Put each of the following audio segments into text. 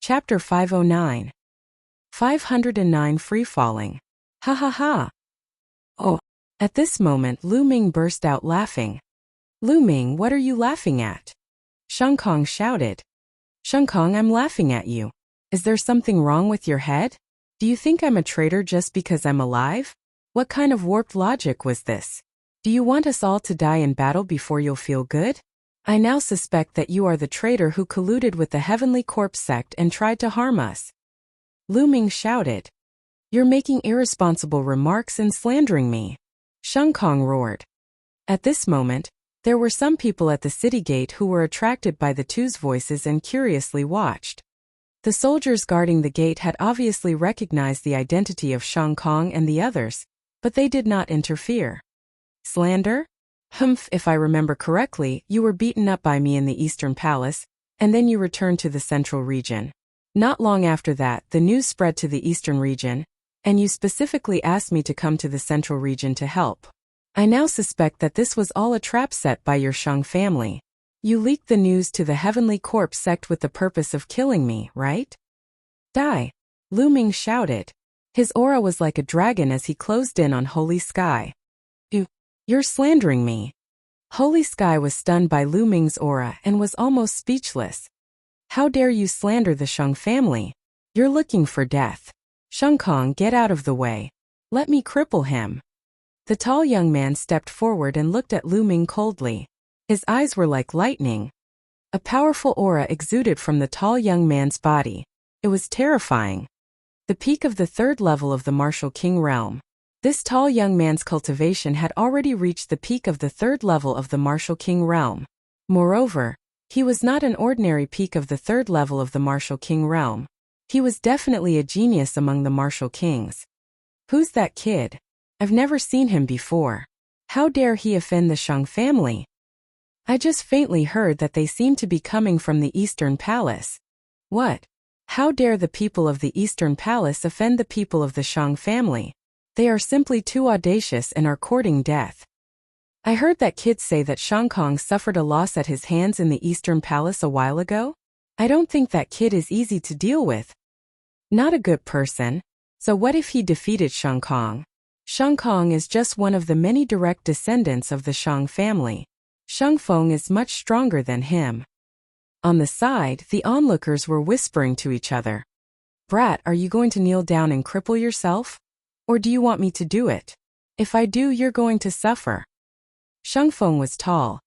Chapter 509. 509 Free-Falling. Ha ha ha. Oh. At this moment Lu Ming burst out laughing. Lu Ming, what are you laughing at? Sheng Kong shouted. Sheng Kong, I'm laughing at you. Is there something wrong with your head? Do you think I'm a traitor just because I'm alive? What kind of warped logic was this? Do you want us all to die in battle before you'll feel good? I now suspect that you are the traitor who colluded with the Heavenly Corpse sect and tried to harm us. Lu Ming shouted. You're making irresponsible remarks and slandering me. Sheng Kong roared. At this moment, there were some people at the city gate who were attracted by the two's voices and curiously watched. The soldiers guarding the gate had obviously recognized the identity of Sheng Kong and the others, but they did not interfere. Slander? Humph, if I remember correctly, you were beaten up by me in the Eastern Palace, and then you returned to the Central region. Not long after that, the news spread to the Eastern region, and you specifically asked me to come to the Central region to help. I now suspect that this was all a trap set by your Sheng family. You leaked the news to the Heavenly Corpse sect with the purpose of killing me, right? Die! Lu Ming shouted. His aura was like a dragon as he closed in on Holy Sky. You're slandering me. Holy Sky was stunned by Lu Ming's aura and was almost speechless. How dare you slander the Sheng family? You're looking for death. Sheng Kong, get out of the way. Let me cripple him. The tall young man stepped forward and looked at Lu Ming coldly. His eyes were like lightning. A powerful aura exuded from the tall young man's body. It was terrifying. The peak of the third level of the Martial King realm. This tall young man's cultivation had already reached the peak of the third level of the Martial King realm. Moreover, he was not an ordinary peak of the third level of the Martial King realm. He was definitely a genius among the Martial Kings. Who's that kid? I've never seen him before. How dare he offend the Sheng family? I just faintly heard that they seem to be coming from the Eastern Palace. What? How dare the people of the Eastern Palace offend the people of the Sheng family? They are simply too audacious and are courting death. I heard that kid say that Sheng Kong suffered a loss at his hands in the Eastern Palace a while ago. I don't think that kid is easy to deal with. Not a good person. So what if he defeated Sheng Kong? Sheng Kong is just one of the many direct descendants of the Sheng family. Sheng Feng is much stronger than him. On the side, the onlookers were whispering to each other. Brat, are you going to kneel down and cripple yourself? Or do you want me to do it? If I do, you're going to suffer. Sheng Feng was tall,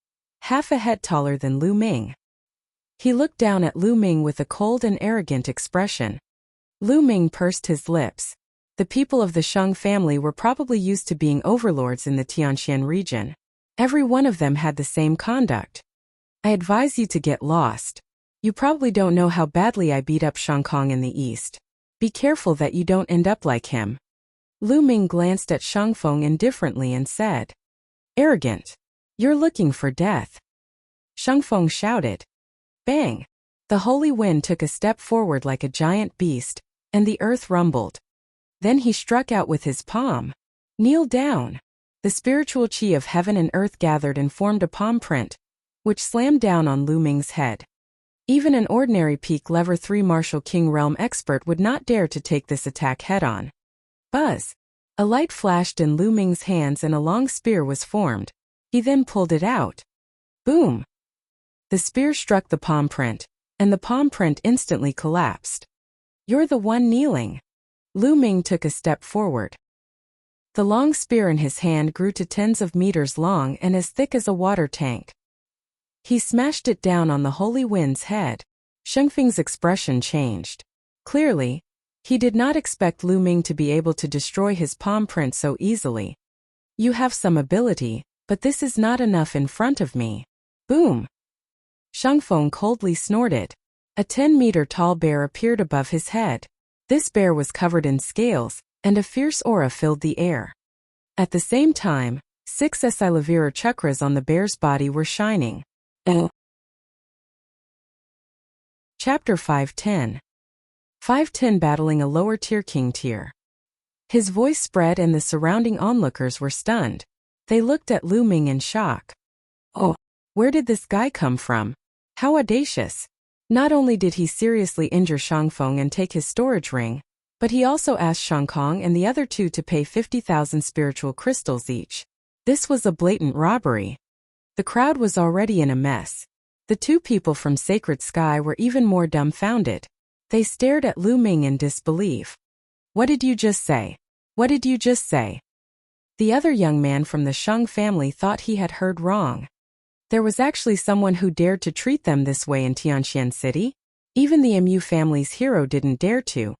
half a head taller than Lu Ming. He looked down at Lu Ming with a cold and arrogant expression. Lu Ming pursed his lips. The people of the Sheng family were probably used to being overlords in the Tianxian region. Every one of them had the same conduct. I advise you to get lost. You probably don't know how badly I beat up Sheng Kong in the East. Be careful that you don't end up like him. Lu Ming glanced at Sheng Feng indifferently and said, Arrogant. You're looking for death. Sheng Feng shouted. Bang! The holy wind took a step forward like a giant beast, and the earth rumbled. Then he struck out with his palm. Kneel down. The spiritual chi of heaven and earth gathered and formed a palm print, which slammed down on Lu Ming's head. Even an ordinary peak level 3 Martial King realm expert would not dare to take this attack head-on. Buzz! A light flashed in Lu Ming's hands and a long spear was formed. He then pulled it out. Boom! The spear struck the palm print, and the palm print instantly collapsed. You're the one kneeling. Lu Ming took a step forward. The long spear in his hand grew to tens of meters long and as thick as a water tank. He smashed it down on the holy wind's head. Sheng Feng's expression changed. Clearly, he did not expect Lu Ming to be able to destroy his palm print so easily. You have some ability, but this is not enough in front of me. Boom! Sheng Feng coldly snorted. A 10-meter tall bear appeared above his head. This bear was covered in scales, and a fierce aura filled the air. At the same time, 6 Silavira chakras on the bear's body were shining. Chapter 510. 510 Battling a lower-tier king tier. His voice spread and the surrounding onlookers were stunned. They looked at Lu Ming in shock. Oh, where did this guy come from? How audacious. Not only did he seriously injure Shangfeng and take his storage ring, but he also asked Shangkong and the other two to pay 50,000 spiritual crystals each. This was a blatant robbery. The crowd was already in a mess. The two people from Sacred Sky were even more dumbfounded. They stared at Lu Ming in disbelief. What did you just say? What did you just say? The other young man from the Sheng family thought he had heard wrong. There was actually someone who dared to treat them this way in Tianxian City? Even the Mu family's hero didn't dare to.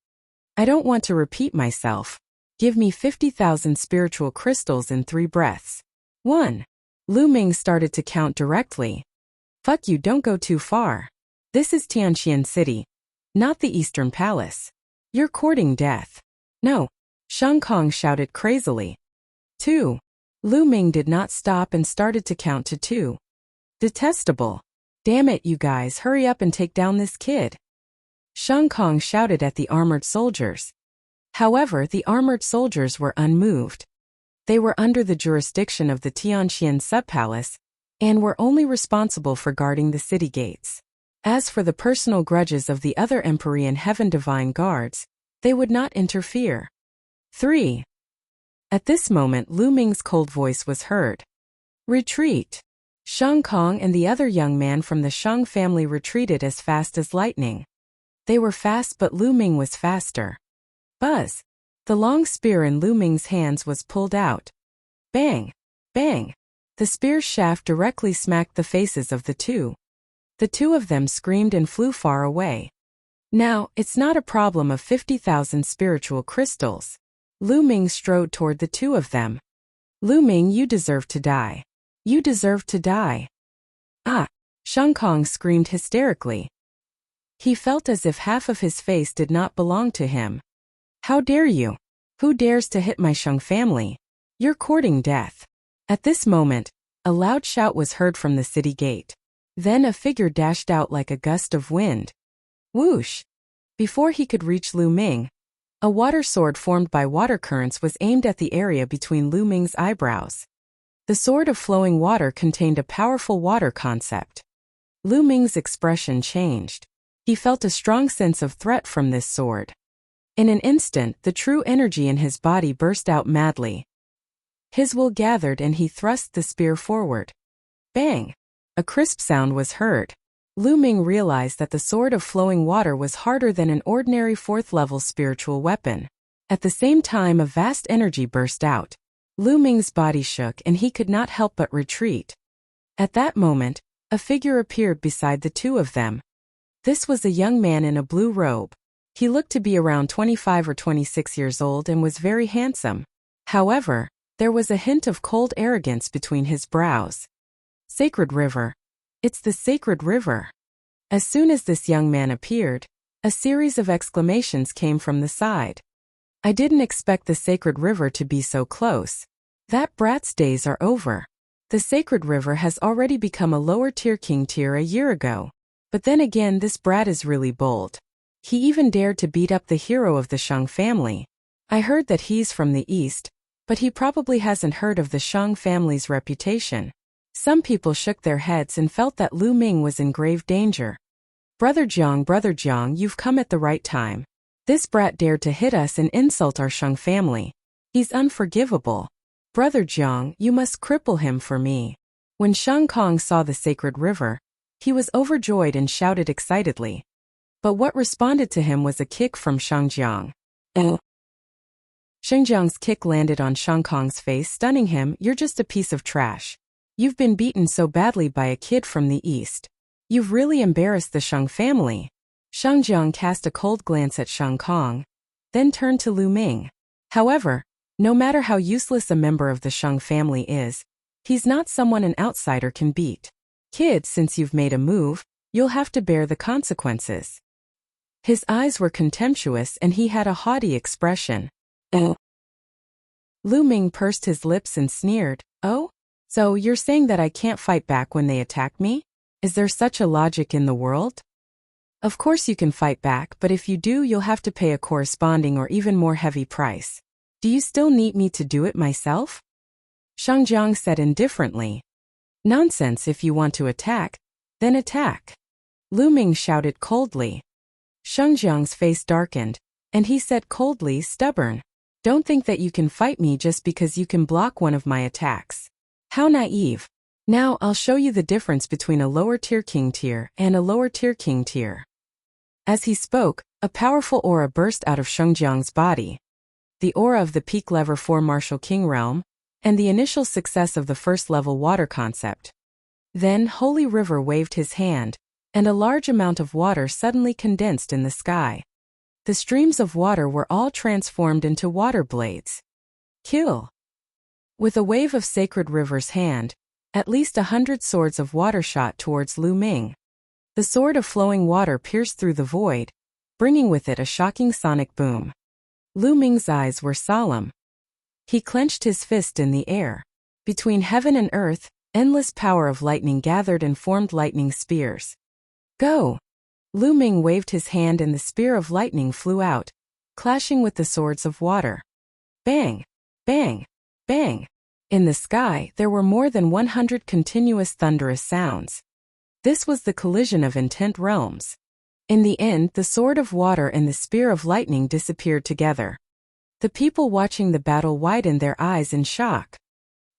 I don't want to repeat myself. Give me 50,000 spiritual crystals in 3 breaths. 1. Lu Ming started to count directly. Fuck you, don't go too far. This is Tianxian City, not the Eastern Palace. You're courting death. No. Shang Kong shouted crazily. 2. Lu Ming did not stop and started to count to 2. Detestable. Damn it, you guys, hurry up and take down this kid. Shang Kong shouted at the armored soldiers. However, the armored soldiers were unmoved. They were under the jurisdiction of the Tianxian subpalace and were only responsible for guarding the city gates. As for the personal grudges of the other Empyrean Heaven Divine Guards, they would not interfere. 3. At this moment, Lu Ming's cold voice was heard. Retreat. Shang Kong and the other young man from the Shang family retreated as fast as lightning. They were fast, but Lu Ming was faster. Buzz. The long spear in Lu Ming's hands was pulled out. Bang! Bang! The spear's shaft directly smacked the faces of the two. The two of them screamed and flew far away. Now, it's not a problem of 50,000 spiritual crystals. Lu Ming strode toward the two of them. Lu Ming, you deserve to die. You deserve to die. Ah! Shang Kong screamed hysterically. He felt as if half of his face did not belong to him. How dare you? Who dares to hit my Shang family? You're courting death. At this moment, a loud shout was heard from the city gate. Then a figure dashed out like a gust of wind. Whoosh! Before he could reach Lu Ming, a water sword formed by water currents was aimed at the area between Lu Ming's eyebrows. The sword of flowing water contained a powerful water concept. Lu Ming's expression changed. He felt a strong sense of threat from this sword. In an instant, the true energy in his body burst out madly. His will gathered and he thrust the spear forward. Bang! A crisp sound was heard. Lu Ming realized that the sword of flowing water was harder than an ordinary 4th-level spiritual weapon. At the same time, a vast energy burst out. Lu Ming's body shook and he could not help but retreat. At that moment, a figure appeared beside the two of them. This was a young man in a blue robe. He looked to be around 25 or 26 years old and was very handsome. However, there was a hint of cold arrogance between his brows. Sacred River. It's the Sacred River. As soon as this young man appeared, a series of exclamations came from the side. I didn't expect the Sacred River to be so close. That brat's days are over. The Sacred River has already become a lower-tier king tier a year ago. But then again, this brat is really bold. He even dared to beat up the hero of the Shang family. I heard that he's from the east, but he probably hasn't heard of the Shang family's reputation. Some people shook their heads and felt that Lu Ming was in grave danger. Brother Jiang, you've come at the right time. This brat dared to hit us and insult our Shang family. He's unforgivable. Brother Jiang, you must cripple him for me. When Shang Kong saw the Sacred River, he was overjoyed and shouted excitedly. But what responded to him was a kick from Shang Jiang. Shang Jiang's kick landed on Shang Kong's face, stunning him. You're just a piece of trash. You've been beaten so badly by a kid from the east. You've really embarrassed the Shang family. Shang Jiang cast a cold glance at Shang Kong, then turned to Lu Ming. However, no matter how useless a member of the Shang family is, he's not someone an outsider can beat. Kid, since you've made a move, you'll have to bear the consequences. His eyes were contemptuous and he had a haughty expression. Lu Ming pursed his lips and sneered. Oh? So you're saying that I can't fight back when they attack me? Is there such a logic in the world? Of course you can fight back, but if you do, you'll have to pay a corresponding or even more heavy price. Do you still need me to do it myself? Shang Jiang said indifferently. Nonsense. If you want to attack, then attack. Lu Ming shouted coldly. Sheng Jiang's face darkened, and he said coldly, stubborn. Don't think that you can fight me just because you can block one of my attacks. How naive. Now I'll show you the difference between a lower-tier king tier and a lower-tier king tier. As he spoke, a powerful aura burst out of Sheng Jiang's body. The aura of the peak level 4 martial king realm, and the initial success of the first-level water concept. Then Holy River waved his hand, and a large amount of water suddenly condensed in the sky. The streams of water were all transformed into water blades. Kill! With a wave of Sacred River's hand, at least 100 swords of water shot towards Lu Ming. The sword of flowing water pierced through the void, bringing with it a shocking sonic boom. Lu Ming's eyes were solemn. He clenched his fist in the air. Between heaven and earth, endless power of lightning gathered and formed lightning spears. Go! Lu Ming waved his hand and the spear of lightning flew out, clashing with the swords of water. Bang! Bang! Bang! In the sky, there were more than 100 continuous thunderous sounds. This was the collision of intent realms. In the end, the sword of water and the spear of lightning disappeared together. The people watching the battle widened their eyes in shock.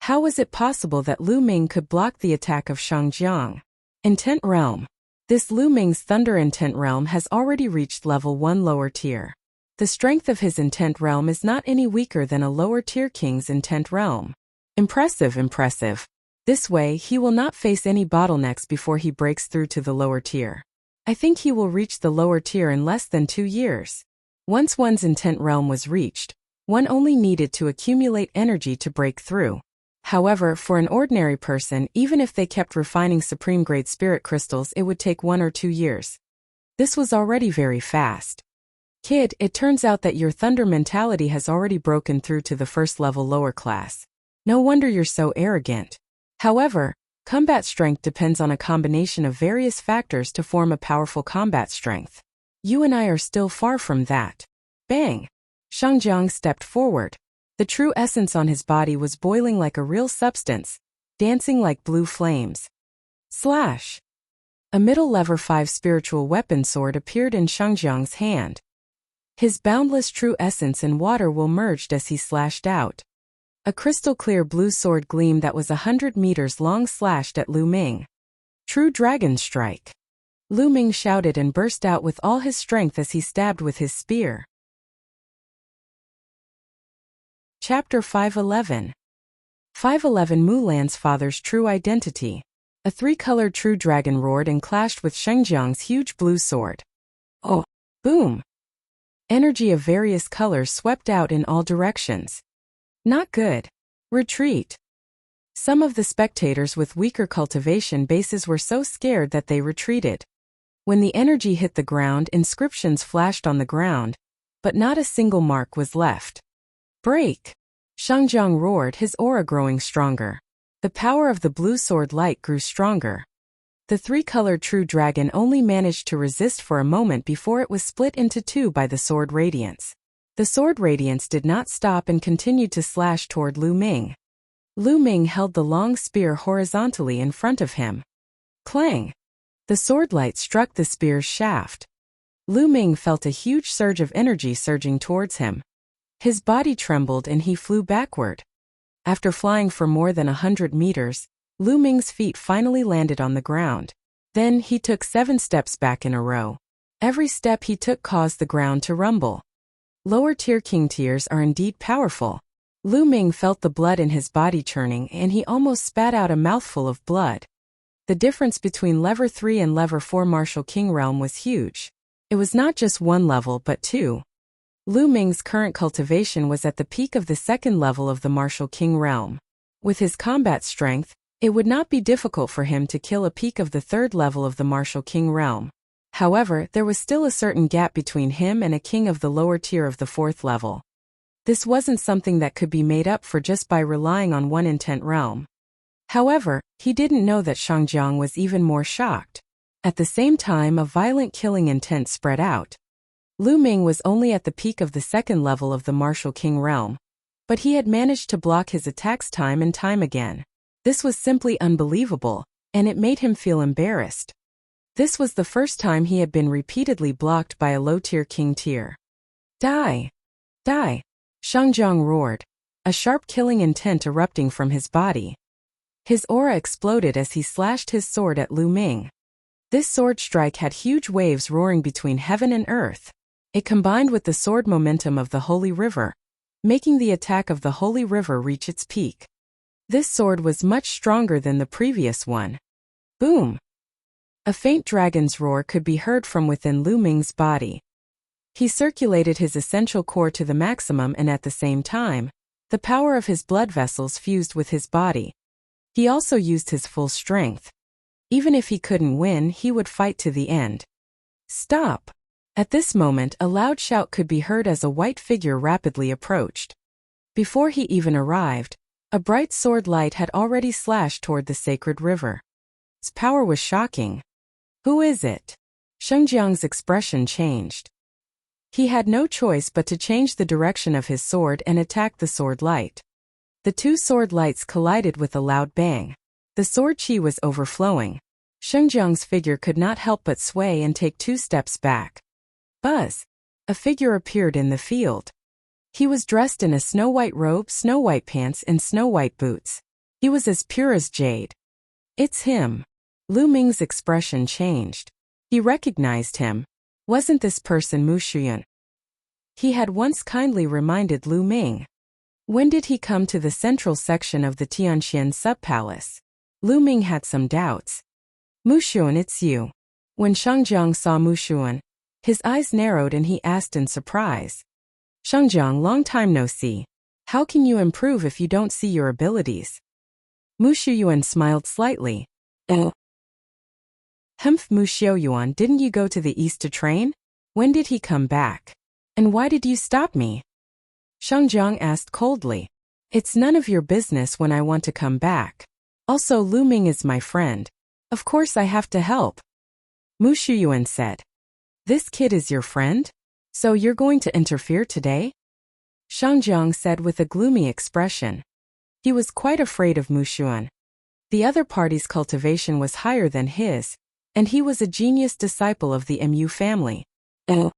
How was it possible that Lu Ming could block the attack of Sheng Jiang? Intent realm. This Lu Ming's thunder intent realm has already reached level 1 lower tier. The strength of his intent realm is not any weaker than a lower tier king's intent realm. Impressive, impressive. This way, he will not face any bottlenecks before he breaks through to the lower tier. I think he will reach the lower tier in less than 2 years. Once one's intent realm was reached, one only needed to accumulate energy to break through. However, for an ordinary person, even if they kept refining supreme-grade spirit crystals, it would take 1 or 2 years. This was already very fast. Kid, it turns out that your thunder mentality has already broken through to the first level lower class. No wonder you're so arrogant. However, combat strength depends on a combination of various factors to form a powerful combat strength. You and I are still far from that. Bang! Sheng Jiang stepped forward. The true essence on his body was boiling like a real substance, dancing like blue flames. Slash! A middle level 5 spiritual weapon sword appeared in Sheng Jiang's hand. His boundless true essence and water will merged as he slashed out. A crystal-clear blue sword gleam that was 100 meters long slashed at Lu Ming. True Dragon Strike. Lu Ming shouted and burst out with all his strength as he stabbed with his spear. Chapter 511. 511 Mulan's father's true identity. A 3-colored true dragon roared and clashed with Sheng Jiang's huge blue sword. Oh! Boom! Energy of various colors swept out in all directions. Not good. Retreat. Some of the spectators with weaker cultivation bases were so scared that they retreated. When the energy hit the ground, inscriptions flashed on the ground, but not a single mark was left. Break! Sheng Jiang roared, his aura growing stronger. The power of the blue sword light grew stronger. The 3-colored true dragon only managed to resist for a moment before it was split into 2 by the sword radiance. The sword radiance did not stop and continued to slash toward Lu Ming. Lu Ming held the long spear horizontally in front of him. Clang! The sword light struck the spear's shaft. Lu Ming felt a huge surge of energy surging towards him. His body trembled and he flew backward. After flying for more than 100 meters, Lu Ming's feet finally landed on the ground. Then he took 7 steps back in a row. Every step he took caused the ground to rumble. Lower-tier king tiers are indeed powerful. Lu Ming felt the blood in his body churning and he almost spat out a mouthful of blood. The difference between level 3 and level 4 martial king realm was huge. It was not just 1 level but 2. Lu Ming's current cultivation was at the peak of the 2nd level of the martial king realm. With his combat strength, it would not be difficult for him to kill a peak of the 3rd level of the martial king realm. However, there was still a certain gap between him and a king of the lower tier of the 4th level. This wasn't something that could be made up for just by relying on one intent realm. However, he didn't know that Sheng Jiang was even more shocked. At the same time, a violent killing intent spread out. Lu Ming was only at the peak of the 2nd level of the martial king realm, but he had managed to block his attacks time and time again. This was simply unbelievable, and it made him feel embarrassed. This was the first time he had been repeatedly blocked by a low-tier king tier. Die! Die! Shangjiang roared, a sharp killing intent erupting from his body. His aura exploded as he slashed his sword at Lu Ming. This sword strike had huge waves roaring between heaven and earth. It combined with the sword momentum of the Holy River, making the attack of the Holy River reach its peak. This sword was much stronger than the previous one. Boom! A faint dragon's roar could be heard from within Lu Ming's body. He circulated his essential core to the maximum, and at the same time, the power of his blood vessels fused with his body. He also used his full strength. Even if he couldn't win, he would fight to the end. Stop! At this moment, a loud shout could be heard as a white figure rapidly approached. Before he even arrived, a bright sword light had already slashed toward the sacred river. Its power was shocking. Who is it? Shengjiang's expression changed. He had no choice but to change the direction of his sword and attack the sword light. The two sword lights collided with a loud bang. The sword chi was overflowing. Shengjiang's figure could not help but sway and take 2 steps back. Buzz! A figure appeared in the field. He was dressed in a snow-white robe, snow-white pants, and snow-white boots. He was as pure as jade. It's him. Lu Ming's expression changed. He recognized him. Wasn't this person Mu Shuyun? He had once kindly reminded Lu Ming. When did he come to the central section of the Tianxian sub-palace? Lu Ming had some doubts. Mu Shuyun, it's you. When Shangjiang saw Mu Shuyun, his eyes narrowed and he asked in surprise. Shangjiang, long time no see. How can you improve if you don't see your abilities? Mu Shuyuan smiled slightly. Humph, Mu Xiaoyuan, didn't you go to the east to train? When did he come back? And why did you stop me? Shangjiang asked coldly. It's none of your business when I want to come back. Also, Lu Ming is my friend. Of course I have to help. Mu Shuyuan said. This kid is your friend? So you're going to interfere today? Shangjiang said with a gloomy expression. He was quite afraid of Mu Shuyuan. The other party's cultivation was higher than his, and he was a genius disciple of the Mu family. In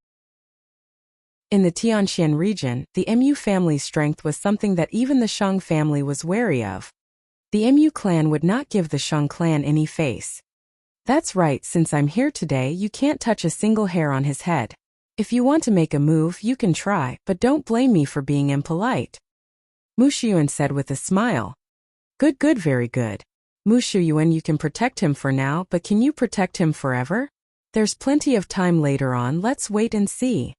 the Tianxian region, the Mu family's strength was something that even the Shang family was wary of. The Mu clan would not give the Shang clan any face. That's right, since I'm here today, you can't touch a single hair on his head. If you want to make a move, you can try, but don't blame me for being impolite. Mu Shuyuan said with a smile. Good, good, very good. Mu Shuyuan, you can protect him for now, but can you protect him forever? There's plenty of time later on, let's wait and see.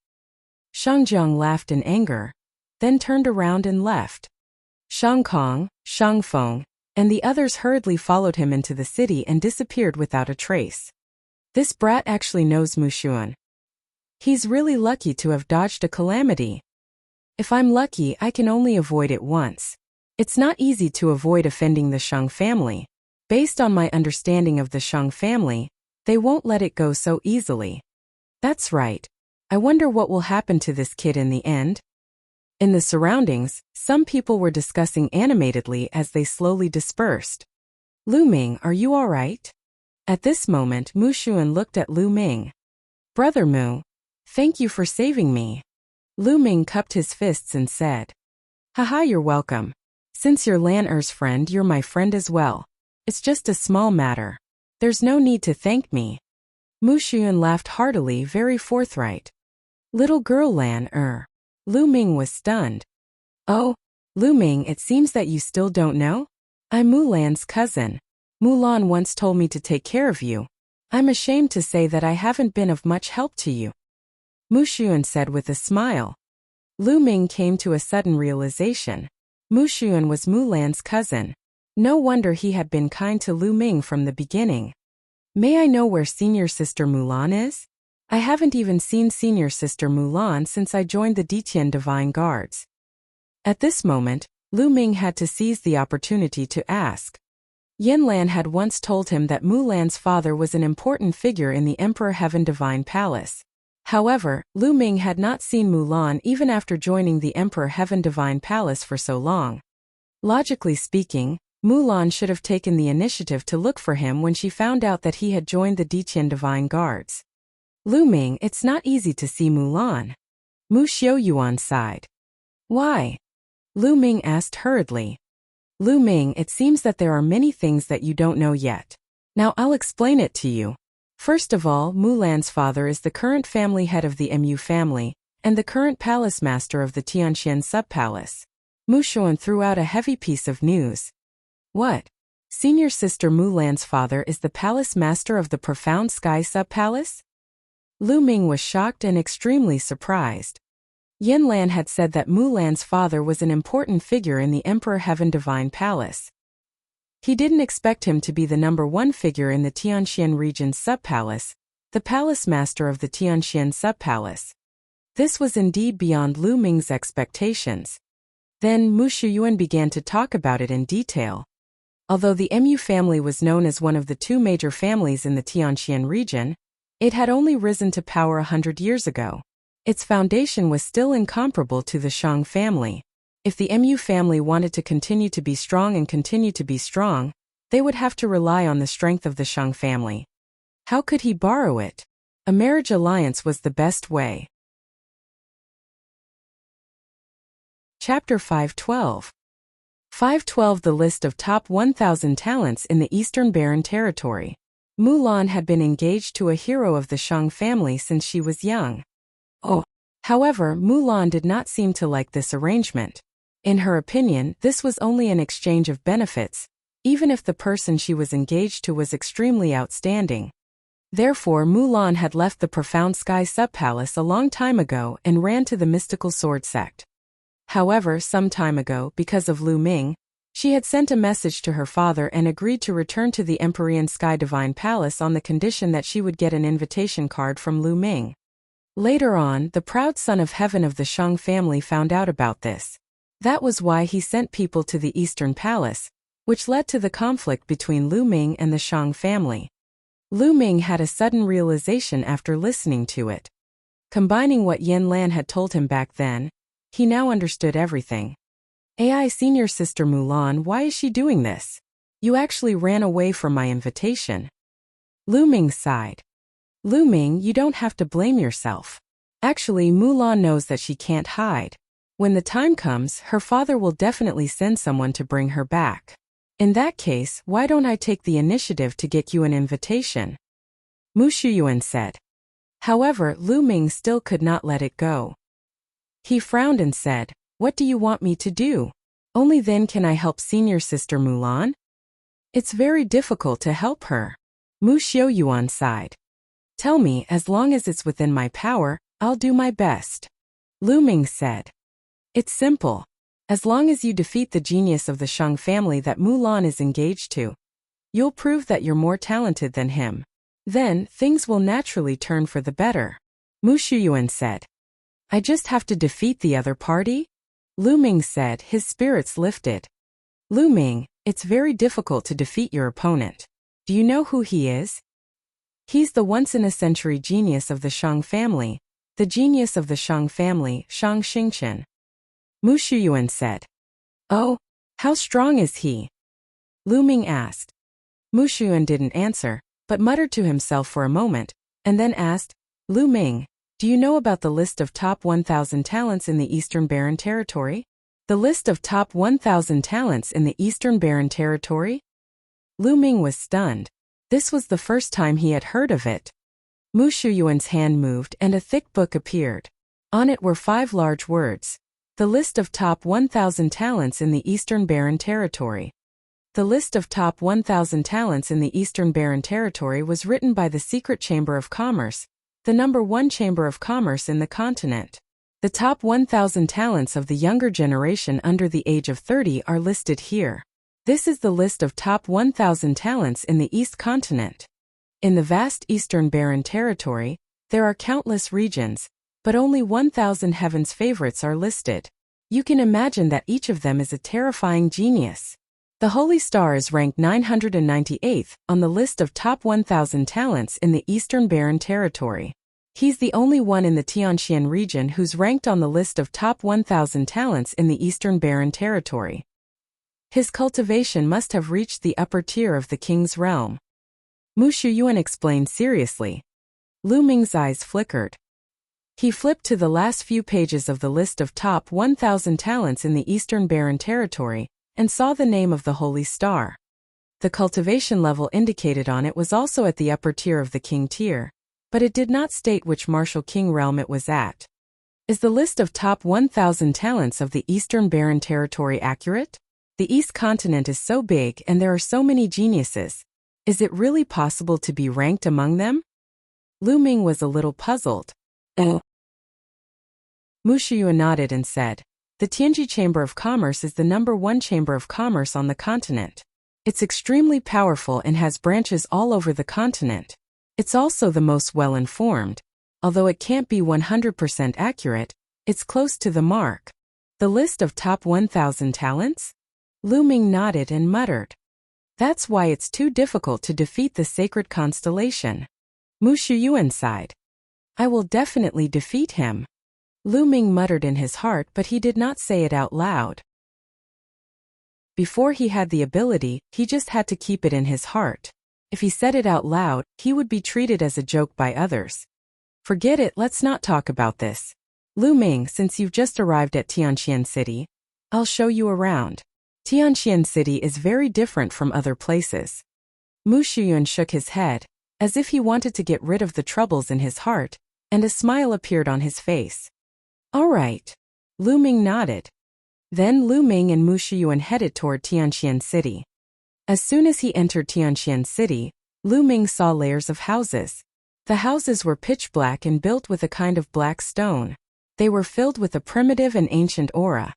Shangjiang laughed in anger, then turned around and left. Shang Kong, Shang Feng, and the others hurriedly followed him into the city and disappeared without a trace. This brat actually knows Mu Shuyuan. He's really lucky to have dodged a calamity. If I'm lucky, I can only avoid it once. It's not easy to avoid offending the Shang family. Based on my understanding of the Shang family, they won't let it go so easily. That's right. I wonder what will happen to this kid in the end. In the surroundings, some people were discussing animatedly as they slowly dispersed. Lu Ming, are you all right? At this moment, Mu Shuyuan looked at Lu Ming. Brother Mu, thank you for saving me. Lu Ming cupped his fists and said. Haha, you're welcome. Since you're Lan Er's friend, you're my friend as well. It's just a small matter. There's no need to thank me. Mu Shuyuan laughed heartily, very forthright. Little girl Lan Er. Lu Ming was stunned. Oh, Lu Ming, it seems that you still don't know? I'm Mulan's cousin. Mulan once told me to take care of you. I'm ashamed to say that I haven't been of much help to you. Mu Shuyuan said with a smile. Lu Ming came to a sudden realization. Mu Shuyuan was Mulan's cousin. No wonder he had been kind to Lu Ming from the beginning. May I know where senior sister Mulan is? I haven't even seen senior sister Mulan since I joined the Ditian Divine Guards. At this moment, Lu Ming had to seize the opportunity to ask. Yin Lan had once told him that Mulan's father was an important figure in the Emperor Heaven Divine Palace. However, Lu Ming had not seen Mulan even after joining the Emperor Heaven Divine Palace for so long. Logically speaking, Mulan should have taken the initiative to look for him when she found out that he had joined the Diqian Divine Guards. Lu Ming, it's not easy to see Mulan. Mu Xiaoyuan sighed. Why? Lu Ming asked hurriedly. Lu Ming, it seems that there are many things that you don't know yet. Now I'll explain it to you. First of all, Mulan's father is the current family head of the Mu family, and the current palace master of the Tianqian sub-palace. Mu Xuan threw out a heavy piece of news. What? Senior sister Mulan's father is the palace master of the Profound Sky sub-palace? Lu Ming was shocked and extremely surprised. Yin Lan had said that Mulan's father was an important figure in the Emperor Heaven Divine Palace. He didn't expect him to be the #1 figure in the Tianqian region's sub-palace, the palace master of the Tianqian sub-palace. This was indeed beyond Lu Ming's expectations. Then Mu Shiyuan began to talk about it in detail. Although the Mu family was known as one of the 2 major families in the Tianqian region, it had only risen to power 100 years ago. Its foundation was still incomparable to the Shang family. If the Mu family wanted to continue to be strong and continue to be strong, they would have to rely on the strength of the Shang family. How could he borrow it? A marriage alliance was the best way. Chapter 512. 512 The list of top 1,000 talents in the Eastern Barren Territory. Mulan had been engaged to a hero of the Shang family since she was young. However, Mulan did not seem to like this arrangement. In her opinion, this was only an exchange of benefits, even if the person she was engaged to was extremely outstanding. Therefore, Mulan had left the Profound Sky sub-palace a long time ago and ran to the mystical sword sect. However, some time ago, because of Lu Ming, she had sent a message to her father and agreed to return to the Empyrean Sky Divine Palace on the condition that she would get an invitation card from Lu Ming. Later on, the proud son of heaven of the Shang family found out about this. That was why he sent people to the Eastern Palace, which led to the conflict between Lu Ming and the Shang family. Lu Ming had a sudden realization after listening to it. Combining what Yin Lan had told him back then, he now understood everything. AI senior sister Mulan, why is she doing this? You actually ran away from my invitation. Lu Ming sighed. Lu Ming, you don't have to blame yourself. Actually, Mulan knows that she can't hide. When the time comes, her father will definitely send someone to bring her back. In that case, why don't I take the initiative to get you an invitation? Mu Shiyuan said. However, Lu Ming still could not let it go. He frowned and said, What do you want me to do? Only then can I help senior sister Mulan? It's very difficult to help her. Mu Xiaoyuan sighed. Tell me, as long as it's within my power, I'll do my best. Lu Ming said. It's simple. As long as you defeat the genius of the Shang family that Mulan is engaged to, you'll prove that you're more talented than him. Then, things will naturally turn for the better. Mu Shiyuan said. I just have to defeat the other party? Lu Ming said, his spirits lifted. Lu Ming, it's very difficult to defeat your opponent. Do you know who he is? He's the once-in-a-century genius of the Shang family, the genius of the Shang family, Shang Xingqian. Mu Shiyuan said. Oh, how strong is he? Lu Ming asked. Mu Shiyuan didn't answer, but muttered to himself for a moment, and then asked, Lu Ming, do you know about the list of top 1,000 talents in the Eastern Barren Territory? The list of top 1,000 talents in the Eastern Barren Territory? Lu Ming was stunned. This was the first time he had heard of it. Mu Shiyuan's hand moved and a thick book appeared. On it were 5 large words. The list of top 1,000 talents in the Eastern Barren Territory. The list of top 1,000 talents in the Eastern Barren Territory was written by the Secret Chamber of Commerce, the #1 Chamber of Commerce in the continent. The top 1,000 talents of the younger generation under the age of 30 are listed here. This is the list of top 1,000 talents in the East continent. In the vast Eastern Barren Territory, there are countless regions, but only 1,000 heaven's favorites are listed. You can imagine that each of them is a terrifying genius. The Holy Star is ranked 998th on the list of top 1,000 talents in the Eastern Barren Territory. He's the only one in the Tianqian region who's ranked on the list of top 1,000 talents in the Eastern Barren Territory. His cultivation must have reached the upper tier of the king's realm. Mu Shuyuan explained seriously. Lu Ming's eyes flickered. He flipped to the last few pages of the list of top 1,000 talents in the Eastern Barren Territory and saw the name of the Holy Star. The cultivation level indicated on it was also at the upper tier of the king tier, but it did not state which martial king realm it was at. Is the list of top 1,000 talents of the Eastern Barren Territory accurate? The East continent is so big and there are so many geniuses. Is it really possible to be ranked among them? Lu Ming was a little puzzled. Mu Shuyuan nodded and said, the Tianji Chamber of Commerce is the #1 chamber of commerce on the continent. It's extremely powerful and has branches all over the continent. It's also the most well-informed. Although it can't be 100% accurate, it's close to the mark. The list of top 1,000 talents? Lu Ming nodded and muttered. That's why it's too difficult to defeat the sacred constellation. Mu Shuyuan sighed. I will definitely defeat him. Lu Ming muttered in his heart, but he did not say it out loud. Before he had the ability, he just had to keep it in his heart. If he said it out loud, he would be treated as a joke by others. Forget it, let's not talk about this. Lu Ming, since you've just arrived at Tianqian City, I'll show you around. Tianqian City is very different from other places. Mu Shuyuan shook his head, as if he wanted to get rid of the troubles in his heart, and a smile appeared on his face. All right. Lu Ming nodded. Then Lu Ming and Mu Shuyuan headed toward Tianqian City. As soon as he entered Tianqian City, Lu Ming saw layers of houses. The houses were pitch black and built with a kind of black stone. They were filled with a primitive and ancient aura.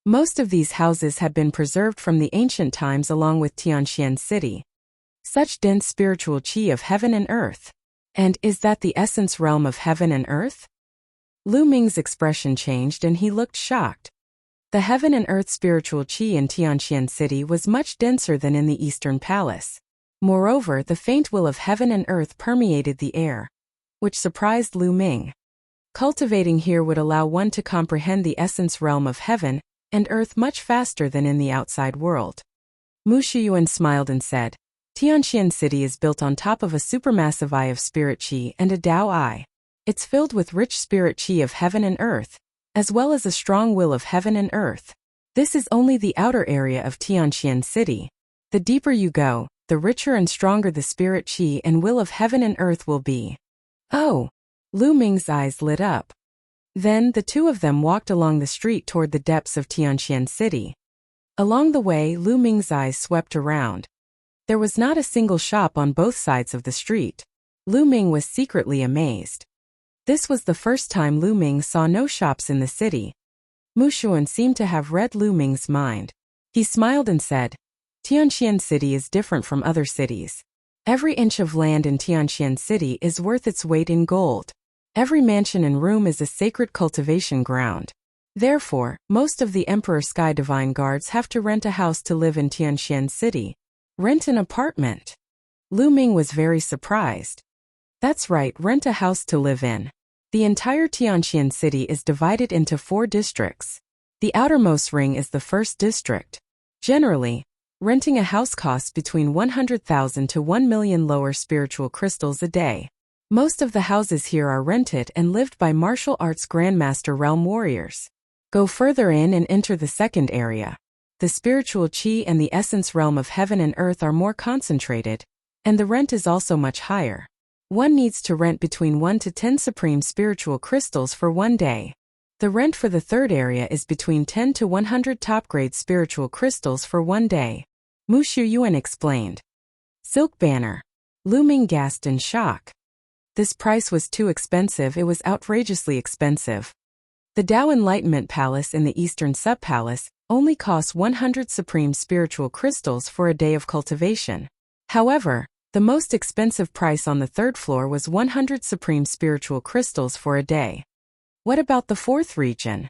Most of these houses had been preserved from the ancient times along with Tianqian City. Such dense spiritual qi of heaven and earth. And is that the essence realm of heaven and earth? Lu Ming's expression changed and he looked shocked. The heaven and earth spiritual qi in Tianqian City was much denser than in the Eastern Palace. Moreover, the faint will of heaven and earth permeated the air, which surprised Lu Ming. Cultivating here would allow one to comprehend the essence realm of heaven and earth much faster than in the outside world. Mu Shuyuan smiled and said, Tianqian City is built on top of a supermassive eye of spirit qi and a Tao eye. It's filled with rich spirit qi of heaven and earth, as well as a strong will of heaven and earth. This is only the outer area of Tianqian City. The deeper you go, the richer and stronger the spirit qi and will of heaven and earth will be. Oh! Lu Ming's eyes lit up. Then the two of them walked along the street toward the depths of Tianqian City. Along the way, Lu Ming's eyes swept around. There was not a single shop on both sides of the street. Lu Ming was secretly amazed. This was the first time Lu Ming saw no shops in the city. Mu Shuyuan seemed to have read Lu Ming's mind. He smiled and said, Tianqian City is different from other cities. Every inch of land in Tianqian City is worth its weight in gold. Every mansion and room is a sacred cultivation ground. Therefore, most of the Emperor Sky Divine Guards have to rent a house to live in Tianqian City. Rent an apartment. Lu Ming was very surprised. That's right, rent a house to live in. The entire Tianqian City is divided into 4 districts. The outermost ring is the first district. Generally, renting a house costs between 100,000 to 1 million lower spiritual crystals a day. Most of the houses here are rented and lived by martial arts grandmaster realm warriors. Go further in and enter the second area. The spiritual qi and the essence realm of heaven and earth are more concentrated, and the rent is also much higher. One needs to rent between 1 to 10 supreme spiritual crystals for 1 day. The rent for the third area is between 10 to 100 top-grade spiritual crystals for 1 day. Mu Shuyuan explained. Silk banner. Lu Ming gasped in shock. This price was too expensive, it was outrageously expensive. The Tao Enlightenment Palace in the Eastern Sub-Palace only costs 100 supreme spiritual crystals for a day of cultivation. However, the most expensive price on the 3rd floor was 100 supreme spiritual crystals for a day. What about the 4th region?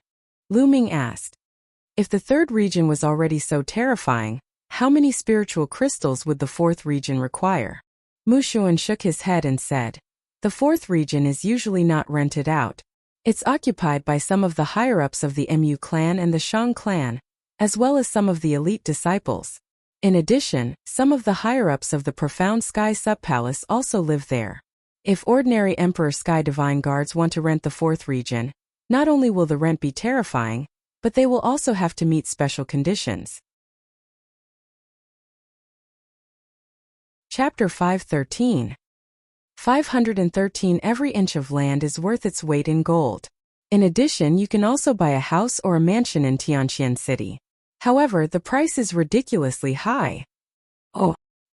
Lu Ming asked. If the 3rd region was already so terrifying, how many spiritual crystals would the 4th region require? Mu Shuyuan shook his head and said, the 4th region is usually not rented out. It's occupied by some of the higher-ups of the Mu clan and the Shang clan, as well as some of the elite disciples. In addition, some of the higher-ups of the profound Sky Subpalace also live there. If ordinary Emperor Sky Divine Guards want to rent the 4th region, not only will the rent be terrifying, but they will also have to meet special conditions. Chapter 513. 513. Every inch of land is worth its weight in gold. In addition, you can also buy a house or a mansion in Tianqian City. However, the price is ridiculously high.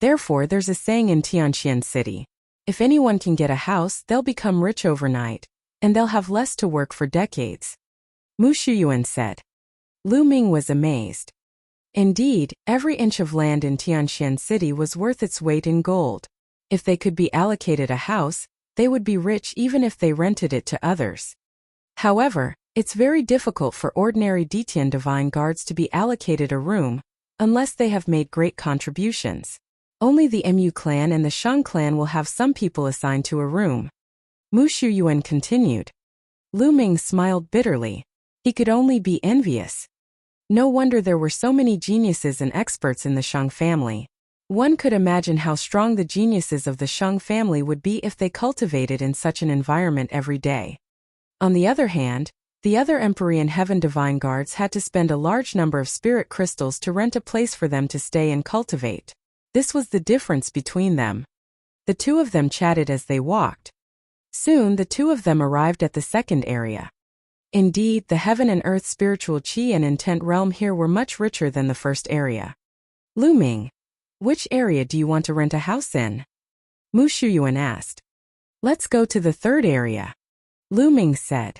Therefore there's a saying in Tianqian City. If anyone can get a house, they'll become rich overnight, and they'll have less to work for decades. Mu Shuyuan said. Lu Ming was amazed. Indeed, every inch of land in Tianqian City was worth its weight in gold. If they could be allocated a house, they would be rich even if they rented it to others. However, it's very difficult for ordinary Ditian Divine Guards to be allocated a room, unless they have made great contributions. Only the Mu clan and the Shang clan will have some people assigned to a room. Mu Shuyuan continued. Lu Ming smiled bitterly. He could only be envious. No wonder there were so many geniuses and experts in the Shang family. One could imagine how strong the geniuses of the Shang family would be if they cultivated in such an environment every day. On the other hand, the other Empyrean Heaven Divine Guards had to spend a large number of spirit crystals to rent a place for them to stay and cultivate. This was the difference between them. The two of them chatted as they walked. Soon the two of them arrived at the second area. Indeed, the heaven and earth spiritual chi and intent realm here were much richer than the first area. Lu Ming, which area do you want to rent a house in? Mu Shuyuan asked. Let's go to the third area. Lu Ming said.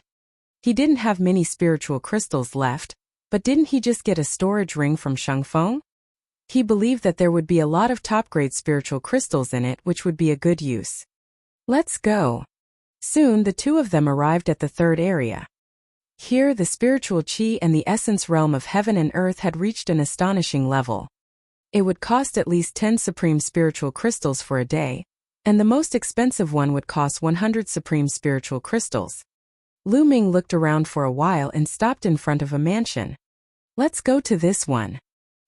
He didn't have many spiritual crystals left, but didn't he just get a storage ring from Shangfeng? He believed that there would be a lot of top-grade spiritual crystals in it, which would be a good use. Let's go. Soon the two of them arrived at the third area. Here the spiritual chi and the essence realm of heaven and earth had reached an astonishing level. It would cost at least 10 supreme spiritual crystals for a day, and the most expensive one would cost 100 supreme spiritual crystals. Lu Ming looked around for a while and stopped in front of a mansion. Let's go to this one.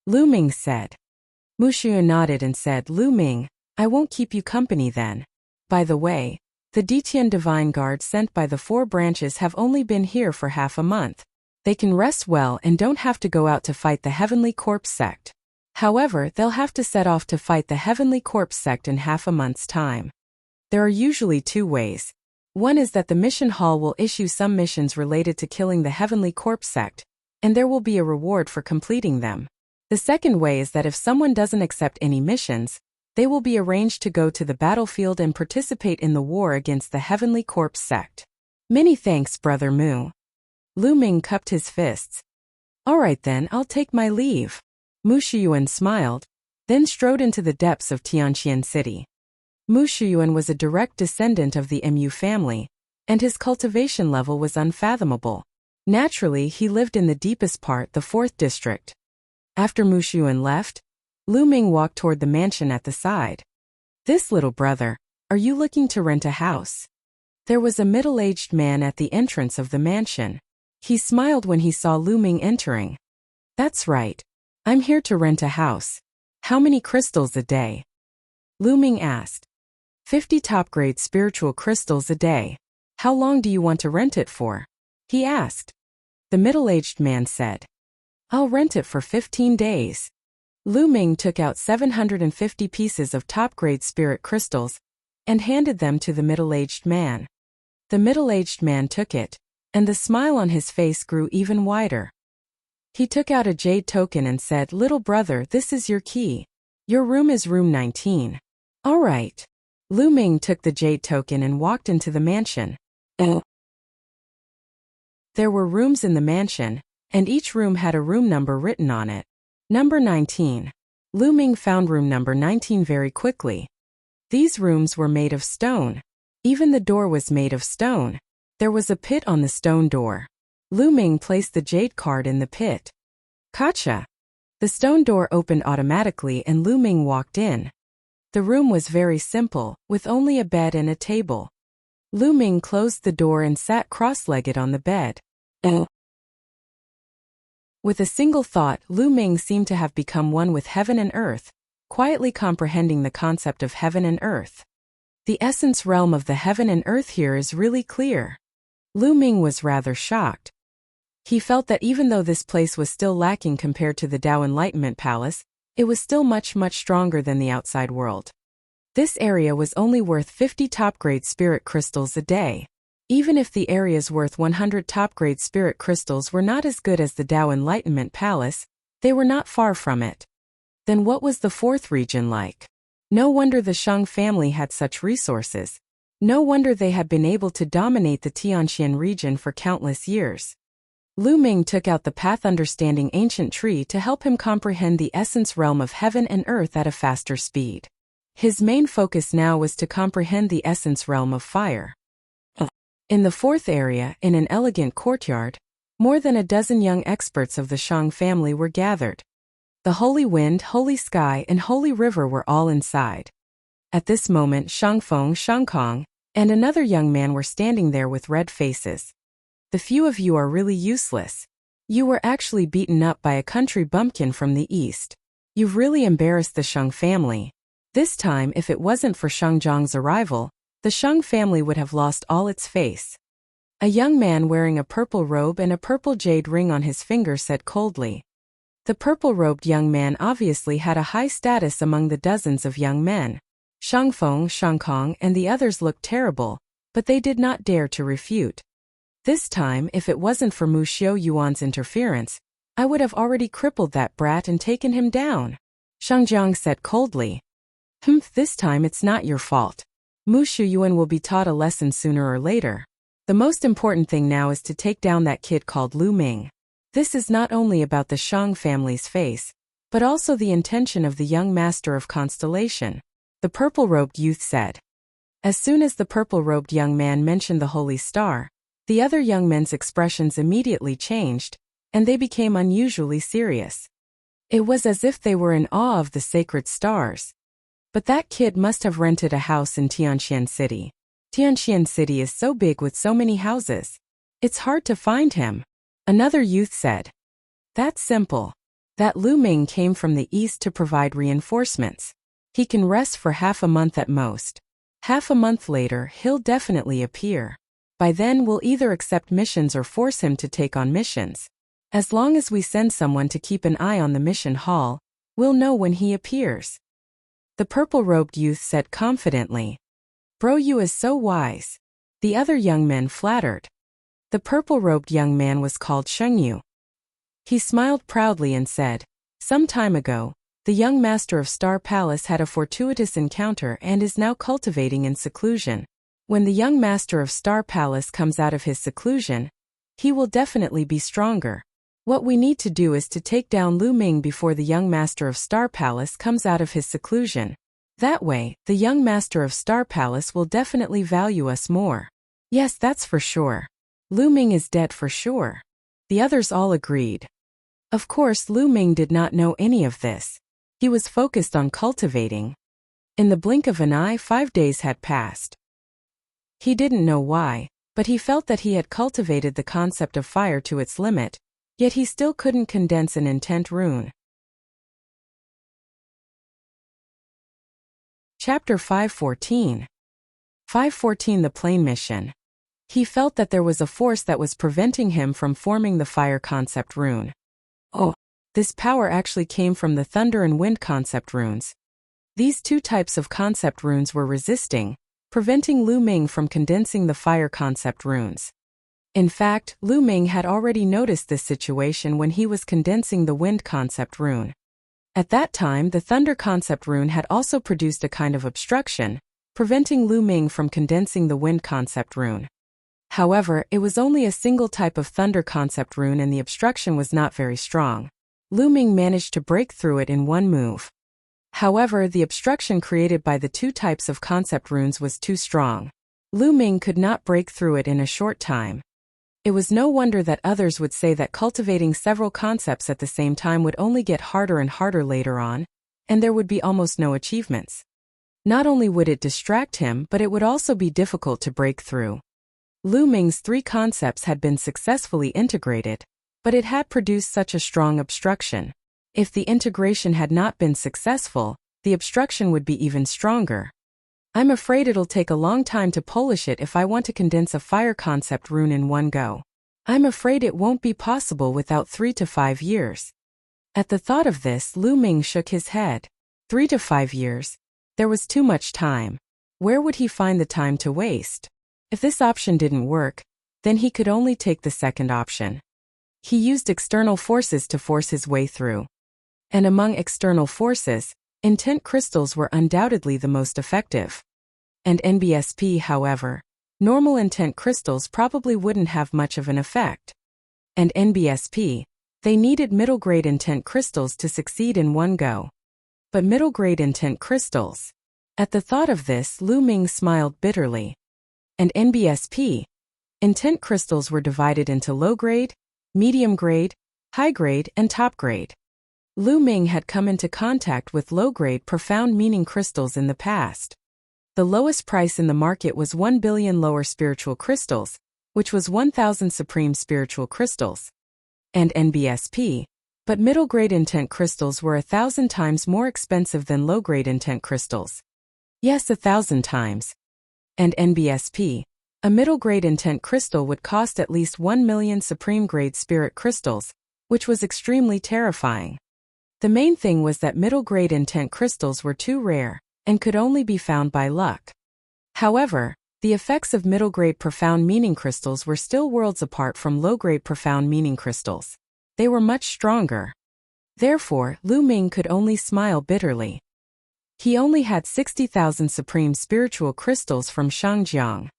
Lu Ming said. Mu Shuyuan nodded and said, Lu Ming, I won't keep you company then. By the way, the Ditian Divine Guard sent by the 4 branches have only been here for half a month. They can rest well and don't have to go out to fight the Heavenly Corpse sect. However, they'll have to set off to fight the Heavenly Corpse sect in half a month's time. There are usually 2 ways. One is that the mission hall will issue some missions related to killing the Heavenly Corpse sect, and there will be a reward for completing them. The second way is that if someone doesn't accept any missions, they will be arranged to go to the battlefield and participate in the war against the Heavenly Corpse sect. Many thanks, Brother Mu. Lu Ming cupped his fists. All right then, I'll take my leave. Mu Shuyuan smiled, then strode into the depths of Tianqian City. Mu Shuyuan was a direct descendant of the Mu family, and his cultivation level was unfathomable. Naturally, he lived in the deepest part, the 4th district. After Mu Shuyuan left, Lu Ming walked toward the mansion at the side. This little brother, are you looking to rent a house? There was a middle-aged man at the entrance of the mansion. He smiled when he saw Lu Ming entering. That's right. I'm here to rent a house. How many crystals a day? Lu Ming asked. 50 top-grade spiritual crystals a day. How long do you want to rent it for? He asked. The middle-aged man said. I'll rent it for 15 days. Lu Ming took out 750 pieces of top-grade spirit crystals and handed them to the middle-aged man. The middle-aged man took it, and the smile on his face grew even wider. He took out a jade token and said, Little brother, this is your key. Your room is room 19. All right. Lu Ming took the jade token and walked into the mansion. There were rooms in the mansion, and each room had a room number written on it. Number 19. Lu Ming found room number 19 very quickly. These rooms were made of stone. Even the door was made of stone. There was a pit on the stone door. Lu Ming placed the jade card in the pit. Gotcha! The stone door opened automatically and Lu Ming walked in. The room was very simple, with only a bed and a table. Lu Ming closed the door and sat cross-legged on the bed. When With a single thought, Lu Ming seemed to have become one with heaven and earth, quietly comprehending the concept of heaven and earth. The essence realm of the heaven and earth here is really clear. Lu Ming was rather shocked. He felt that even though this place was still lacking compared to the Tao Enlightenment Palace, it was still much stronger than the outside world. This area was only worth 50 top-grade spirit crystals a day. Even if the areas worth 100 top-grade spirit crystals were not as good as the Tao Enlightenment Palace, they were not far from it. Then what was the fourth region like? No wonder the Shang family had such resources. No wonder they had been able to dominate the Tianxian region for countless years. Lu Ming took out the Path Understanding Ancient Tree to help him comprehend the essence realm of heaven and earth at a faster speed. His main focus now was to comprehend the essence realm of fire. In the fourth area, in an elegant courtyard, more than a dozen young experts of the Shang family were gathered. The Holy Wind, Holy Sky, and Holy River were all inside. At this moment, Shangfeng, Shangkong, and another young man were standing there with red faces. The few of you are really useless. You were actually beaten up by a country bumpkin from the east. You've really embarrassed the Shang family. This time, if it wasn't for Shang Zhang's arrival, the Shang family would have lost all its face. A young man wearing a purple robe and a purple jade ring on his finger said coldly. The purple-robed young man obviously had a high status among the dozens of young men. Shangfeng, Shangkong, and the others looked terrible, but they did not dare to refute. This time, if it wasn't for Mu Xiu Yuan's interference, I would have already crippled that brat and taken him down. Shang Jiang said coldly. This time it's not your fault. Mu Xiu Yuan will be taught a lesson sooner or later. The most important thing now is to take down that kid called Lu Ming. This is not only about the Shang family's face, but also the intention of the young master of constellation, the purple-robed youth said. As soon as the purple-robed young man mentioned the holy star, the other young men's expressions immediately changed, and they became unusually serious. It was as if they were in awe of the sacred stars. But that kid must have rented a house in Tianxian City. Tianxian City is so big with so many houses. It's hard to find him. Another youth said. That's simple. That Lu Ming came from the east to provide reinforcements. He can rest for half a month at most. Half a month later, he'll definitely appear. By then we'll either accept missions or force him to take on missions. As long as we send someone to keep an eye on the mission hall, we'll know when he appears. The purple-robed youth said confidently. Bro, you is so wise. The other young men flattered. The purple-robed young man was called Shengyu. He smiled proudly and said, some time ago, the young master of Star Palace had a fortuitous encounter and is now cultivating in seclusion. When the young master of Star Palace comes out of his seclusion, he will definitely be stronger. What we need to do is to take down Lu Ming before the young master of Star Palace comes out of his seclusion. That way, the young master of Star Palace will definitely value us more. Yes, that's for sure. Lu Ming is dead for sure. The others all agreed. Of course, Lu Ming did not know any of this. He was focused on cultivating. In the blink of an eye, 5 days had passed. He didn't know why, but he felt that he had cultivated the concept of fire to its limit, yet he still couldn't condense an intent rune. Chapter 514. 514 The Plane Mission. He felt that there was a force that was preventing him from forming the fire concept rune. Oh, this power actually came from the thunder and wind concept runes. These two types of concept runes were resisting, preventing Lu Ming from condensing the fire concept runes. In fact, Lu Ming had already noticed this situation when he was condensing the wind concept rune. At that time, the thunder concept rune had also produced a kind of obstruction, preventing Lu Ming from condensing the wind concept rune. However, it was only a single type of thunder concept rune and the obstruction was not very strong. Lu Ming managed to break through it in one move. However, the obstruction created by the two types of concept runes was too strong. Lu Ming could not break through it in a short time. It was no wonder that others would say that cultivating several concepts at the same time would only get harder and harder later on, and there would be almost no achievements. Not only would it distract him, but it would also be difficult to break through. Lu Ming's 3 concepts had been successfully integrated, But it had produced such a strong obstruction. If the integration had not been successful, the obstruction would be even stronger. I'm afraid it'll take a long time to polish it if I want to condense a fire concept rune in one go. I'm afraid it won't be possible without 3 to 5 years. At the thought of this, Lu Ming shook his head. 3 to 5 years? There was too much time. Where would he find the time to waste? If this option didn't work, then he could only take the second option. He used external forces to force his way through. And among external forces, intent crystals were undoubtedly the most effective. And NBSP, however, normal intent crystals probably wouldn't have much of an effect. And NBSP, they needed middle-grade intent crystals to succeed in one go. But middle-grade intent crystals. At the thought of this, Lu Ming smiled bitterly. And NBSP, intent crystals were divided into low-grade, medium-grade, high-grade, and top-grade. Lu Ming had come into contact with low-grade profound meaning crystals in the past. The lowest price in the market was 1 billion lower spiritual crystals, which was 1,000 supreme spiritual crystals. And NBSP, but middle-grade intent crystals were 1,000 times more expensive than low-grade intent crystals. Yes, 1,000 times. And NBSP, a middle-grade intent crystal would cost at least 1 million supreme-grade spirit crystals, which was extremely terrifying. The main thing was that middle-grade intent crystals were too rare, and could only be found by luck. However, the effects of middle-grade profound meaning crystals were still worlds apart from low-grade profound meaning crystals. They were much stronger. Therefore, Lu Ming could only smile bitterly. He only had 60,000 supreme spiritual crystals from Shangjiang.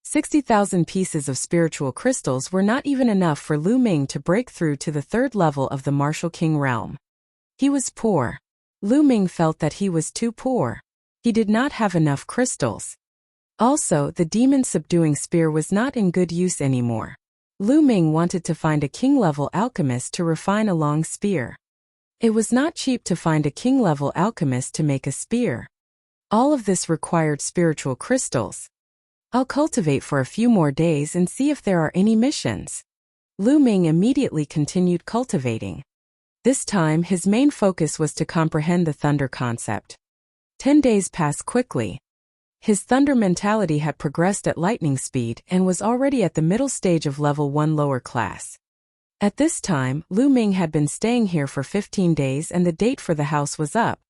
60,000 pieces of spiritual crystals were not even enough for Lu Ming to break through to the third level of the Martial King realm. He was poor. Lu Ming felt that he was too poor. He did not have enough crystals. Also, the demon-subduing spear was not in good use anymore. Lu Ming wanted to find a king-level alchemist to refine a long spear. It was not cheap to find a king-level alchemist to make a spear. All of this required spiritual crystals. I'll cultivate for a few more days and see if there are any missions. Lu Ming immediately continued cultivating. This time, his main focus was to comprehend the thunder concept. 10 days passed quickly. His thunder mentality had progressed at lightning speed and was already at the middle stage of level 1 lower class. At this time, Lu Ming had been staying here for 15 days and the date for the house was up.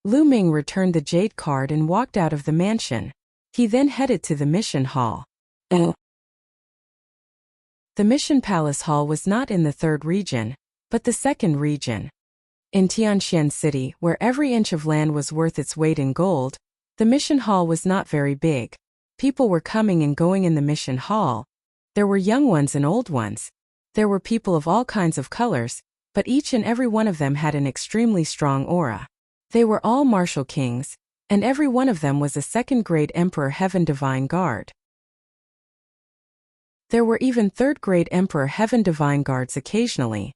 Lu Ming returned the jade card and walked out of the mansion. He then headed to the mission hall. The mission palace hall was not in the third region, but the second region. In Tianxian City, where every inch of land was worth its weight in gold, the mission hall was not very big. People were coming and going in the mission hall. There were young ones and old ones. There were people of all kinds of colors, but each and every one of them had an extremely strong aura. They were all martial kings, and every one of them was a second-grade Emperor Heaven Divine Guard. There were even third-grade Emperor Heaven Divine Guards occasionally.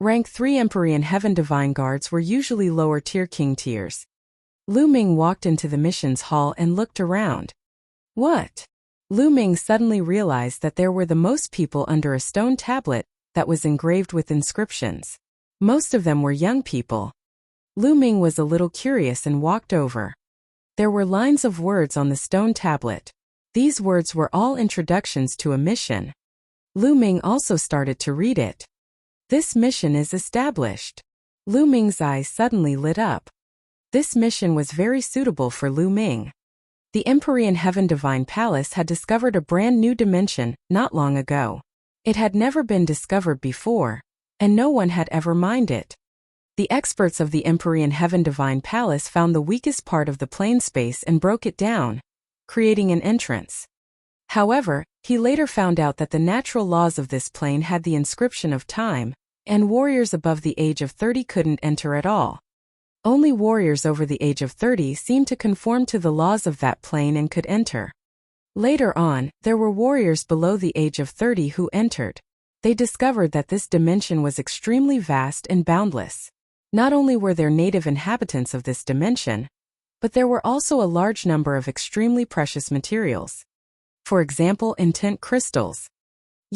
Rank 3 Empyrean Heaven Divine Guards were usually lower-tier king tiers. Lu Ming walked into the missions hall and looked around. What? Lu Ming suddenly realized that there were the most people under a stone tablet that was engraved with inscriptions. Most of them were young people. Lu Ming was a little curious and walked over. There were lines of words on the stone tablet. These words were all introductions to a mission. Lu Ming also started to read it. This mission is established. Lu Ming's eyes suddenly lit up. This mission was very suitable for Lu Ming. The Empyrean Heaven Divine Palace had discovered a brand new dimension not long ago. It had never been discovered before, and no one had ever mined it. The experts of the Empyrean Heaven Divine Palace found the weakest part of the plane space and broke it down, creating an entrance. However, he later found out that the natural laws of this plane had the inscription of time, and warriors above the age of 30 couldn't enter at all. Only warriors over the age of 30 seemed to conform to the laws of that plane and could enter. Later on, there were warriors below the age of 30 who entered. They discovered that this dimension was extremely vast and boundless. Not only were there native inhabitants of this dimension, but there were also a large number of extremely precious materials. For example, intent crystals.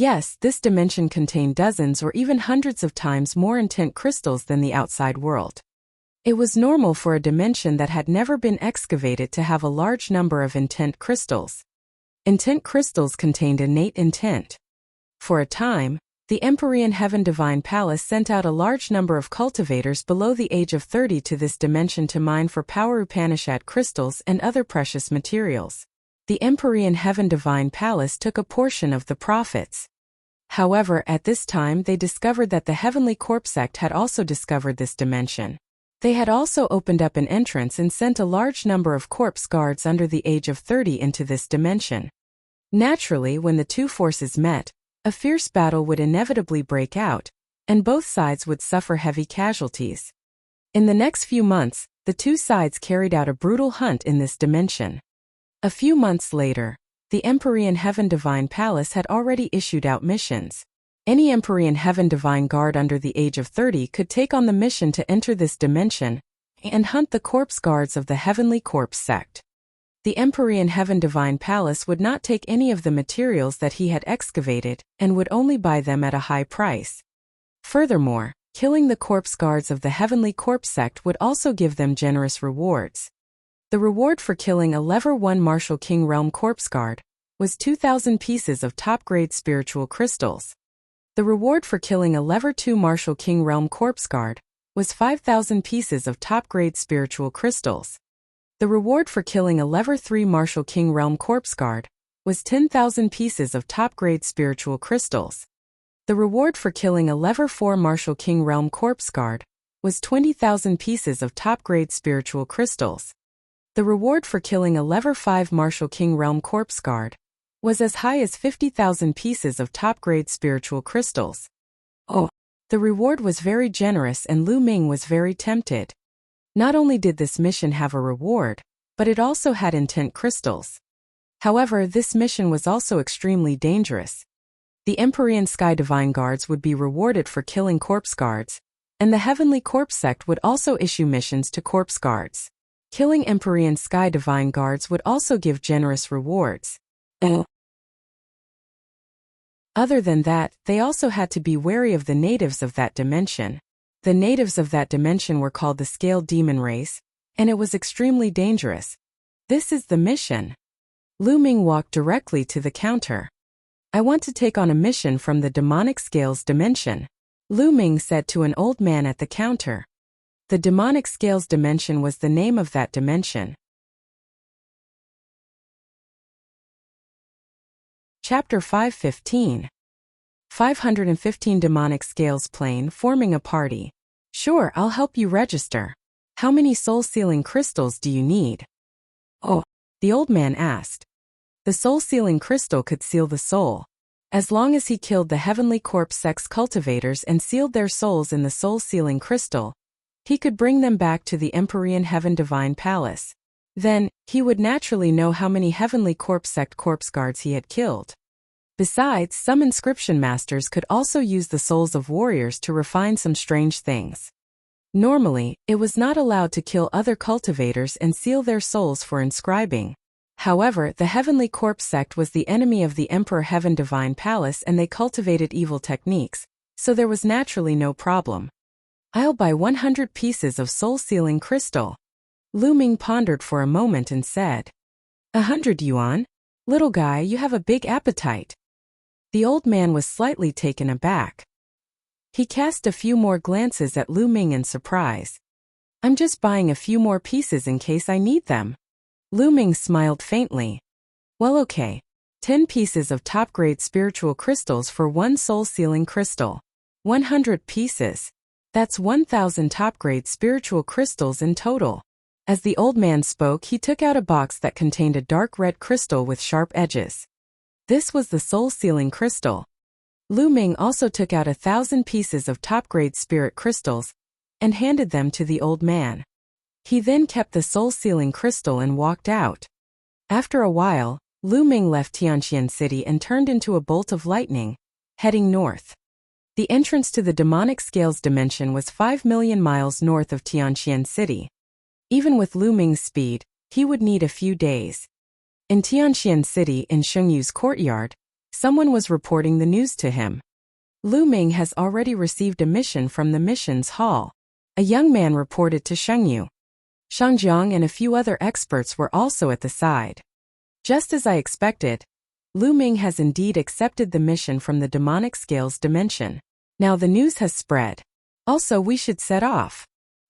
Yes, this dimension contained dozens or even hundreds of times more intent crystals than the outside world. It was normal for a dimension that had never been excavated to have a large number of intent crystals. Intent crystals contained innate intent. For a time, the Empyrean Heaven Divine Palace sent out a large number of cultivators below the age of 30 to this dimension to mine for power Upanishad crystals and other precious materials. The Empyrean Heaven Divine Palace took a portion of the profits. However, at this time they discovered that the Heavenly Corpse sect had also discovered this dimension. They had also opened up an entrance and sent a large number of corpse guards under the age of 30 into this dimension. Naturally, when the two forces met, a fierce battle would inevitably break out, and both sides would suffer heavy casualties. In the next few months, the two sides carried out a brutal hunt in this dimension. A few months later, the Empyrean Heaven Divine Palace had already issued out missions. Any Empyrean Heaven Divine Guard under the age of 30 could take on the mission to enter this dimension and hunt the corpse guards of the Heavenly Corpse sect. The Empyrean Heaven Divine Palace would not take any of the materials that he had excavated and would only buy them at a high price. Furthermore, killing the corpse guards of the Heavenly Corpse sect would also give them generous rewards. The reward for killing a Level 1 Martial King Realm Corpse Guard was 2,000 pieces of top-grade spiritual crystals. The reward for killing a Level 2 Martial King Realm Corpse Guard was 5,000 pieces of top-grade spiritual crystals. The reward for killing a Level 3 Martial King Realm Corpse Guard was 10,000 pieces of top-grade spiritual crystals. The reward for killing a Level 4 Martial King Realm Corpse Guard was 20,000 pieces of top-grade spiritual crystals. The reward for killing a Level 5 Martial King Realm Corpse Guard was as high as 50,000 pieces of top-grade spiritual crystals. Oh, the reward was very generous and Lu Ming was very tempted. Not only did this mission have a reward, but it also had intent crystals. However, this mission was also extremely dangerous. The Empyrean Sky Divine Guards would be rewarded for killing corpse guards, and the Heavenly Corpse sect would also issue missions to corpse guards. Killing Empyrean Sky Divine Guards would also give generous rewards. Other than that, they also had to be wary of the natives of that dimension. The natives of that dimension were called the Scaled Demon Race, and it was extremely dangerous. This is the mission. Lu Ming walked directly to the counter. I want to take on a mission from the Demonic Scales dimension, Lu Ming said to an old man at the counter. The Demonic Scales dimension was the name of that dimension. Chapter 515. 515 Demonic Scales Plane forming a party. Sure, I'll help you register. How many soul-sealing crystals do you need? Oh, the old man asked. The soul-sealing crystal could seal the soul. As long as he killed the Heavenly Corpse sect's cultivators and sealed their souls in the soul-sealing crystal, he could bring them back to the Empyrean Heaven Divine Palace. Then, he would naturally know how many Heavenly Corpse sect corpse guards he had killed. Besides, some inscription masters could also use the souls of warriors to refine some strange things. Normally, it was not allowed to kill other cultivators and seal their souls for inscribing. However, the Heavenly Corpse sect was the enemy of the Emperor Heaven Divine Palace and they cultivated evil techniques, so there was naturally no problem. I'll buy 100 pieces of soul-sealing crystal. Lu Ming pondered for a moment and said, 100 yuan? Little guy, you have a big appetite. The old man was slightly taken aback. He cast a few more glances at Lu Ming in surprise. I'm just buying a few more pieces in case I need them. Lu Ming smiled faintly. Well, okay. 10 pieces of top-grade spiritual crystals for one soul-sealing crystal. 100 pieces. That's 1,000 top-grade spiritual crystals in total. As the old man spoke, he took out a box that contained a dark red crystal with sharp edges. This was the soul-sealing crystal. Lu Ming also took out 1,000 pieces of top-grade spirit crystals and handed them to the old man. He then kept the soul-sealing crystal and walked out. After a while, Lu Ming left Tianqian City and turned into a bolt of lightning, heading north. The entrance to the Demonic Scales dimension was 5 million miles north of Tianqian City. Even with Lu Ming's speed, he would need a few days. In Tianqian City in Shengyu's courtyard, Someone was reporting the news to him. Lu Ming has already received a mission from the missions hall. A young man reported to Shengyu. Shangjiang and a few other experts were also at the side. Just as I expected, Lu Ming has indeed accepted the mission from the demonic scales dimension. Now the news has spread. Also, we should set off,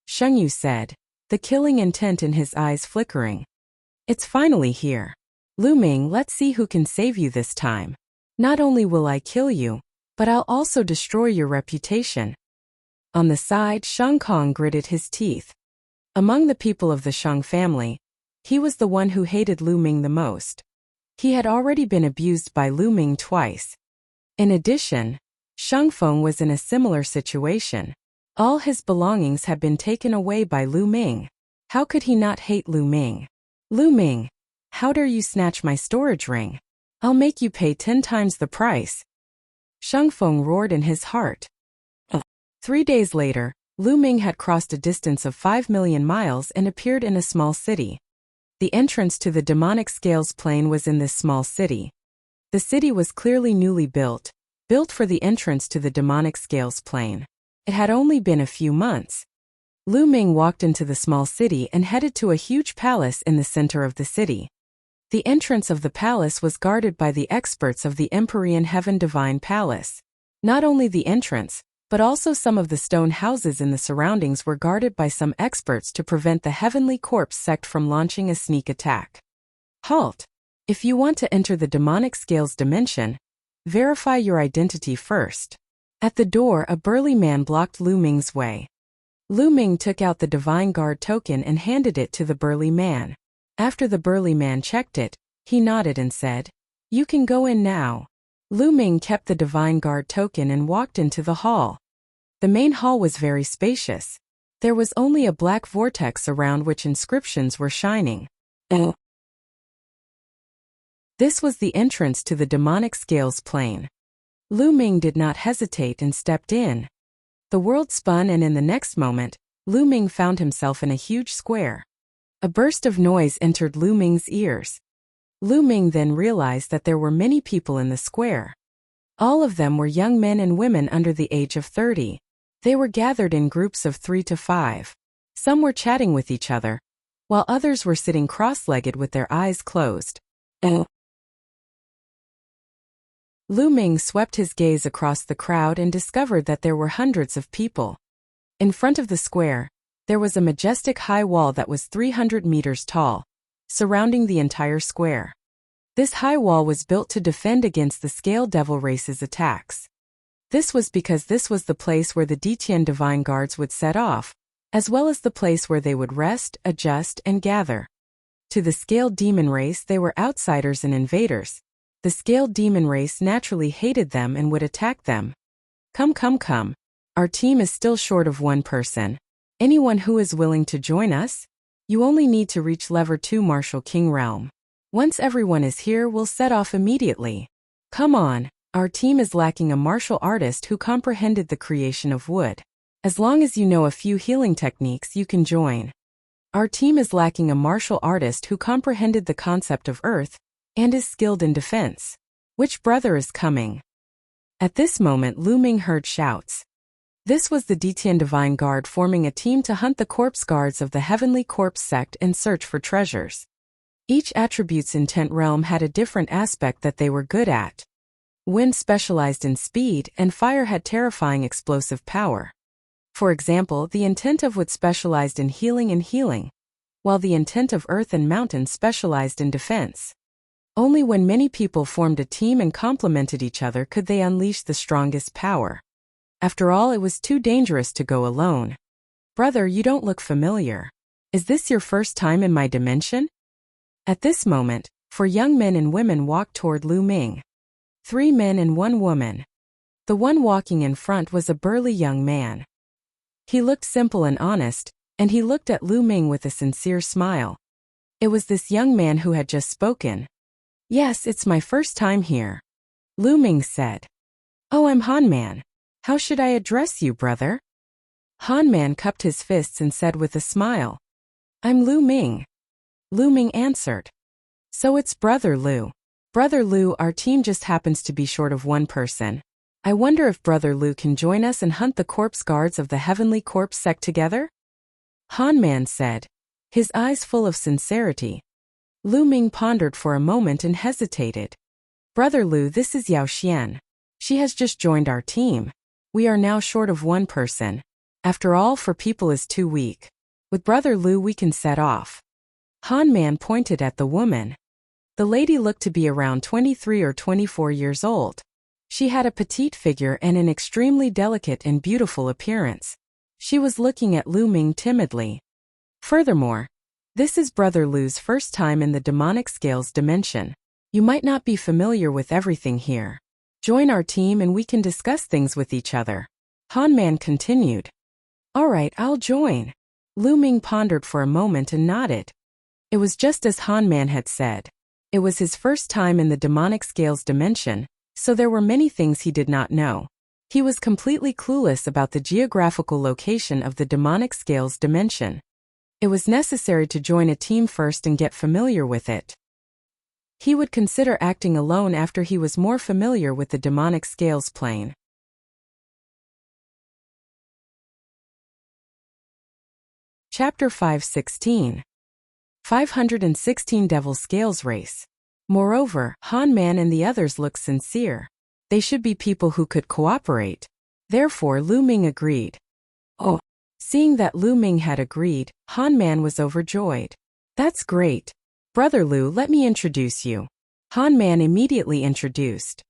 Shengyu said, the killing intent in his eyes flickering. It's finally here. Lu Ming, let's see who can save you this time. Not only will I kill you, but I'll also destroy your reputation. On the side, Shang Kong gritted his teeth. Among the people of the Shang family, he was the one who hated Lu Ming the most. He had already been abused by Lu Ming twice. In addition, Shang Feng was in a similar situation. All his belongings had been taken away by Lu Ming. How could he not hate Lu Ming? Lu Ming, how dare you snatch my storage ring? I'll make you pay 10 times the price. Shang Feng roared in his heart. 3 days later, Lu Ming had crossed a distance of 5 million miles and appeared in a small city. The entrance to the demonic scales plane was in this small city. The city was clearly newly built for the entrance to the demonic scales plane. It had only been a few months. Lu Ming walked into the small city and headed to a huge palace in the center of the city. The entrance of the palace was guarded by the experts of the Empyrean Heaven Divine Palace. Not only the entrance, but also some of the stone houses in the surroundings were guarded by some experts to prevent the Heavenly Corpse sect from launching a sneak attack. Halt! If you want to enter the demonic scales dimension, verify your identity first. At the door, a burly man blocked Lu Ming's way. Lu Ming took out the Divine Guard token and handed it to the burly man. After the burly man checked it, he nodded and said, "You can go in now." Lu Ming kept the Divine Guard token and walked into the hall. The main hall was very spacious. There was only a black vortex around which inscriptions were shining. This was the entrance to the demonic scales plane. Lu Ming did not hesitate and stepped in. The world spun, and in the next moment, Lu Ming found himself in a huge square. A burst of noise entered Lu Ming's ears. Lu Ming then realized that there were many people in the square. All of them were young men and women under the age of 30. They were gathered in groups of 3 to 5. Some were chatting with each other, while others were sitting cross-legged with their eyes closed. Lu Ming swept his gaze across the crowd and discovered that there were hundreds of people. In front of the square, there was a majestic high wall that was 300 meters tall, surrounding the entire square. This high wall was built to defend against the Scale Devil race's attacks. This was because this was the place where the Detian Divine Guards would set off, as well as the place where they would rest, adjust, and gather. To the Scale Demon race, they were outsiders and invaders. The Scale Demon race naturally hated them and would attack them. Come. Our team is still short of one person. Anyone who is willing to join us? You only need to reach Lever 2 Martial King Realm. Once everyone is here, we'll set off immediately. Come on, our team is lacking a martial artist who comprehended the creation of wood. As long as you know a few healing techniques, you can join. Our team is lacking a martial artist who comprehended the concept of earth and is skilled in defense. Which brother is coming? At this moment, Lu Ming heard shouts. This was the Detian Divine Guard forming a team to hunt the corpse guards of the Heavenly Corpse sect and search for treasures. Each attribute's intent realm had a different aspect that they were good at. Wind specialized in speed, and fire had terrifying explosive power. For example, the intent of wood specialized in healing, while the intent of earth and mountain specialized in defense. Only when many people formed a team and complemented each other could they unleash the strongest power. After all, it was too dangerous to go alone. Brother, you don't look familiar. Is this your first time in my dimension? At this moment, 4 young men and women walked toward Lu Ming. 3 men and 1 woman. The one walking in front was a burly young man. He looked simple and honest, and he looked at Lu Ming with a sincere smile. It was this young man who had just spoken. Yes, it's my first time here. Lu Ming said. Oh, I'm Han Man. How should I address you, brother? Han Man cupped his fists and said with a smile. I'm Lu Ming. Lu Ming answered. So it's Brother Lu. Brother Lu, our team just happens to be short of one person. I wonder if Brother Lu can join us and hunt the corpse guards of the Heavenly Corpse sect together? Han Man said, his eyes full of sincerity. Lu Ming pondered for a moment and hesitated. Brother Lu, this is Yao Xian. She has just joined our team. We are now short of one person. After all, 4 people is too weak. With Brother Lu we can set off. Han Man pointed at the woman. The lady looked to be around 23 or 24 years old. She had a petite figure and an extremely delicate and beautiful appearance. She was looking at Lu Ming timidly. Furthermore, this is Brother Lu's first time in the demonic scales dimension. You might not be familiar with everything here. Join our team and we can discuss things with each other. Han Man continued. Alright, I'll join. Lu Ming pondered for a moment and nodded. It was just as Han Man had said. It was his first time in the demonic scales dimension, so there were many things he did not know. He was completely clueless about the geographical location of the demonic scales dimension. It was necessary to join a team first and get familiar with it. He would consider acting alone after he was more familiar with the demonic scales plane. Chapter 516. 516 Devil Scales Race. Moreover, Han Man and the others looked sincere. They should be people who could cooperate. Therefore Lu Ming agreed. Oh. Seeing that Lu Ming had agreed, Han Man was overjoyed. That's great. Brother Lu, let me introduce you. Han Man immediately introduced.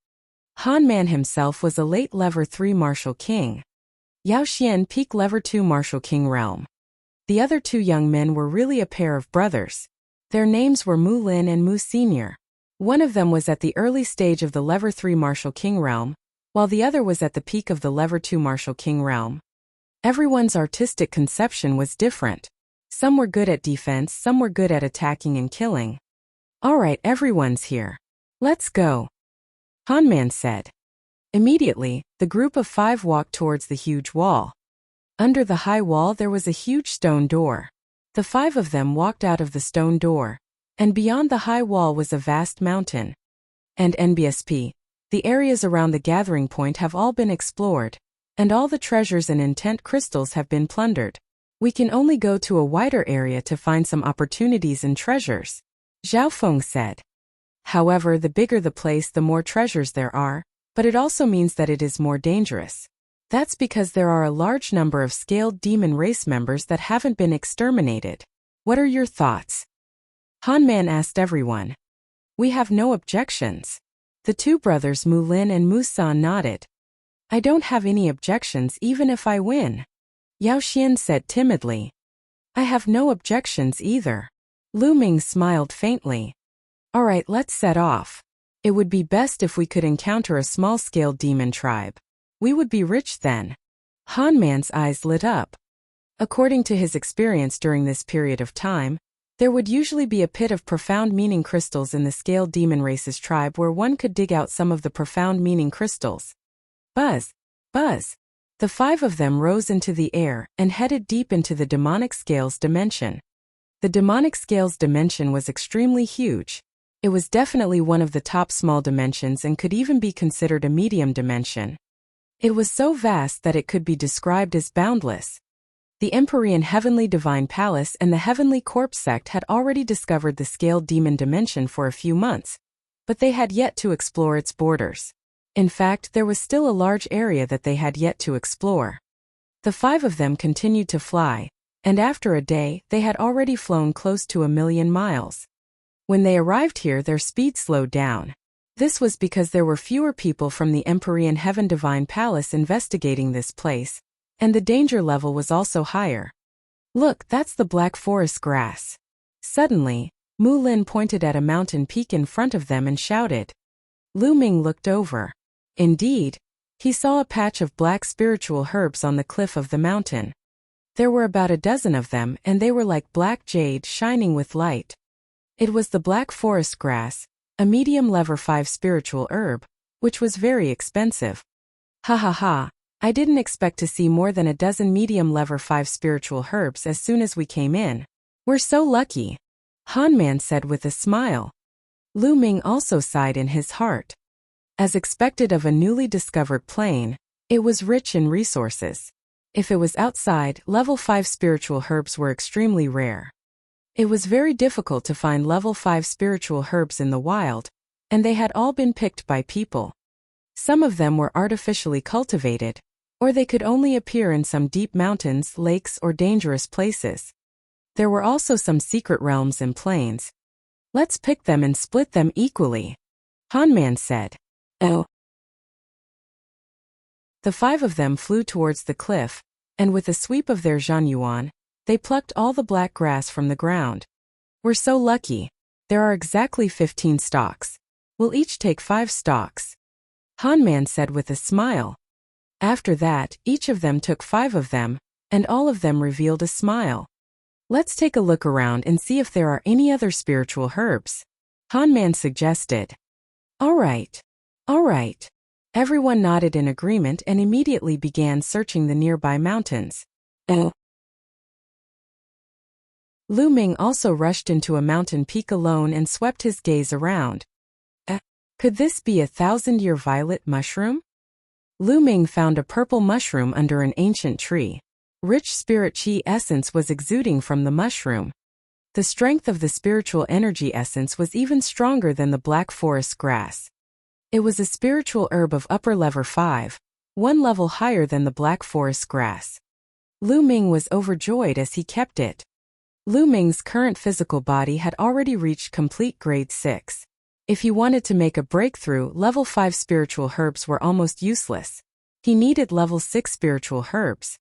Han Man himself was a late Level 3 Martial King. Yao Xian peak Level 2 Martial King realm. The other 2 young men were really a pair of brothers. Their names were Mu Lin and Mu Senior. One of them was at the early stage of the Level 3 Martial King realm, while the other was at the peak of the Level 2 Martial King realm. Everyone's artistic conception was different. Some were good at defense, some were good at attacking and killing. Alright, everyone's here. Let's go. Han Man said. Immediately, the group of 5 walked towards the huge wall. Under the high wall there was a huge stone door. The 5 of them walked out of the stone door, and beyond the high wall was a vast mountain. And NBSP, the areas around the gathering point have all been explored, and all the treasures and intent crystals have been plundered. We can only go to a wider area to find some opportunities and treasures, Zhao Feng said. However, the bigger the place, the more treasures there are, but it also means that it is more dangerous. That's because there are a large number of scaled demon race members that haven't been exterminated. What are your thoughts? Han Man asked everyone. We have no objections. The 2 brothers Mu Lin and Mu San nodded. I don't have any objections even if I win. Yao Xian said timidly. I have no objections either. Lu Ming smiled faintly. Alright, let's set off. It would be best if we could encounter a small-scale demon tribe. We would be rich then. Han Man's eyes lit up. According to his experience during this period of time, there would usually be a pit of profound meaning crystals in the scaled demon race's tribe where one could dig out some of the profound meaning crystals. Buzz! Buzz! The 5 of them rose into the air and headed deep into the demonic scales dimension. The demonic scales dimension was extremely huge. It was definitely one of the top small dimensions and could even be considered a medium dimension. It was so vast that it could be described as boundless. The Empyrean Heavenly Divine Palace and the Heavenly Corpse sect had already discovered the scaled demon dimension for a few months, but they had yet to explore its borders. In fact, there was still a large area that they had yet to explore. The 5 of them continued to fly, and after a day, they had already flown close to 1,000,000 miles. When they arrived here, their speed slowed down. This was because there were fewer people from the Empyrean Heaven Divine Palace investigating this place, and the danger level was also higher. Look, that's the Black Forest grass. Suddenly, Mu Lin pointed at a mountain peak in front of them and shouted. Lu Ming looked over. Indeed, he saw a patch of black spiritual herbs on the cliff of the mountain. There were about a dozen of them, and they were like black jade shining with light. It was the Black Forest grass, a medium level 5 spiritual herb, which was very expensive. Ha ha ha, I didn't expect to see more than a dozen medium level 5 spiritual herbs as soon as we came in. We're so lucky, Han Man said with a smile. Lu Ming also sighed in his heart. As expected of a newly discovered plane, it was rich in resources. If it was outside, level 5 spiritual herbs were extremely rare. It was very difficult to find level 5 spiritual herbs in the wild, and they had all been picked by people. Some of them were artificially cultivated, or they could only appear in some deep mountains, lakes, or dangerous places. There were also some secret realms and plains. Let's pick them and split them equally, Hanman said. Oh. The 5 of them flew towards the cliff, and with a sweep of their zhanyuan, they plucked all the black grass from the ground. We're so lucky. There are exactly 15 stalks. We'll each take 5 stalks, Hanman said with a smile. After that, each of them took 5 of them, and all of them revealed a smile. Let's take a look around and see if there are any other spiritual herbs, Hanman suggested. All right. Everyone nodded in agreement and immediately began searching the nearby mountains. Oh. Lu Ming also rushed into a mountain peak alone and swept his gaze around. Could this be a 1,000-year violet mushroom? Lu Ming found a purple mushroom under an ancient tree. Rich spirit chi essence was exuding from the mushroom. The strength of the spiritual energy essence was even stronger than the black forest grass. It was a spiritual herb of upper level 5, 1 level higher than the black forest grass. Lu Ming was overjoyed as he kept it. Lu Ming's current physical body had already reached complete grade 6. If he wanted to make a breakthrough, level 5 spiritual herbs were almost useless. He needed level 6 spiritual herbs.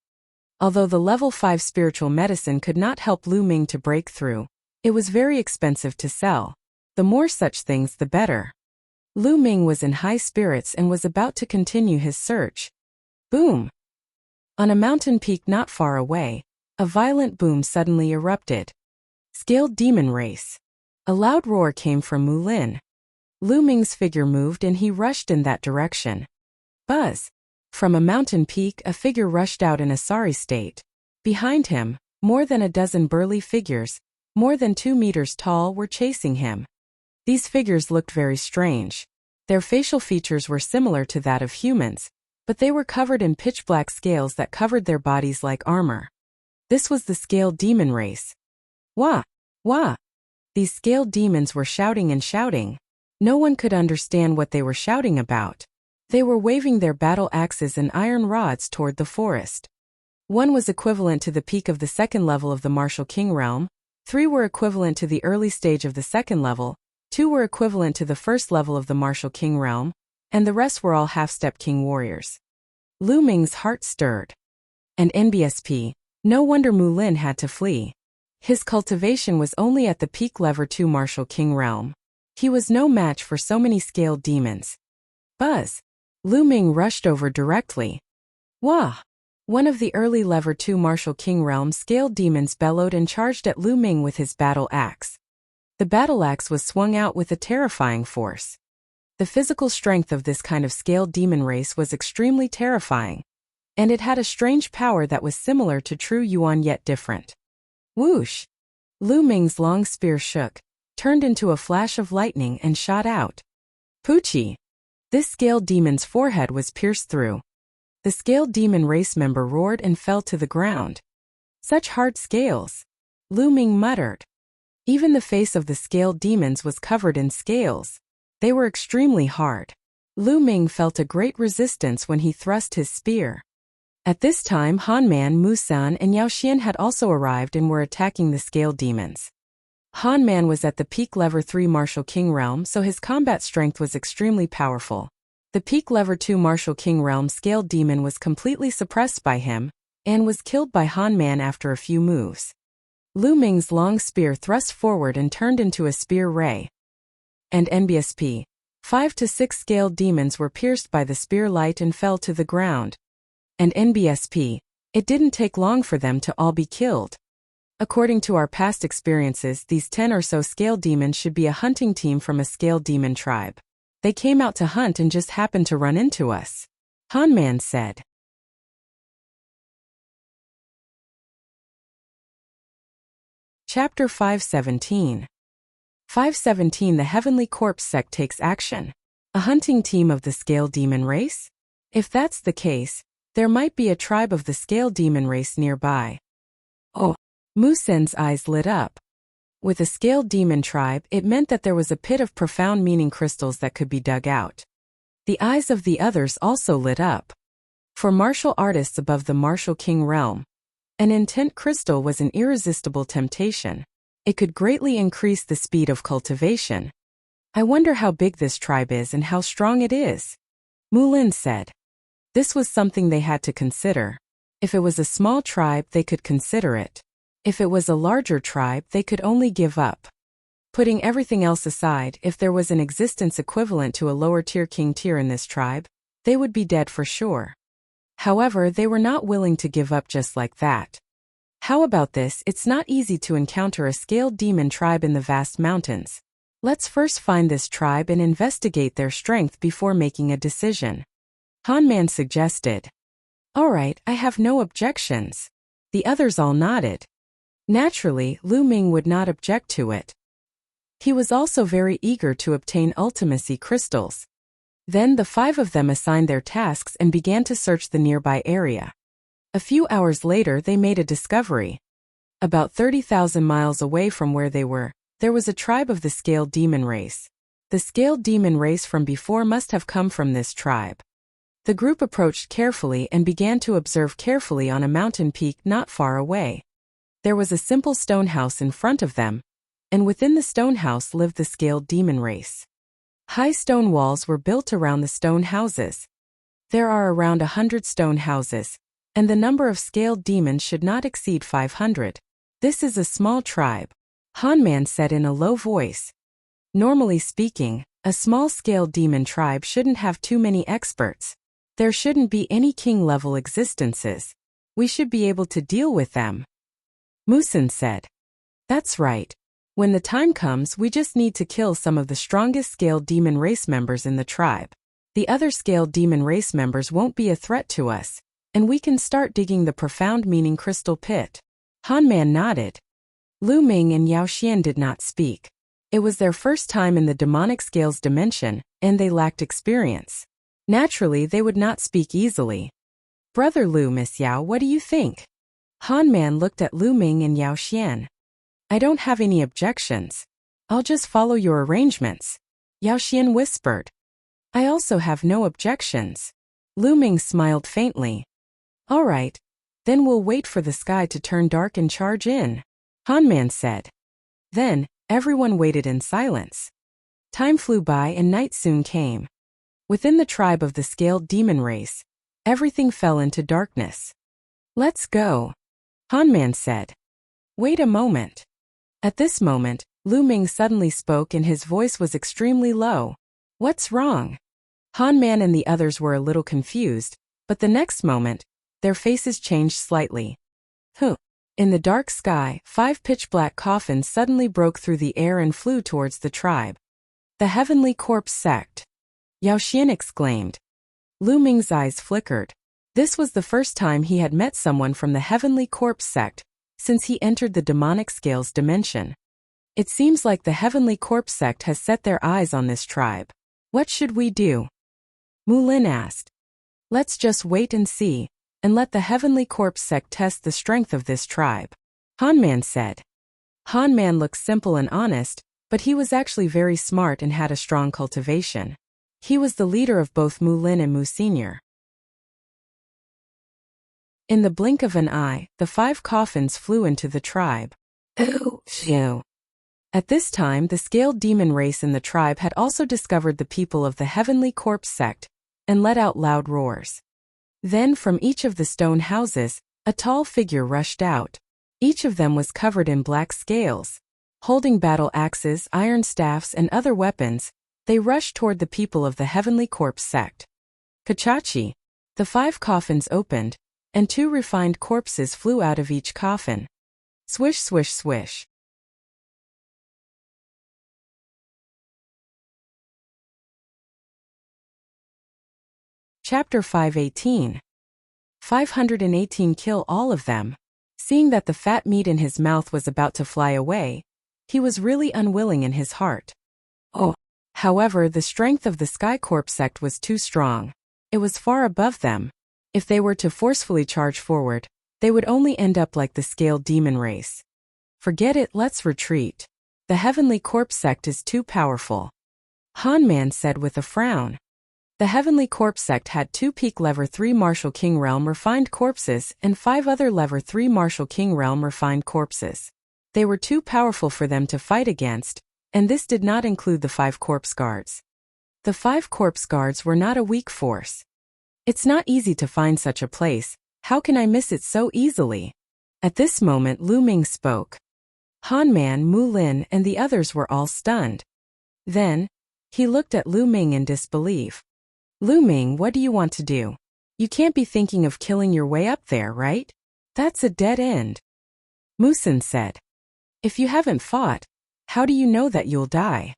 Although the level 5 spiritual medicine could not help Lu Ming to break through, it was very expensive to sell. The more such things, the better. Lu Ming was in high spirits and was about to continue his search. Boom! On a mountain peak not far away, a violent boom suddenly erupted. Scaled demon race. A loud roar came from Mu Lin. Lu Ming's figure moved and he rushed in that direction. Buzz! From a mountain peak, a figure rushed out in a sorry state. Behind him, more than a dozen burly figures, more than 2 meters tall, were chasing him. These figures looked very strange. Their facial features were similar to that of humans, but they were covered in pitch-black scales that covered their bodies like armor. This was the scaled demon race. Wah! Wah! These scaled demons were shouting and shouting. No one could understand what they were shouting about. They were waving their battle axes and iron rods toward the forest. 1 was equivalent to the peak of the 2nd level of the Martial King realm, 3 were equivalent to the early stage of the 2nd level, 2 were equivalent to the 1st level of the Martial King realm, and the rest were all half-step king warriors. Lu Ming's heart stirred. And NBSP, no wonder Mu Lin had to flee. His cultivation was only at the peak level 2 Martial King realm. He was no match for so many scaled demons. Buzz! Lu Ming rushed over directly. Wah! One of the early level 2 Martial King realm scaled demons bellowed and charged at Lu Ming with his battle axe. The battle axe was swung out with a terrifying force. The physical strength of this kind of scaled demon race was extremely terrifying, and it had a strange power that was similar to true Yuan yet different. Whoosh! Lu Ming's long spear shook, turned into a flash of lightning and shot out. Poochie! This scaled demon's forehead was pierced through. The scaled demon race member roared and fell to the ground. Such hard scales! Lu Ming muttered. Even the face of the scaled demons was covered in scales. They were extremely hard. Lu Ming felt a great resistance when he thrust his spear. At this time, Hanman, Musan, and Yao Xian had also arrived and were attacking the scaled demons. Hanman was at the peak level 3 Martial King realm, so his combat strength was extremely powerful. The peak level 2 Martial King realm scaled demon was completely suppressed by him, and was killed by Hanman after a few moves. Lu Ming's long spear thrust forward and turned into a spear ray. And NBSP. 5 to 6 scaled demons were pierced by the spear light and fell to the ground. And NBSP. It didn't take long for them to all be killed. According to our past experiences, these 10 or so scaled demons should be a hunting team from a scaled demon tribe. They came out to hunt and just happened to run into us, Hanman said. Chapter 517. 517 The Heavenly Corpse Sect takes action. A hunting team of the Scale Demon race? If that's the case, there might be a tribe of the Scale Demon race nearby. Oh! Musen's eyes lit up. With a Scale Demon tribe, it meant that there was a pit of profound meaning crystals that could be dug out. The eyes of the others also lit up. For martial artists above the Martial King realm, an intent crystal was an irresistible temptation. It could greatly increase the speed of cultivation. I wonder how big this tribe is and how strong it is, Mulin said. This was something they had to consider. If it was a small tribe, they could consider it. If it was a larger tribe, they could only give up. Putting everything else aside, if there was an existence equivalent to a lower-tier king tier in this tribe, they would be dead for sure. However, they were not willing to give up just like that. How about this? It's not easy to encounter a scaled demon tribe in the vast mountains. Let's first find this tribe and investigate their strength before making a decision. Hanman suggested. Alright, I have no objections. The others all nodded. Naturally, Lu Ming would not object to it. He was also very eager to obtain ultimacy crystals. Then the 5 of them assigned their tasks and began to search the nearby area. A few hours later they made a discovery. About 30,000 miles away from where they were, there was a tribe of the Scaled Demon race. The Scaled Demon race from before must have come from this tribe. The group approached carefully and began to observe carefully on a mountain peak not far away. There was a simple stone house in front of them, and within the stone house lived the Scaled Demon race. High stone walls were built around the stone houses. There are around 100 stone houses, and the number of scaled demons should not exceed 500. This is a small tribe, Hanman said in a low voice. Normally speaking, a small scaled demon tribe shouldn't have too many experts. There shouldn't be any king-level existences. We should be able to deal with them. Musen said. That's right. When the time comes, we just need to kill some of the strongest scaled demon race members in the tribe. The other scaled demon race members won't be a threat to us, and we can start digging the profound meaning crystal pit. Hanman nodded. Lu Ming and Yao Xian did not speak. It was their first time in the demonic scales dimension, and they lacked experience. Naturally, they would not speak easily. Brother Lu, Miss Yao, what do you think? Hanman looked at Lu Ming and Yao Xian. I don't have any objections. I'll just follow your arrangements, Yao Xian whispered. I also have no objections. Lu Ming smiled faintly. All right. Then we'll wait for the sky to turn dark and charge in, Hanman said. Then, everyone waited in silence. Time flew by and night soon came. Within the tribe of the scaled demon race, everything fell into darkness. Let's go, Hanman said. Wait a moment. At this moment, Lu Ming suddenly spoke and his voice was extremely low. What's wrong? Hanman and the others were a little confused, but the next moment, their faces changed slightly. In the dark sky, 5 pitch-black coffins suddenly broke through the air and flew towards the tribe. The Heavenly Corpse Sect, Yao Xian exclaimed. Lu Ming's eyes flickered. This was the first time he had met someone from the Heavenly Corpse Sect since he entered the demonic scales dimension. It seems like the Heavenly Corpse Sect has set their eyes on this tribe. What should we do? Mulin asked. Let's just wait and see, and let the Heavenly Corpse Sect test the strength of this tribe, Hanman said. Hanman looked simple and honest, but he was actually very smart and had a strong cultivation. He was the leader of both Mulin and Mu Senior. In the blink of an eye, the 5 coffins flew into the tribe. At this time, the scaled demon race in the tribe had also discovered the people of the Heavenly Corpse Sect and let out loud roars. Then from each of the stone houses, a tall figure rushed out. Each of them was covered in black scales. Holding battle axes, iron staffs, and other weapons, they rushed toward the people of the Heavenly Corpse Sect. Kachachi. The 5 coffins opened, and 2 refined corpses flew out of each coffin. Swish, swish, swish. Chapter 518. 518 Kill all of them. Seeing that the fat meat in his mouth was about to fly away, He was really unwilling in his heart. Oh. However, the strength of the Sky Corp sect was too strong. It was far above them. If they were to forcefully charge forward, they would only end up like the Scaled Demon race. Forget it, let's retreat. The Heavenly Corp sect is too powerful. Hanman said with a frown. The Heavenly Corp sect had 2 peak Level 3 Martial King Realm refined corpses and 5 other Level 3 Martial King Realm refined corpses. They were too powerful for them to fight against, and this did not include the 5 corpse guards. The 5 corpse guards were not a weak force. It's not easy to find such a place. How can I miss it so easily? At this moment Lu Ming spoke. Hanman, Mu Lin, and the others were all stunned. Then, he looked at Lu Ming in disbelief. Lu Ming, what do you want to do? You can't be thinking of killing your way up there, right? That's a dead end. Musin said. If you haven't fought, how do you know that you'll die?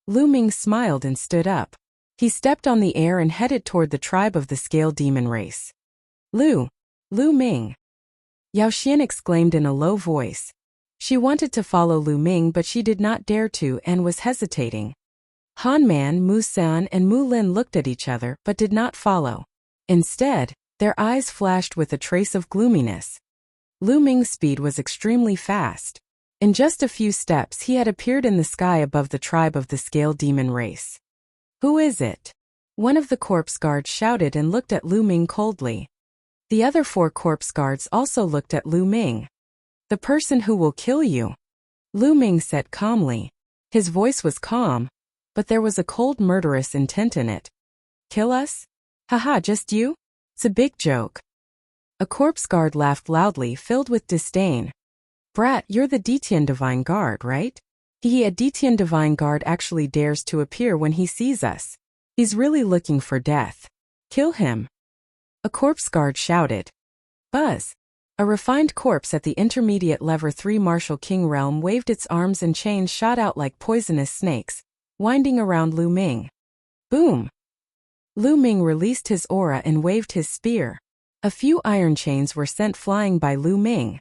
Lu Ming smiled and stood up. He stepped on the air and headed toward the tribe of the Scale Demon race. Lu Ming. Yao Xian exclaimed in a low voice. She wanted to follow Lu Ming but she did not dare to and was hesitating. Hanman, Mu San, and Mu Lin looked at each other but did not follow. Instead, their eyes flashed with a trace of gloominess. Lu Ming's speed was extremely fast. In just a few steps he had appeared in the sky above the tribe of the Scale Demon race. Who is it? One of the corpse guards shouted and looked at Lu Ming coldly. The other 4 corpse guards also looked at Lu Ming. The person who will kill you. Lu Ming said calmly. His voice was calm, but there was a cold murderous intent in it. Kill us? Haha, just you? It's a big joke. A corpse guard laughed loudly, filled with disdain. Brat, you're the Detian Divine Guard, right? A Detian Divine Guard actually dares to appear when he sees us. He's really looking for death. Kill him. A corpse guard shouted. Buzz. A refined corpse at the intermediate Level 3 Martial King realm waved its arms and chains shot out like poisonous snakes, winding around Lu Ming. Boom! Lu Ming released his aura and waved his spear. A few iron chains were sent flying by Lu Ming.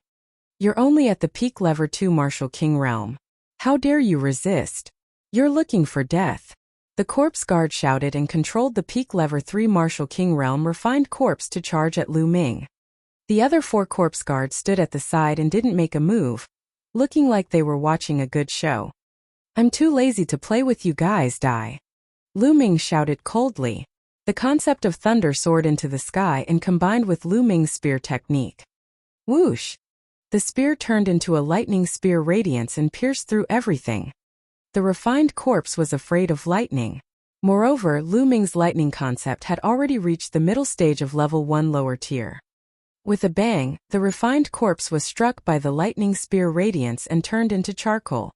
You're only at the peak Level 2 Martial King realm. How dare you resist? You're looking for death. The corpse guard shouted and controlled the peak Level 3 Martial King realm refined corpse to charge at Lu Ming. The other 4 corpse guards stood at the side and didn't make a move, looking like they were watching a good show. I'm too lazy to play with you guys, die. Lu Ming shouted coldly. The concept of thunder soared into the sky and combined with Lu Ming's spear technique. Whoosh! The spear turned into a lightning spear radiance and pierced through everything. The refined corpse was afraid of lightning. Moreover, Lu Ming's lightning concept had already reached the middle stage of level 1 lower tier. With a bang, the refined corpse was struck by the lightning spear radiance and turned into charcoal.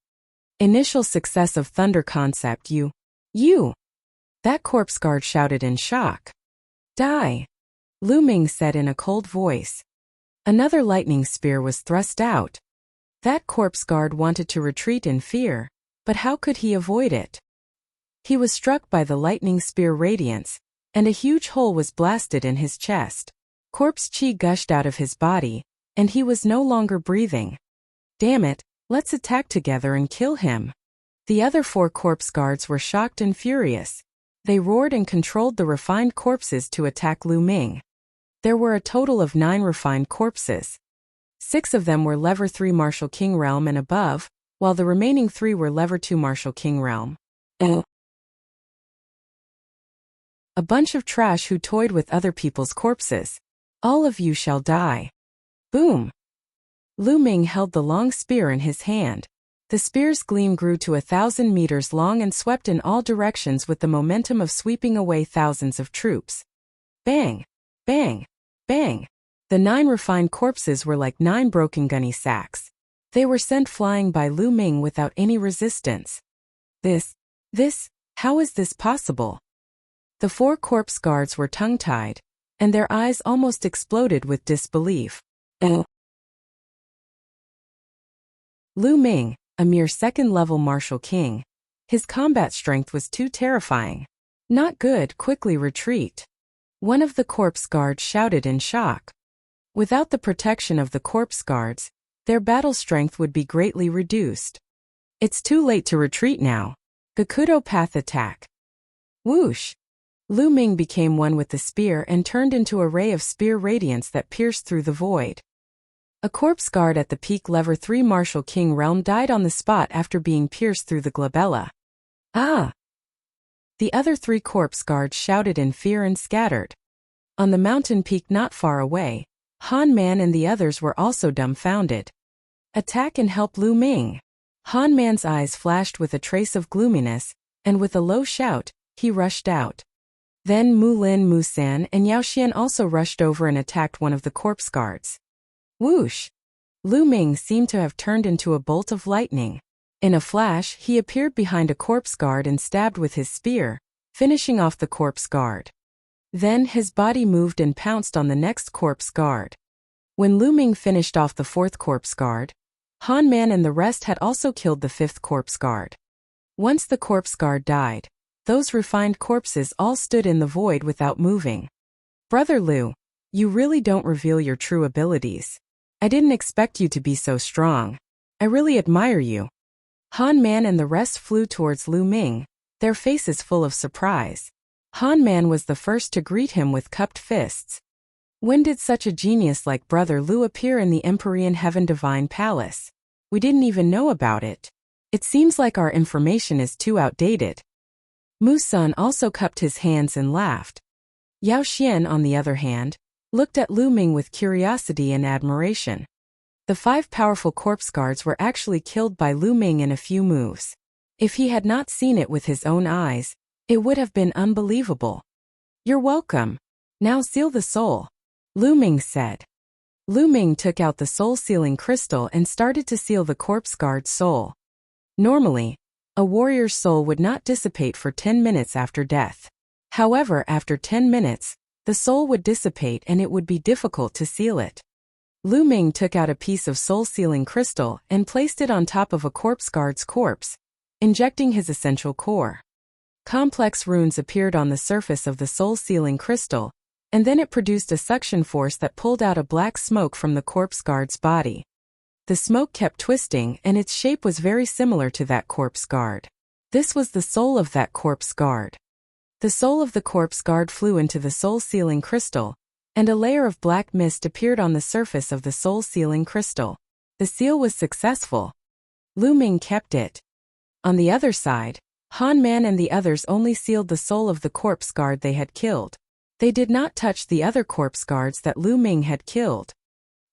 Initial success of thunder concept, you. That corpse guard shouted in shock. Die. Lu Ming said in a cold voice. Another lightning spear was thrust out. That corpse guard wanted to retreat in fear, but how could he avoid it? He was struck by the lightning spear radiance, and a huge hole was blasted in his chest. Corpse chi gushed out of his body, and he was no longer breathing. Damn it, let's attack together and kill him. The other 4 corpse guards were shocked and furious. They roared and controlled the refined corpses to attack Lu Ming. There were a total of 9 refined corpses. 6 of them were Level 3 Martial King Realm and above, while the remaining 3 were Level 2 Martial King Realm. A bunch of trash who toyed with other people's corpses. All of you shall die. Boom! Lu Ming held the long spear in his hand. The spear's gleam grew to 1,000 meters long and swept in all directions with the momentum of sweeping away thousands of troops. Bang! Bang! Bang! The 9 refined corpses were like 9 broken gunny sacks. They were sent flying by Lu Ming without any resistance. How is this possible? The 4 corpse guards were tongue-tied, and their eyes almost exploded with disbelief. Lu Ming, a mere second-level martial king. His combat strength was too terrifying. Not good, quickly retreat. One of the corpse guards shouted in shock. Without the protection of the corpse guards, their battle strength would be greatly reduced. It's too late to retreat now. Gakudo path attack. Whoosh! Lu Ming became one with the spear and turned into a ray of spear radiance that pierced through the void. A corpse guard at the peak lever 3 Martial King realm died on the spot after being pierced through the glabella. Ah! The other 3 corpse guards shouted in fear and scattered. On the mountain peak not far away, Han Man and the others were also dumbfounded. Attack and help Lu Ming! Han Man's eyes flashed with a trace of gloominess, and with a low shout, he rushed out. Then Mu Lin, Mu San, and Yao Xian also rushed over and attacked one of the corpse guards. Whoosh! Lu Ming seemed to have turned into a bolt of lightning. In a flash, he appeared behind a corpse guard and stabbed with his spear, finishing off the corpse guard. Then his body moved and pounced on the next corpse guard. When Lu Ming finished off the 4th corpse guard, Han Man and the rest had also killed the 5th corpse guard. Once the corpse guard died, those refined corpses all stood in the void without moving. Brother Lu, you really don't reveal your true abilities. I didn't expect you to be so strong. I really admire you. Han Man and the rest flew towards Lu Ming, their faces full of surprise. Han Man was the first to greet him with cupped fists. When did such a genius like Brother Lu appear in the Empyrean Heaven Divine Palace? We didn't even know about it. It seems like our information is too outdated. Mu Sun also cupped his hands and laughed. Yao Xian, on the other hand, looked at Lu Ming with curiosity and admiration. The 5 powerful corpse guards were actually killed by Lu Ming in a few moves. If he had not seen it with his own eyes, it would have been unbelievable. You're welcome. Now seal the soul, Lu Ming said. Lu Ming took out the soul-sealing crystal and started to seal the corpse guard's soul. Normally, a warrior's soul would not dissipate for 10 minutes after death. However, after 10 minutes, the soul would dissipate and it would be difficult to seal it. Lu Ming took out a piece of soul-sealing crystal and placed it on top of a corpse guard's corpse, injecting his essential core. Complex runes appeared on the surface of the soul-sealing crystal, and then it produced a suction force that pulled out a black smoke from the corpse guard's body. The smoke kept twisting and its shape was very similar to that corpse guard. This was the soul of that corpse guard. The soul of the corpse guard flew into the soul-sealing crystal, and a layer of black mist appeared on the surface of the soul-sealing crystal. The seal was successful. Lu Ming kept it. On the other side, Han Man and the others only sealed the soul of the corpse guard they had killed. They did not touch the other corpse guards that Lu Ming had killed.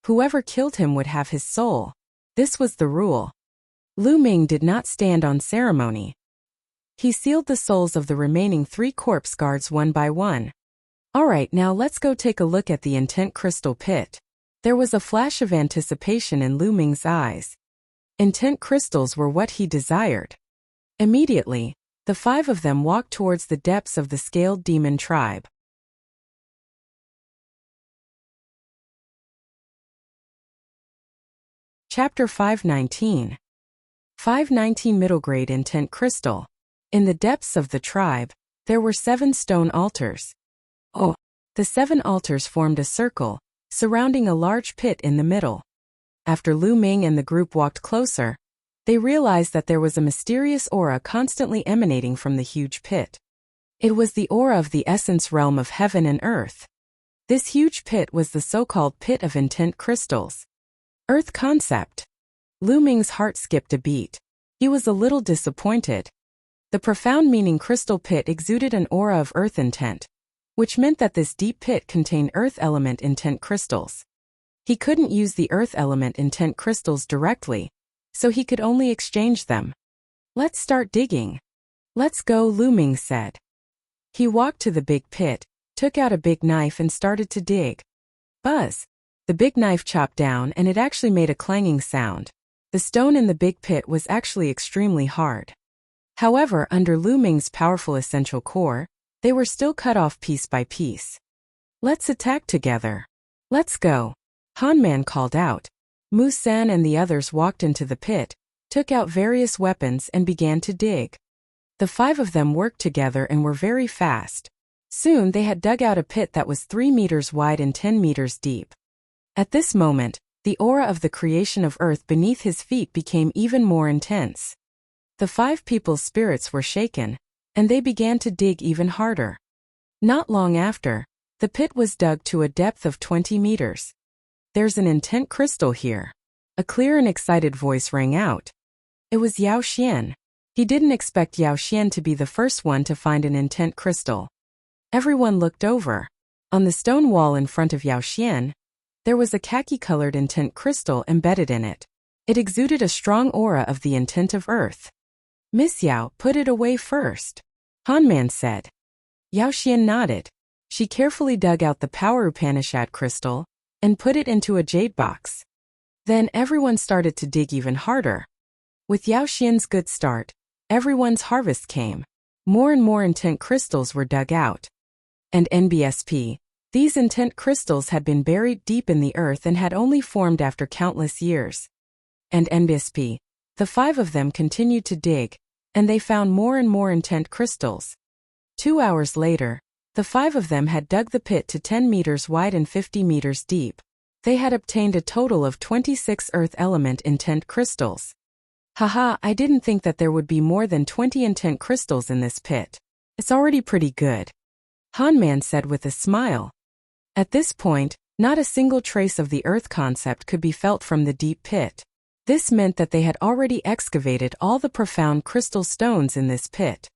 Whoever killed him would have his soul. This was the rule. Lu Ming did not stand on ceremony. He sealed the souls of the remaining 3 corpse guards one by one. Alright, now let's go take a look at the intent crystal pit. There was a flash of anticipation in Lu Ming's eyes. Intent crystals were what he desired. Immediately, the 5 of them walked towards the depths of the scaled demon tribe. Chapter 519. 519 Middle Grade Intent Crystal. In the depths of the tribe, there were 7 stone altars. Oh, the 7 altars formed a circle, surrounding a large pit in the middle. After Lu Ming and the group walked closer, they realized that there was a mysterious aura constantly emanating from the huge pit. It was the aura of the essence realm of heaven and earth. This huge pit was the so-called Pit of Intent Crystals. Earth concept. Lu Ming's heart skipped a beat. He was a little disappointed. The profound meaning crystal pit exuded an aura of earth intent, which meant that this deep pit contained earth element intent crystals. He couldn't use the earth element intent crystals directly, so he could only exchange them. Let's start digging. Let's go, Lu Ming said. He walked to the big pit, took out a big knife and started to dig. Buzz! The big knife chopped down and it actually made a clanging sound. The stone in the big pit was actually extremely hard. However, under Lu Ming's powerful essential core, they were still cut off piece by piece. Let's attack together. Let's go. Han Man called out. Mu San and the others walked into the pit, took out various weapons and began to dig. The 5 of them worked together and were very fast. Soon they had dug out a pit that was 3 meters wide and 10 meters deep. At this moment, the aura of the creation of earth beneath his feet became even more intense. The 5 people's spirits were shaken, and they began to dig even harder. Not long after, the pit was dug to a depth of 20 meters. "There's an intent crystal here." A clear and excited voice rang out. It was Yao Xian. He didn't expect Yao Xian to be the first one to find an intent crystal. Everyone looked over. On the stone wall in front of Yao Xian, there was a khaki-colored intent crystal embedded in it. It exuded a strong aura of the intent of earth. "Miss Yao, put it away first," Han Man said. Yao Xian nodded. She carefully dug out the power Upanishad crystal and put it into a jade box. Then everyone started to dig even harder. With Yao Xian's good start, everyone's harvest came. More and more intent crystals were dug out. And NBSP, these intent crystals had been buried deep in the earth and had only formed after countless years. And NBSP, the 5 of them continued to dig, and they found more and more intent crystals. 2 hours later, the 5 of them had dug the pit to 10 meters wide and 50 meters deep. They had obtained a total of 26 earth element intent crystals. "Haha, I didn't think that there would be more than 20 intent crystals in this pit. It's already pretty good," Han Man said with a smile. At this point, not a single trace of the earth concept could be felt from the deep pit. This meant that they had already excavated all the profound crystal stones in this pit.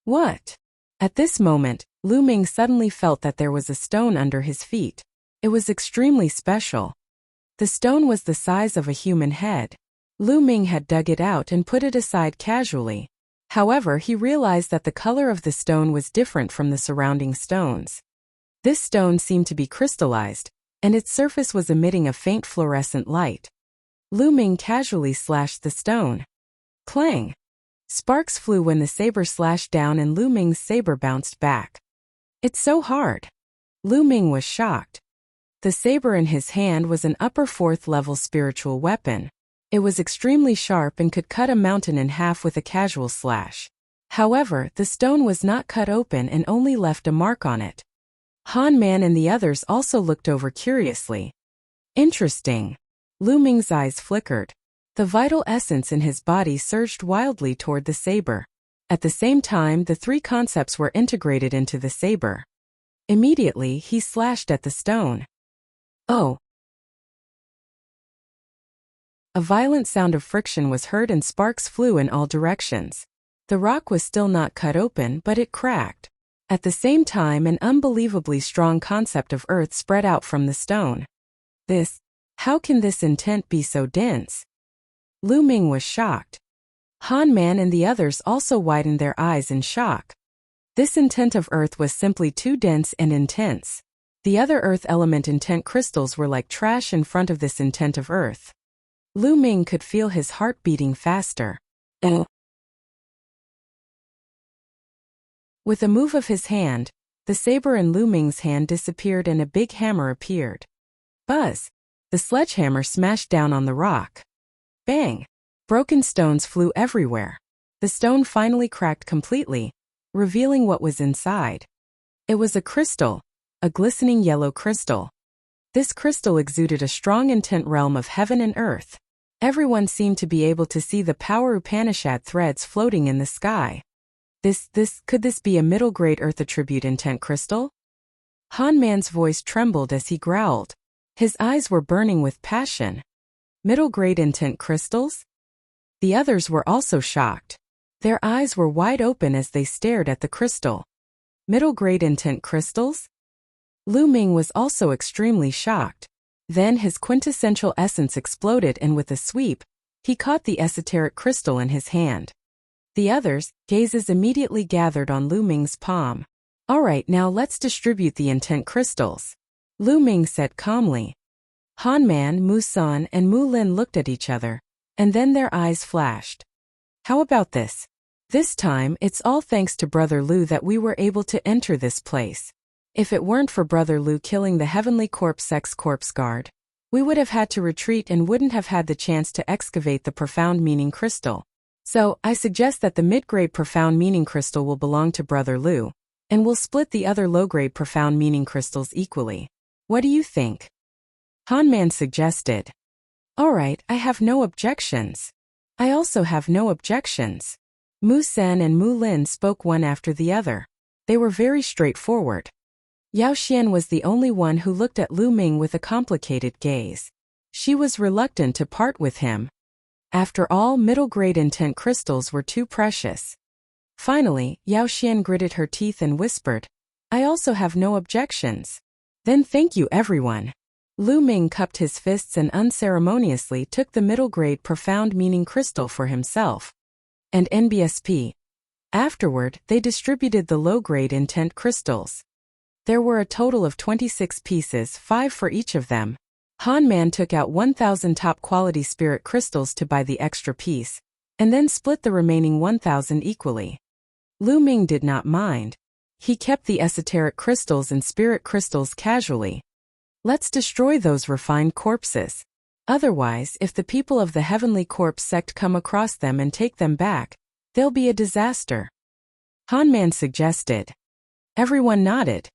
What? At this moment, Lu Ming suddenly felt that there was a stone under his feet. It was extremely special. The stone was the size of a human head. Lu Ming had dug it out and put it aside casually. However, he realized that the color of the stone was different from the surrounding stones. This stone seemed to be crystallized, and its surface was emitting a faint fluorescent light. Lu Ming casually slashed the stone. Clang! Sparks flew when the saber slashed down and Lu Ming's saber bounced back. "It's so hard." Lu Ming was shocked. The saber in his hand was an upper 4th level spiritual weapon. It was extremely sharp and could cut a mountain in half with a casual slash. However, the stone was not cut open and only left a mark on it. Han Man and the others also looked over curiously. Interesting. Lu Ming's eyes flickered. The vital essence in his body surged wildly toward the saber. At the same time, the 3 concepts were integrated into the saber. Immediately, he slashed at the stone. Oh! A violent sound of friction was heard and sparks flew in all directions. The rock was still not cut open, but it cracked. At the same time, an unbelievably strong concept of earth spread out from the stone. How can this intent be so dense? Lu Ming was shocked. Han Man and the others also widened their eyes in shock. This intent of earth was simply too dense and intense. The other earth element intent crystals were like trash in front of this intent of earth. Lu Ming could feel his heart beating faster. With a move of his hand, the saber in Lu Ming's hand disappeared and a big hammer appeared. Buzz! The sledgehammer smashed down on the rock. Bang! Broken stones flew everywhere. The stone finally cracked completely, revealing what was inside. It was a crystal, a glistening yellow crystal. This crystal exuded a strong intent realm of heaven and earth. Everyone seemed to be able to see the power Upanishad threads floating in the sky. Could this be a middle-grade earth attribute intent crystal? Han Man's voice trembled as he growled. His eyes were burning with passion. Middle-grade intent crystals? The others were also shocked. Their eyes were wide open as they stared at the crystal. Middle-grade intent crystals? Lu Ming was also extremely shocked. Then his quintessential essence exploded and with a sweep, he caught the esoteric crystal in his hand. The others' gazes immediately gathered on Lu Ming's palm. "Alright, now let's distribute the intent crystals," Lu Ming said calmly. Han Man, Mu San, and Mu Lin looked at each other, and then their eyes flashed. "How about this? This time, it's all thanks to Brother Lu that we were able to enter this place. If it weren't for Brother Lu killing the Heavenly Corpse Sex Corpse Guard, we would have had to retreat and wouldn't have had the chance to excavate the profound meaning crystal. So, I suggest that the mid-grade profound meaning crystal will belong to Brother Lu, and we'll split the other low-grade profound meaning crystals equally. What do you think?" Han Man suggested. "Alright, I have no objections." "I also have no objections," Mu Sen and Mu Lin spoke one after the other. They were very straightforward. Yao Xian was the only one who looked at Lu Ming with a complicated gaze. She was reluctant to part with him. After all, middle-grade intent crystals were too precious. Finally, Yao Xian gritted her teeth and whispered, "I also have no objections." "Then thank you everyone." Lu Ming cupped his fists and unceremoniously took the middle-grade profound meaning crystal for himself. And NBSP. Afterward, they distributed the low-grade intent crystals. There were a total of 26 pieces, 5 for each of them. Han Man took out 1,000 top-quality spirit crystals to buy the extra piece, and then split the remaining 1,000 equally. Lu Ming did not mind. He kept the esoteric crystals and spirit crystals casually. Let's destroy those refined corpses. Otherwise, if the people of the Heavenly Corpse sect come across them and take them back, they'll be a disaster. Han Man suggested. Everyone nodded.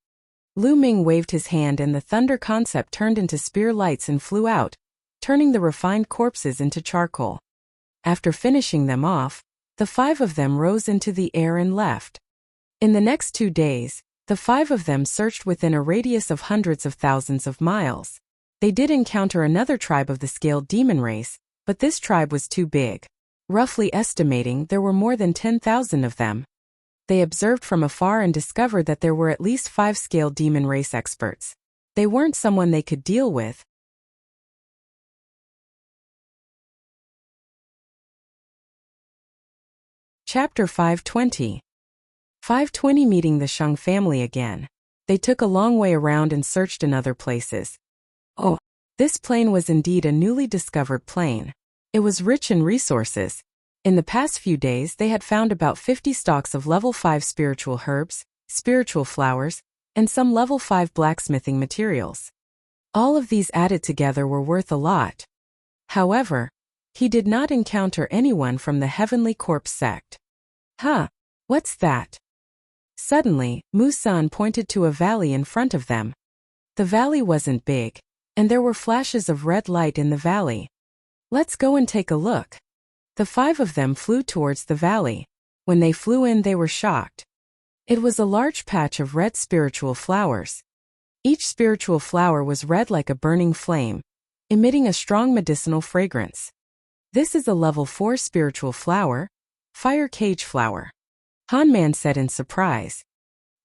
Lu Ming waved his hand and the thunder concept turned into spear lights and flew out, turning the refined corpses into charcoal. After finishing them off, the 5 of them rose into the air and left. In the next 2 days, the 5 of them searched within a radius of hundreds of thousands of miles. They did encounter another tribe of the scaled demon race, but this tribe was too big. Roughly estimating, there were more than 10,000 of them. They observed from afar and discovered that there were at least 5 scaled demon race experts. They weren't someone they could deal with. Chapter 520. 520 Meeting the Shang family again. They took a long way around and searched in other places. Oh, this plain was indeed a newly discovered plain. It was rich in resources. In the past few days they had found about 50 stalks of level 5 spiritual herbs, spiritual flowers, and some level 5 blacksmithing materials. All of these added together were worth a lot. However, he did not encounter anyone from the Heavenly Corpse sect. Huh, what's that? Suddenly, Mu San pointed to a valley in front of them. The valley wasn't big, and there were flashes of red light in the valley. Let's go and take a look. The 5 of them flew towards the valley. When they flew in, they were shocked. It was a large patch of red spiritual flowers. Each spiritual flower was red like a burning flame, emitting a strong medicinal fragrance. This is a level 4 spiritual flower, fire cage flower. Han Man said in surprise.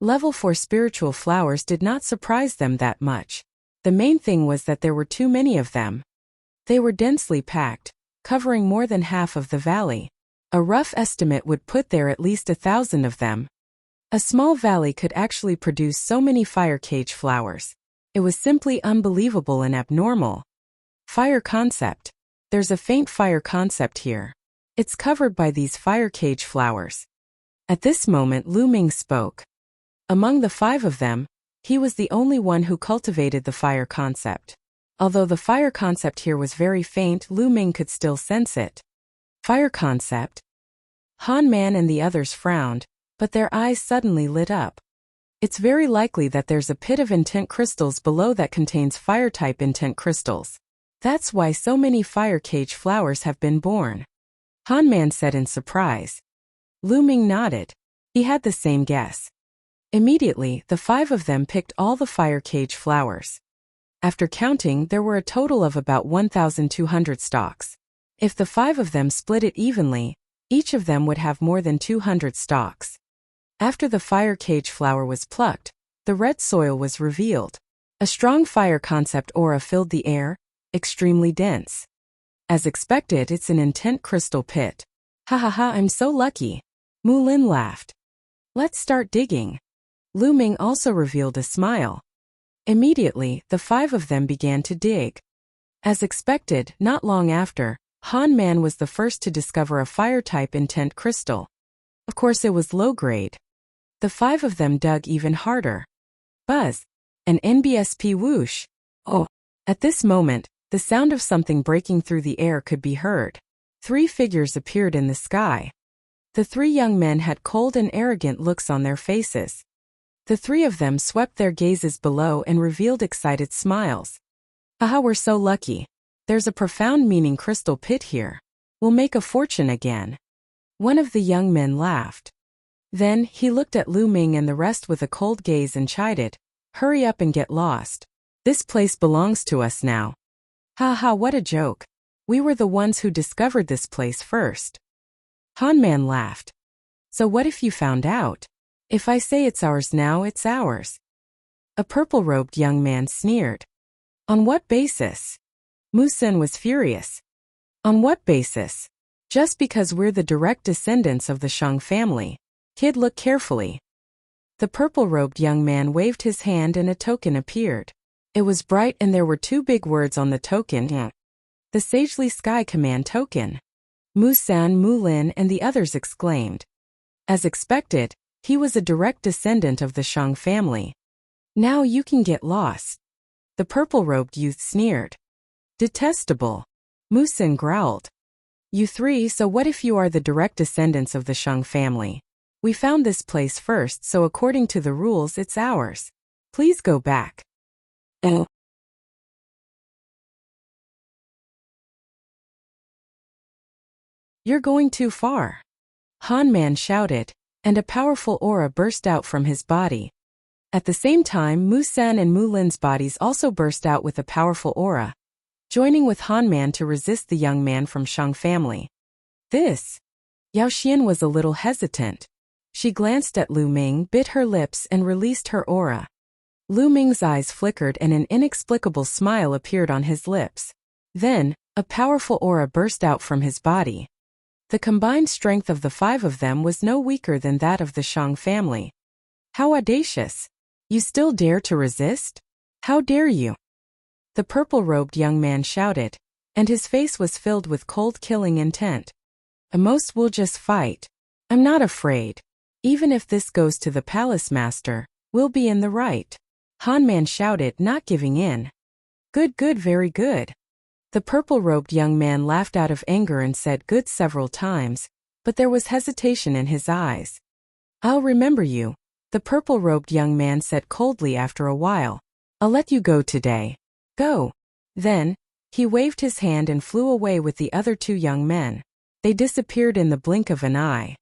Level 4 spiritual flowers did not surprise them that much. The main thing was that there were too many of them. They were densely packed, covering more than half of the valley. A rough estimate would put there at least 1,000 of them. A small valley could actually produce so many fire cage flowers. It was simply unbelievable and abnormal. Fire concept. There's a faint fire concept here. It's covered by these fire cage flowers. At this moment Lu Ming spoke. Among the 5 of them, he was the only one who cultivated the fire concept. Although the fire concept here was very faint, Lu Ming could still sense it. Fire concept? Han Man and the others frowned, but their eyes suddenly lit up. It's very likely that there's a pit of intent crystals below that contains fire-type intent crystals. That's why so many fire cage flowers have been born. Han Man said in surprise. Lu Ming nodded. He had the same guess. Immediately, the 5 of them picked all the fire cage flowers. After counting, there were a total of about 1,200 stalks. If the 5 of them split it evenly, each of them would have more than 200 stalks. After the fire cage flower was plucked, the red soil was revealed. A strong fire concept aura filled the air, extremely dense. As expected, it's an intent crystal pit. Ha ha ha, I'm so lucky. Mu Lin laughed. Let's start digging. Lu Ming also revealed a smile. Immediately, the 5 of them began to dig. As expected, not long after, Han Man was the first to discover a fire-type intent crystal. Of course it was low-grade. The 5 of them dug even harder. Buzz! An NBSP whoosh! Oh! At this moment, the sound of something breaking through the air could be heard. 3 figures appeared in the sky. The 3 young men had cold and arrogant looks on their faces. The 3 of them swept their gazes below and revealed excited smiles. Haha, we're so lucky. There's a profound meaning crystal pit here. We'll make a fortune again. One of the young men laughed. Then, he looked at Lu Ming and the rest with a cold gaze and chided, "Hurry up and get lost. This place belongs to us now." "Ha ha, what a joke. We were the ones who discovered this place first." Han Man laughed. "So what if you found out? If I say it's ours now, it's ours." A purple-robed young man sneered. "On what basis?" Mu Sen was furious. "On what basis? Just because we're the direct descendants of the Shang family. Kid, look carefully." The purple-robed young man waved his hand and a token appeared. It was bright and there were two big words on the token. "The Sagely Sky Command Token." Mu San, Mu Lin and the others exclaimed. As expected, he was a direct descendant of the Shang family. "Now you can get lost." The purple-robed youth sneered. "Detestable." Mu Sen growled. "You three, so what if you are the direct descendants of the Shang family? We found this place first, so according to the rules, it's ours. Please go back." Oh. "You're going too far." Han Man shouted, and a powerful aura burst out from his body. At the same time, Mu San and Mu Lin's bodies also burst out with a powerful aura, joining with Han Man to resist the young man from Shang family. This. Yao Xian was a little hesitant. She glanced at Lu Ming, bit her lips and released her aura. Lu Ming's eyes flickered and an inexplicable smile appeared on his lips. Then, a powerful aura burst out from his body. The combined strength of the five of them was no weaker than that of the Shang family. "How audacious! You still dare to resist? How dare you?" The purple-robed young man shouted, and his face was filled with cold killing intent. "Most will just fight. I'm not afraid. Even if this goes to the palace master, we'll be in the right." Han Man shouted, not giving in. "Good, good, very good." The purple-robed young man laughed out of anger and said good several times, but there was hesitation in his eyes. "I'll remember you," the purple-robed young man said coldly after a while. "I'll let you go today. Go." Then, he waved his hand and flew away with the other two young men. They disappeared in the blink of an eye.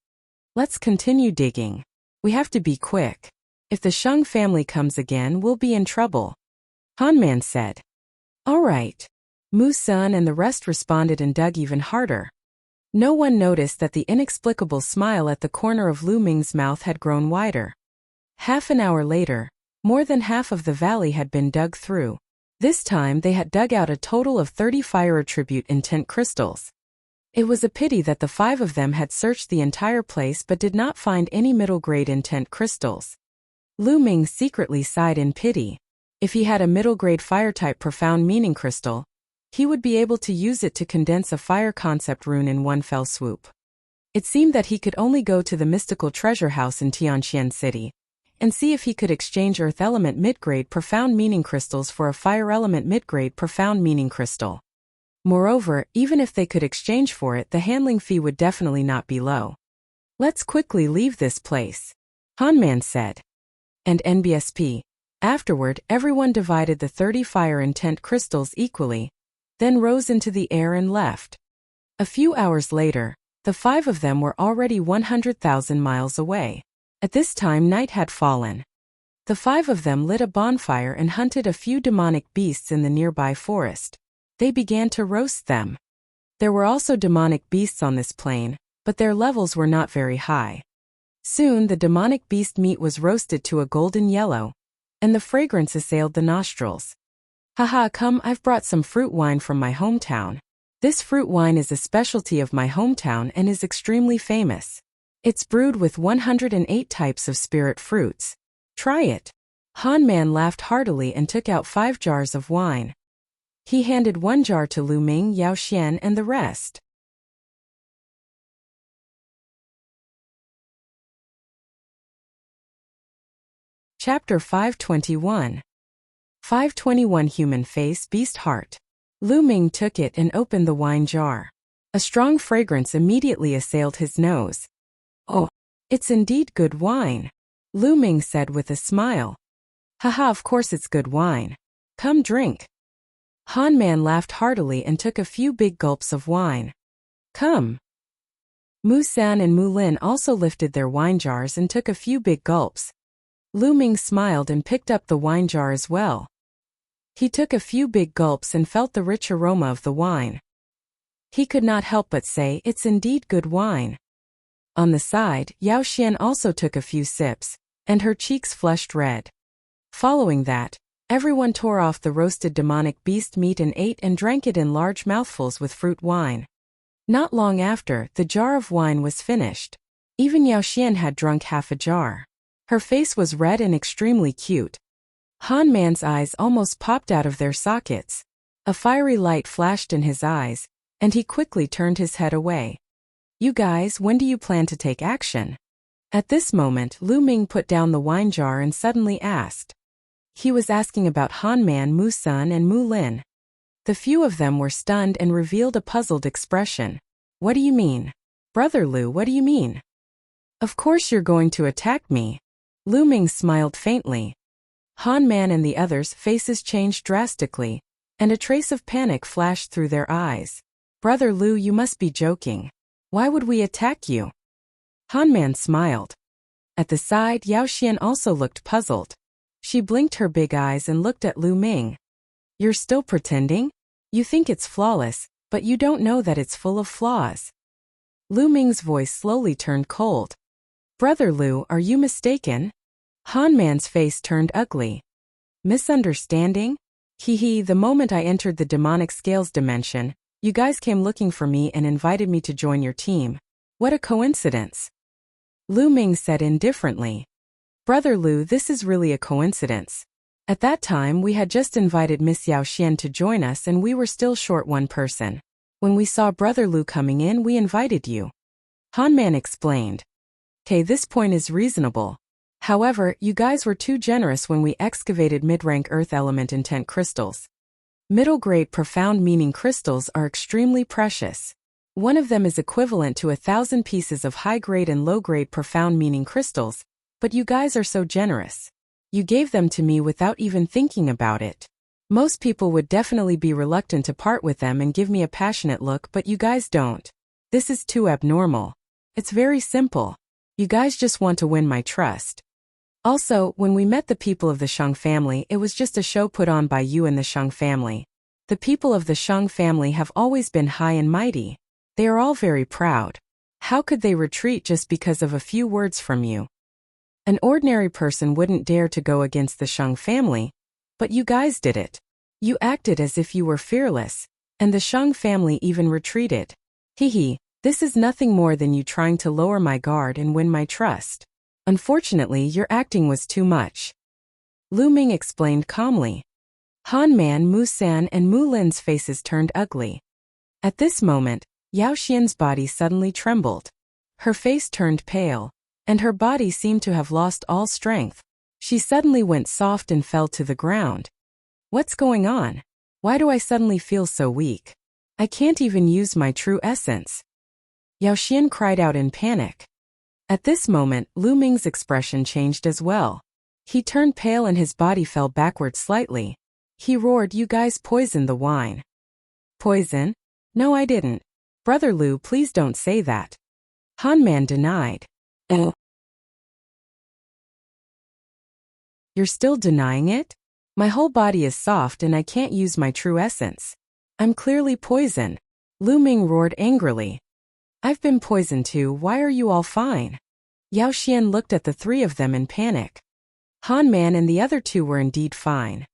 "Let's continue digging. We have to be quick. If the Shang family comes again, we'll be in trouble," Han Man said. "All right." Mu San and the rest responded and dug even harder. No one noticed that the inexplicable smile at the corner of Lu Ming's mouth had grown wider. Half an hour later, more than half of the valley had been dug through. This time they had dug out a total of 30 fire attribute intent crystals. It was a pity that the five of them had searched the entire place but did not find any middle-grade intent crystals. Lu Ming secretly sighed in pity. If he had a middle-grade fire-type profound meaning crystal, he would be able to use it to condense a fire concept rune in one fell swoop. It seemed that he could only go to the mystical treasure house in Tianxian City and see if he could exchange earth element mid-grade profound meaning crystals for a fire element mid-grade profound meaning crystal. Moreover, even if they could exchange for it, the handling fee would definitely not be low. "Let's quickly leave this place," Han Man said. And NBSP. Afterward, everyone divided the 30 fire intent crystals equally, then rose into the air and left. A few hours later, the five of them were already 100,000 miles away. At this time, night had fallen. The five of them lit a bonfire and hunted a few demonic beasts in the nearby forest. They began to roast them. There were also demonic beasts on this plain, but their levels were not very high. Soon the demonic beast meat was roasted to a golden yellow, and the fragrance assailed the nostrils. "Haha, come, I've brought some fruit wine from my hometown. This fruit wine is a specialty of my hometown and is extremely famous. It's brewed with 108 types of spirit fruits. Try it." Han Man laughed heartily and took out 5 jars of wine. He handed 1 jar to Lu Ming, Yao Xian and the rest. Chapter 521. 521 Human Face Beast Heart. Lu Ming took it and opened the wine jar. A strong fragrance immediately assailed his nose. "Oh, it's indeed good wine," Lu Ming said with a smile. "Haha, of course it's good wine. Come drink." Han Man laughed heartily and took a few big gulps of wine. "Come." Mu San and Mu Lin also lifted their wine jars and took a few big gulps. Lu Ming smiled and picked up the wine jar as well. He took a few big gulps and felt the rich aroma of the wine. He could not help but say, "It's indeed good wine." On the side, Yao Xian also took a few sips, and her cheeks flushed red. Following that, everyone tore off the roasted demonic beast meat and ate and drank it in large mouthfuls with fruit wine. Not long after, the jar of wine was finished. Even Yao Xian had drunk half a jar. Her face was red and extremely cute. Han Man's eyes almost popped out of their sockets. A fiery light flashed in his eyes, and he quickly turned his head away. "You guys, when do you plan to take action?" At this moment, Lu Ming put down the wine jar and suddenly asked. He was asking about Han Man, Mu Sun and Mu Lin. The few of them were stunned and revealed a puzzled expression. "What do you mean? Brother Lu, what do you mean?" "Of course you're going to attack me." Lu Ming smiled faintly. Han Man and the others' faces changed drastically, and a trace of panic flashed through their eyes. "Brother Lu, you must be joking. Why would we attack you?" Han Man smiled. At the side, Yao Xian also looked puzzled. She blinked her big eyes and looked at Lu Ming. "You're still pretending? You think it's flawless, but you don't know that it's full of flaws." Lu Ming's voice slowly turned cold. "Brother Lu, are you mistaken?" Han Man's face turned ugly. "Misunderstanding? Hee, the moment I entered the demonic scales dimension, you guys came looking for me and invited me to join your team. What a coincidence." Lu Ming said indifferently. "Brother Lu, this is really a coincidence. At that time we had just invited Miss Yao Xian to join us and we were still short one person. When we saw Brother Lu coming in, we invited you." Han Man explained. "Okay, this point is reasonable. However, you guys were too generous when we excavated mid-rank earth element intent crystals. Middle-grade profound meaning crystals are extremely precious. One of them is equivalent to 1,000 pieces of high-grade and low-grade profound meaning crystals, but you guys are so generous. You gave them to me without even thinking about it. Most people would definitely be reluctant to part with them and give me a passionate look, but you guys don't. This is too abnormal. It's very simple. You guys just want to win my trust. Also, when we met the people of the Shang family, it was just a show put on by you and the Shang family. The people of the Shang family have always been high and mighty. They are all very proud. How could they retreat just because of a few words from you? An ordinary person wouldn't dare to go against the Shang family, but you guys did it. You acted as if you were fearless, and the Shang family even retreated. This is nothing more than you trying to lower my guard and win my trust. Unfortunately, your acting was too much." Lu Ming explained calmly. Han Man, Mu San and Mu Lin's faces turned ugly. At this moment, Yao Xian's body suddenly trembled. Her face turned pale, and her body seemed to have lost all strength. She suddenly went soft and fell to the ground. "What's going on? Why do I suddenly feel so weak? I can't even use my true essence." Yao Xian cried out in panic. At this moment, Lu Ming's expression changed as well. He turned pale and his body fell backward slightly. He roared, "You guys poisoned the wine." "Poison? No, I didn't. Brother Lu, please don't say that." Han Man denied. "Oh. You're still denying it? My whole body is soft and I can't use my true essence. I'm clearly poisoned." Lu Ming roared angrily. "I've been poisoned too, why are you all fine?" Yao Xian looked at the three of them in panic. Han Man and the other two were indeed fine.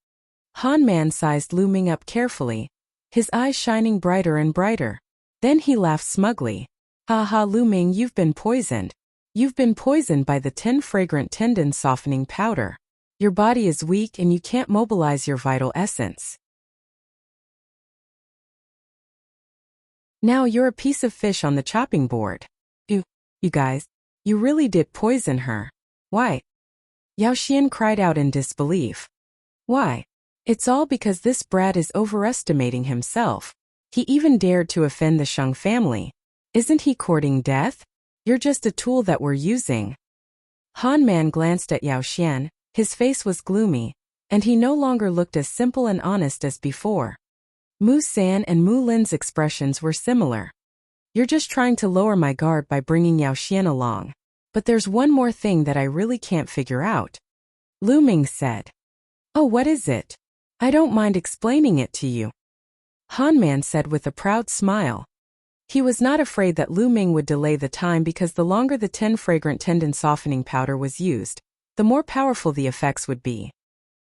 Han Man sized Lu Ming up carefully, his eyes shining brighter and brighter. Then he laughed smugly. "Ha ha, Lu Ming, you've been poisoned. You've been poisoned by the 10 fragrant tendon softening powder. Your body is weak and you can't mobilize your vital essence. Now you're a piece of fish on the chopping board. You guys, you really did poison her. Why?" Yao Xian cried out in disbelief. "Why? It's all because this brat is overestimating himself. He even dared to offend the Shang family. Isn't he courting death? You're just a tool that we're using." Han Man glanced at Yao Xian, his face was gloomy, and he no longer looked as simple and honest as before. Mu San and Mu Lin's expressions were similar. You're just trying to lower my guard by bringing Yao Xian along. But there's one more thing that I really can't figure out. Lu Ming said. Oh, what is it? I don't mind explaining it to you. Han Man said with a proud smile. He was not afraid that Lu Ming would delay the time because the longer the 10 fragrant tendon softening powder was used, the more powerful the effects would be.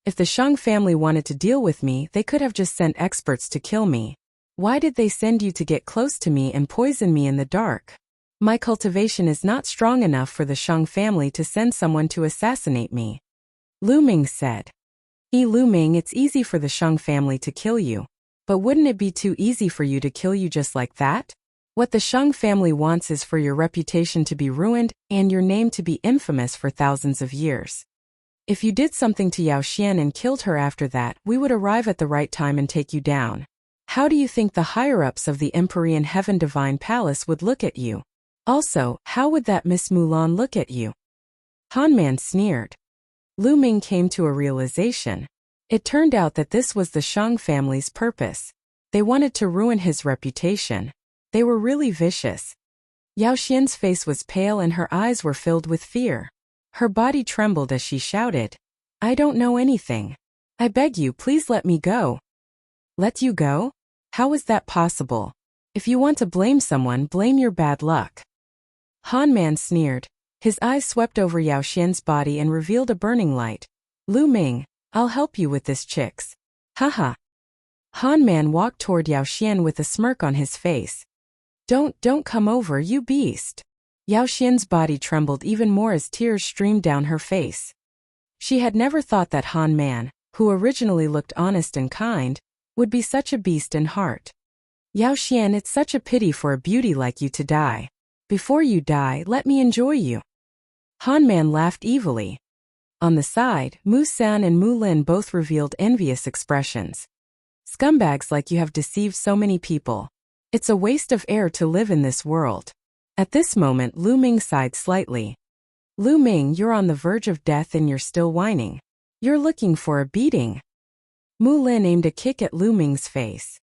If the Shang family wanted to deal with me, they could have just sent experts to kill me. Why did they send you to get close to me and poison me in the dark? My cultivation is not strong enough for the Shang family to send someone to assassinate me. Lu Ming said. Lu Ming, it's easy for the Shang family to kill you. But wouldn't it be too easy for you to kill you just like that? What the Shang family wants is for your reputation to be ruined and your name to be infamous for thousands of years. If you did something to Yao Xian and killed her after that, we would arrive at the right time and take you down. How do you think the higher-ups of the Empyrean Heaven Divine Palace would look at you? Also, how would that Miss Mulan look at you? Han Man sneered. Lu Ming came to a realization. It turned out that this was the Shang family's purpose. They wanted to ruin his reputation. They were really vicious. Yao Xian's face was pale and her eyes were filled with fear. Her body trembled as she shouted, I don't know anything. I beg you, please let me go. Let you go? How is that possible? If you want to blame someone, blame your bad luck. Han Man sneered. His eyes swept over Yao Xian's body and revealed a burning light. Lu Ming, I'll help you with this, chicks. Haha. Han Man walked toward Yao Xian with a smirk on his face. Don't come over, you beast. Yao Xian's body trembled even more as tears streamed down her face. She had never thought that Han Man, who originally looked honest and kind, would be such a beast in heart. Yao Xian, it's such a pity for a beauty like you to die. Before you die, let me enjoy you. Han Man laughed evilly. On the side, Mu San and Mu Lin both revealed envious expressions. Scumbags like you have deceived so many people. It's a waste of air to live in this world. At this moment, Lu Ming sighed slightly. Lu Ming, you're on the verge of death and you're still whining. You're looking for a beating. Mu Lin aimed a kick at Lu Ming's face.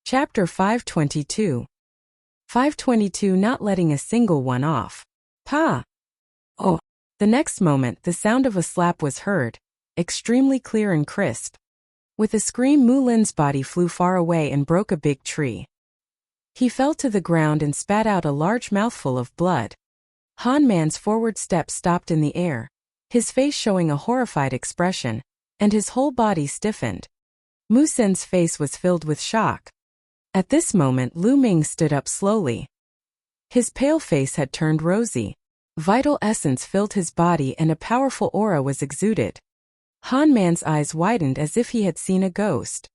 Chapter 522. 522 Not letting a single one off. Pa! Oh! The next moment, the sound of a slap was heard, extremely clear and crisp. With a scream, Mu Lin's body flew far away and broke a big tree. He fell to the ground and spat out a large mouthful of blood. Han Man's forward step stopped in the air, his face showing a horrified expression, and his whole body stiffened. Mu Sen's face was filled with shock. At this moment, Lu Ming stood up slowly. His pale face had turned rosy. Vital essence filled his body and a powerful aura was exuded. Han Man's eyes widened as if he had seen a ghost.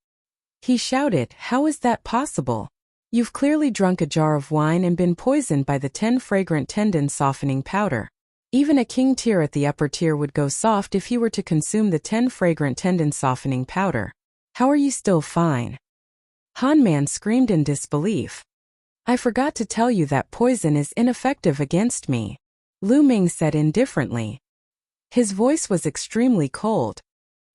He shouted, How is that possible? You've clearly drunk a jar of wine and been poisoned by the 10 fragrant tendon softening powder. Even a king tier at the upper tier would go soft if he were to consume the 10 fragrant tendon softening powder. How are you still fine? Han Man screamed in disbelief. I forgot to tell you that poison is ineffective against me. Lu Ming said indifferently. His voice was extremely cold.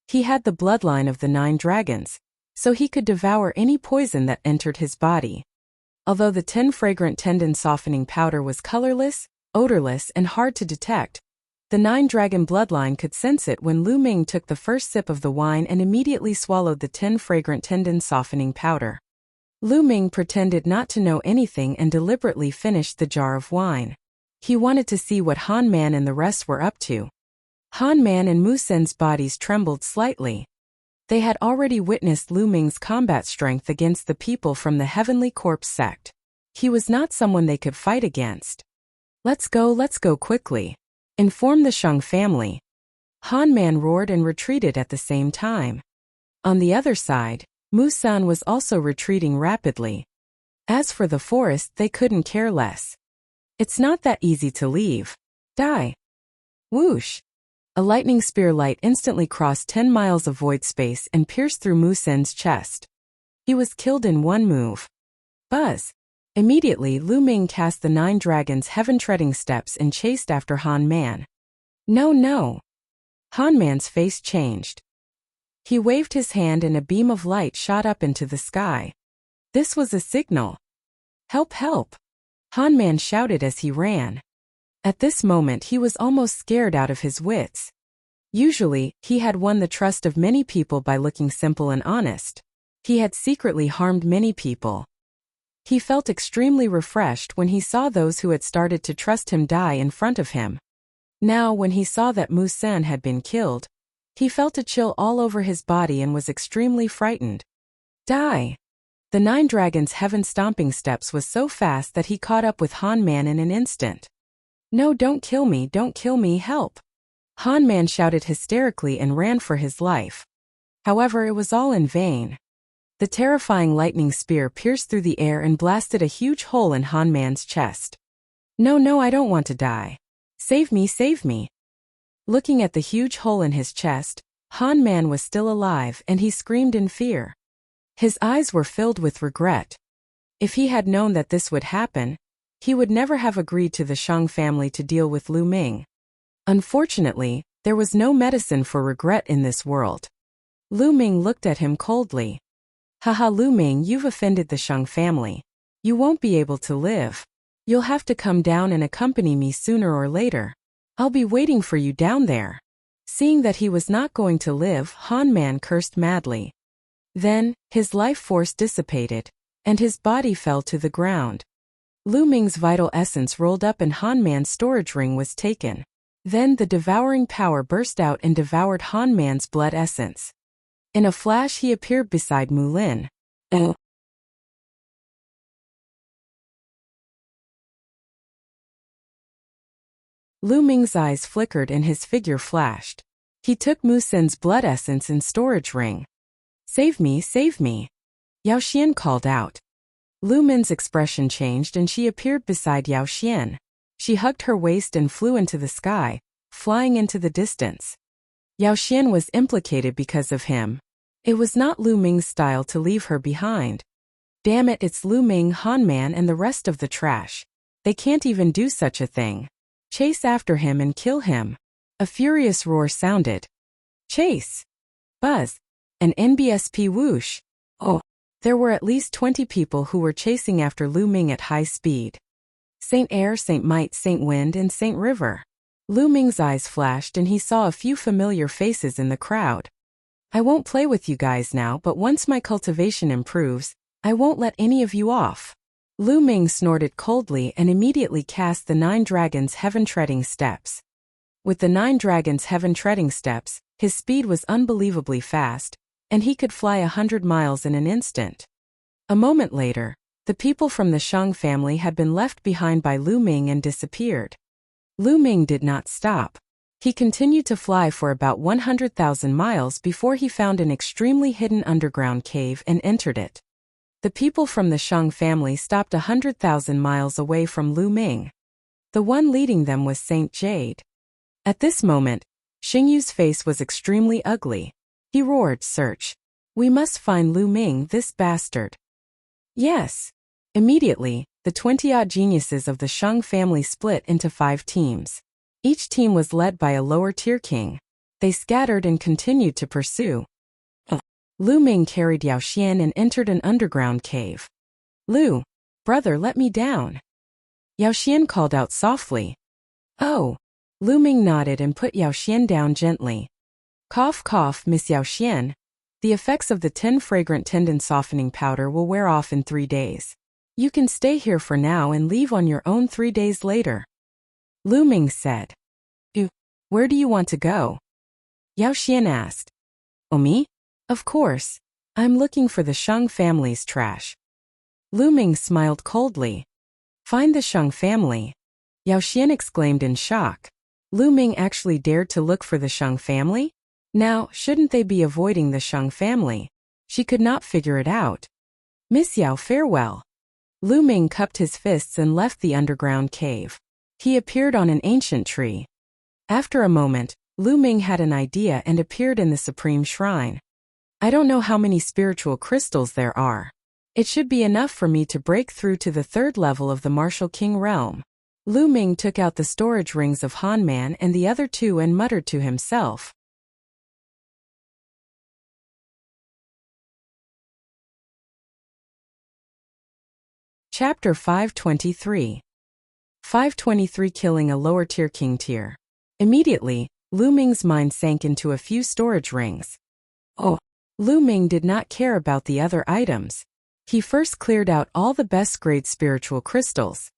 He had the bloodline of the 9 dragons, so he could devour any poison that entered his body. Although the 10 fragrant tendon softening powder was colorless, odorless, and hard to detect, the 9 dragon bloodline could sense it when Lu Ming took the first sip of the wine and immediately swallowed the 10 fragrant tendon softening powder. Lu Ming pretended not to know anything and deliberately finished the jar of wine. He wanted to see what Han Man and the rest were up to. Han Man and Mu Sen's bodies trembled slightly. They had already witnessed Lu Ming's combat strength against the people from the Heavenly Corpse sect. He was not someone they could fight against. Let's go quickly. Inform the Shang family. Han Man roared and retreated at the same time. On the other side, Mu San was also retreating rapidly. As for the forest, they couldn't care less. It's not that easy to leave. Die. Whoosh! A lightning spear light instantly crossed 10 miles of void space and pierced through Mu Sen's chest. He was killed in one move. Buzz! Immediately, Lu Ming cast the 9 dragons' heaven-treading steps and chased after Han Man. No! Han Man's face changed. He waved his hand and a beam of light shot up into the sky. This was a signal. Help, help! Hanman shouted as he ran. At this moment he was almost scared out of his wits. Usually, he had won the trust of many people by looking simple and honest. He had secretly harmed many people. He felt extremely refreshed when he saw those who had started to trust him die in front of him. Now, when he saw that Mu Sen had been killed, he felt a chill all over his body and was extremely frightened. Die! The 9 Dragons' heaven-stomping steps was so fast that he caught up with Hanman in an instant. No, don't kill me, help! Hanman shouted hysterically and ran for his life. However, it was all in vain. The terrifying lightning spear pierced through the air and blasted a huge hole in Hanman's chest. No, I don't want to die. Save me, save me. Looking at the huge hole in his chest, Hanman was still alive and he screamed in fear. His eyes were filled with regret. If he had known that this would happen, he would never have agreed to the Shang family to deal with Lu Ming. Unfortunately, there was no medicine for regret in this world. Lu Ming looked at him coldly. Haha, Lu Ming, you've offended the Shang family. You won't be able to live. You'll have to come down and accompany me sooner or later. I'll be waiting for you down there. Seeing that he was not going to live, Hanman cursed madly. Then, his life force dissipated, and his body fell to the ground. Lu Ming's vital essence rolled up and Hanman's storage ring was taken. Then the devouring power burst out and devoured Hanman's blood essence. In a flash he appeared beside Mu Lin. Lu Ming's eyes flickered and his figure flashed. He took Mu Sin's blood essence and storage ring. Save me, save me! Yao Xian called out. Lu Ming's expression changed and she appeared beside Yao Xian. She hugged her waist and flew into the sky, flying into the distance. Yao Xian was implicated because of him. It was not Lu Ming's style to leave her behind. Damn it, it's Lu Ming, Hanman and the rest of the trash. They can't even do such a thing. Chase after him and kill him. A furious roar sounded. Chase! Buzz! An NBSP whoosh! Oh! There were at least 20 people who were chasing after Lu Ming at high speed. Saint Air, Saint Might, Saint Wind and Saint River. Lu Ming's eyes flashed and he saw a few familiar faces in the crowd. I won't play with you guys now, but once my cultivation improves, I won't let any of you off. Lu Ming snorted coldly and immediately cast the 9 Dragons' heaven-treading steps. With the 9 Dragons' heaven-treading steps, his speed was unbelievably fast, and he could fly 100 miles in an instant. A moment later, the people from the Shang family had been left behind by Lu Ming and disappeared. Lu Ming did not stop. He continued to fly for about 100,000 miles before he found an extremely hidden underground cave and entered it. The people from the Shang family stopped 100,000 miles away from Lu Ming. The one leading them was Saint Jade. At this moment, Xingyu's face was extremely ugly. He roared, "Search! We must find Lu Ming, this bastard!" Yes! Immediately, the 20-odd geniuses of the Shang family split into 5 teams. Each team was led by a lower-tier king. They scattered and continued to pursue. Lu Ming carried Yao Xian and entered an underground cave. Lu, brother, let me down. Yao Xian called out softly. Oh. Lu Ming nodded and put Yao Xian down gently. Cough, cough, Miss Yao Xian. The effects of the 10 fragrant tendon softening powder will wear off in 3 days. You can stay here for now and leave on your own 3 days later. Lu Ming said. Where do you want to go? Yao Xian asked. Oh, me? Of course. I'm looking for the Shang family's trash. Lu Ming smiled coldly. Find the Shang family? Yao Xian exclaimed in shock. Lu Ming actually dared to look for the Shang family? Now, shouldn't they be avoiding the Shang family? She could not figure it out. Miss Yao, farewell. Lu Ming cupped his fists and left the underground cave. He appeared on an ancient tree. After a moment, Lu Ming had an idea and appeared in the Supreme Shrine. I don't know how many spiritual crystals there are. It should be enough for me to break through to the 3rd level of the Martial King realm. Lu Ming took out the storage rings of Hanman and the other 2 and muttered to himself. Chapter 523. 523 Killing a lower tier king tier. Immediately, Lu Ming's mind sank into a few storage rings. Oh, Lu Ming did not care about the other items. He first cleared out all the best grade spiritual crystals.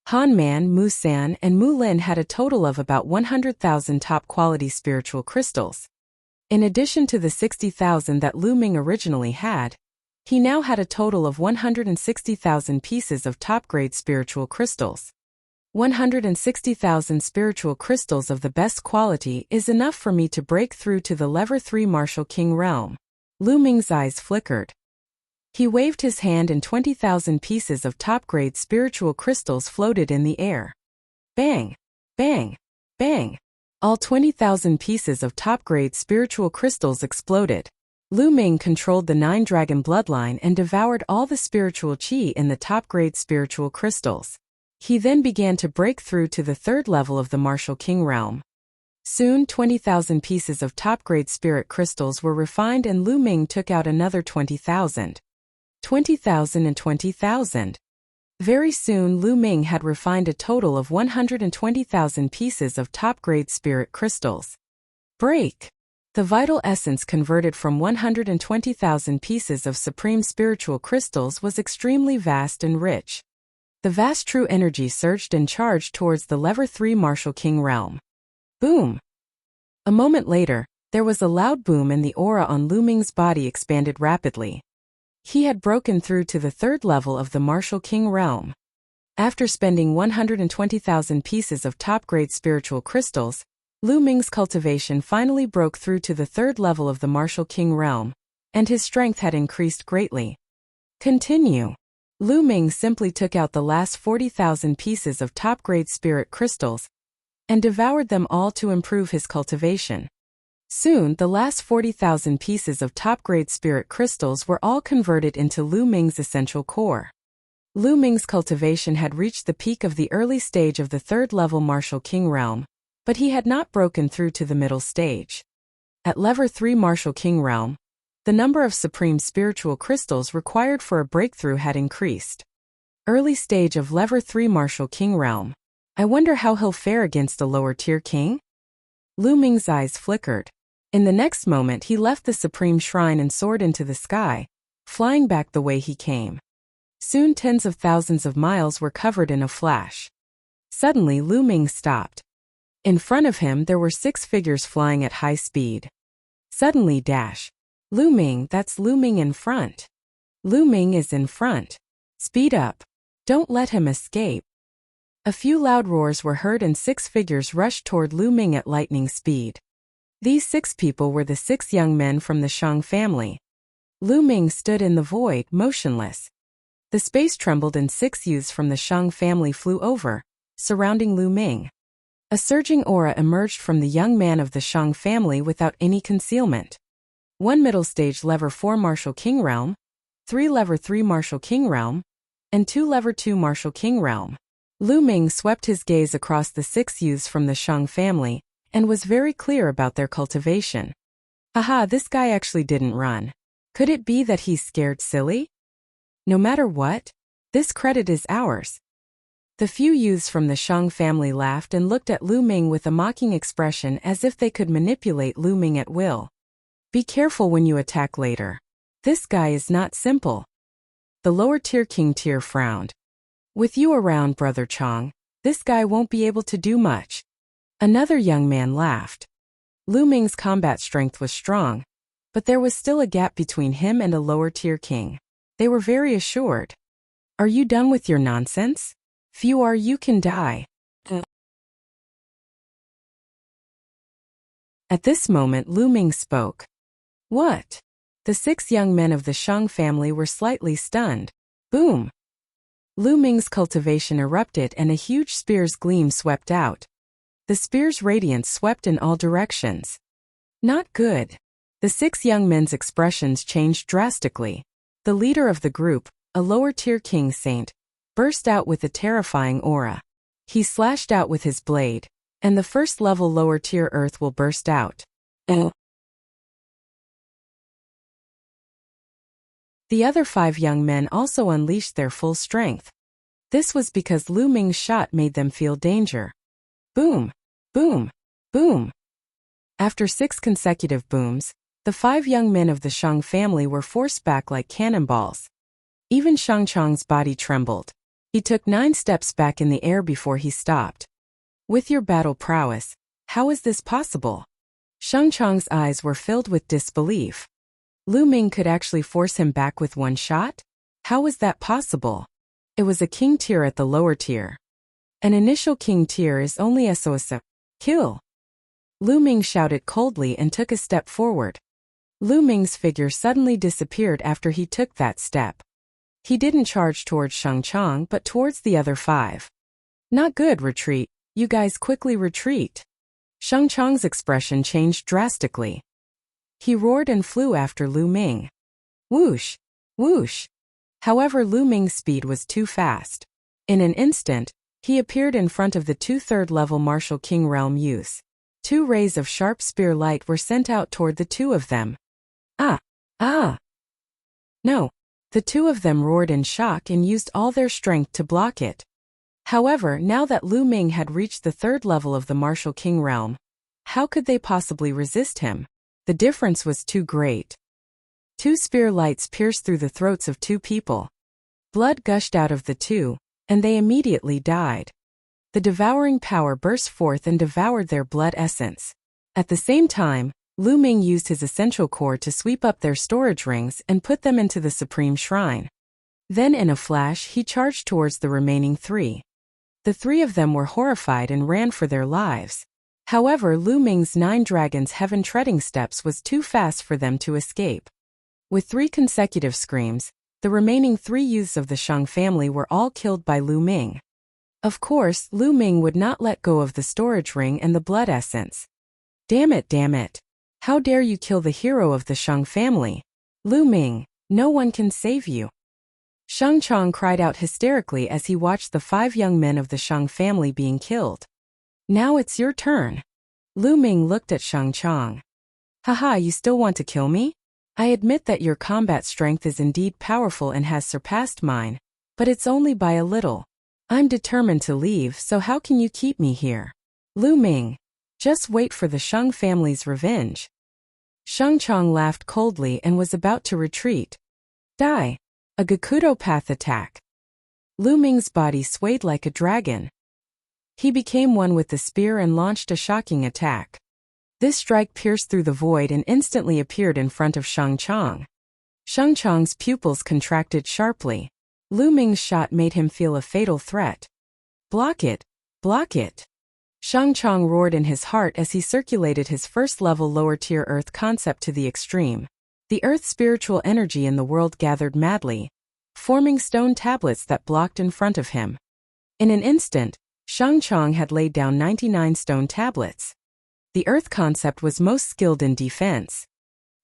Han Man, Mu San, and Mu Lin had a total of about 100,000 top-quality spiritual crystals. In addition to the 60,000 that Lu Ming originally had, he now had a total of 160,000 pieces of top-grade spiritual crystals. 160,000 spiritual crystals of the best quality is enough for me to break through to the Level 3 Martial King realm. Lu Ming's eyes flickered. He waved his hand and 20,000 pieces of top-grade spiritual crystals floated in the air. Bang! Bang! Bang! All 20,000 pieces of top-grade spiritual crystals exploded. Lu Ming controlled the 9-dragon bloodline and devoured all the spiritual qi in the top-grade spiritual crystals. He then began to break through to the 3rd level of the Martial King realm. Soon 20,000 pieces of top-grade spirit crystals were refined and Lu Ming took out another 20,000. 20,000 and 20,000. Very soon Lu Ming had refined a total of 120,000 pieces of top-grade spirit crystals. Break! The vital essence converted from 120,000 pieces of supreme spiritual crystals was extremely vast and rich. The vast true energy surged and charged towards the Level 3 Martial King realm. Boom! A moment later, there was a loud boom and the aura on Lu Ming's body expanded rapidly. He had broken through to the 3rd level of the Martial King realm. After spending 120,000 pieces of top-grade spiritual crystals, Lu Ming's cultivation finally broke through to the 3rd level of the Martial King realm, and his strength had increased greatly. Continue. Lu Ming simply took out the last 40,000 pieces of top-grade spirit crystals and devoured them all to improve his cultivation. Soon, the last 40,000 pieces of top-grade spirit crystals were all converted into Lu Ming's essential core. Lu Ming's cultivation had reached the peak of the early stage of the 3rd level Martial King realm, but he had not broken through to the middle stage. At Level 3 Martial King realm, the number of supreme spiritual crystals required for a breakthrough had increased. Early stage of Level 3 Martial King realm. I wonder how he'll fare against a lower tier king? Lu Ming's eyes flickered. In the next moment he left the supreme shrine and soared into the sky, flying back the way he came. Soon tens of thousands of miles were covered in a flash. Suddenly Lu Ming stopped. In front of him there were 6 figures flying at high speed. Suddenly dash. Lu Ming, that's Lu Ming in front. Lu Ming is in front. Speed up. Don't let him escape. A few loud roars were heard and 6 figures rushed toward Lu Ming at lightning speed. These 6 people were the 6 young men from the Shang family. Lu Ming stood in the void, motionless. The space trembled and 6 youths from the Shang family flew over, surrounding Lu Ming. A surging aura emerged from the young man of the Shang family without any concealment. 1 middle stage Level 4 Martial King realm, 3 Level 3 Martial King realm, and 2 Level 2 Martial King realm. Lu Ming swept his gaze across the 6 youths from the Shang family, and was very clear about their cultivation. Haha, this guy actually didn't run. Could it be that he's scared silly? No matter what, this credit is ours. The few youths from the Shang family laughed and looked at Lu Ming with a mocking expression as if they could manipulate Lu Ming at will. Be careful when you attack later. This guy is not simple. The lower tier king tier frowned. With you around, Brother Chong, this guy won't be able to do much. Another young man laughed. Lu Ming's combat strength was strong, but there was still a gap between him and a lower tier king. They were very assured. Are you done with your nonsense? Few are, you can die. At this moment Lu Ming spoke. What? The 6 young men of the Shang family were slightly stunned. Boom! Lu Ming's cultivation erupted and a huge spear's gleam swept out. The spear's radiance swept in all directions. Not good. The 6 young men's expressions changed drastically. The leader of the group, a lower-tier king saint, burst out with a terrifying aura. He slashed out with his blade, and the 1st-level lower-tier earth will burst out. The other 5 young men also unleashed their full strength. This was because Lu Ming's shot made them feel danger. Boom! Boom! Boom! After 6 consecutive booms, the 5 young men of the Shang family were forced back like cannonballs. Even Shang Chang's body trembled. He took 9 steps back in the air before he stopped. With your battle prowess, how is this possible? Shang Chang's eyes were filled with disbelief. Lu Ming could actually force him back with 1 shot? How was that possible? It was a king tier at the lower tier. An initial king tier is only SOS. Kill! Lu Ming shouted coldly and took a step forward. Lu Ming's figure suddenly disappeared after he took that step. He didn't charge towards Shang Chang but towards the other 5. Not good, retreat. You guys quickly retreat. Shang Chang's expression changed drastically. He roared and flew after Lu Ming. Whoosh! Whoosh! However, Lu Ming's speed was too fast. In an instant, he appeared in front of the 2 third-level Martial King Realm youths. 2 rays of sharp spear light were sent out toward the 2 of them. Ah! Ah! No! The 2 of them roared in shock and used all their strength to block it. However, now that Lu Ming had reached the 3rd level of the Martial King Realm, how could they possibly resist him? The difference was too great. 2 spear lights pierced through the throats of 2 people. Blood gushed out of the 2, and they immediately died. The devouring power burst forth and devoured their blood essence. At the same time, Lu Ming used his essential core to sweep up their storage rings and put them into the Supreme Shrine. Then in a flash he charged towards the remaining 3. The 3 of them were horrified and ran for their lives. However, Lu Ming's 9 dragons heaven-treading steps was too fast for them to escape. With 3 consecutive screams, the remaining 3 youths of the Shang family were all killed by Lu Ming. Of course, Lu Ming would not let go of the storage ring and the blood essence. Damn it, damn it. How dare you kill the hero of the Shang family? Lu Ming, no one can save you. Shang Chang cried out hysterically as he watched the 5 young men of the Shang family being killed. Now it's your turn. Lu Ming looked at Shang Chang. Haha, you still want to kill me? I admit that your combat strength is indeed powerful and has surpassed mine, but it's only by a little. I'm determined to leave, so how can you keep me here? Lu Ming, just wait for the Shang family's revenge. Shang Chang laughed coldly and was about to retreat. Die! A Gakudo path attack. Lu Ming's body swayed like a dragon. He became one with the spear and launched a shocking attack. This strike pierced through the void and instantly appeared in front of Shang Chang. Shang Chang's pupils contracted sharply. Lu Ming's shot made him feel a fatal threat. Block it! Block it! Shang Chang roared in his heart as he circulated his first-level lower-tier Earth concept to the extreme. The Earth's spiritual energy in the world gathered madly, forming stone tablets that blocked in front of him. In an instant, Shang Chang had laid down 99 stone tablets. The Earth concept was most skilled in defense.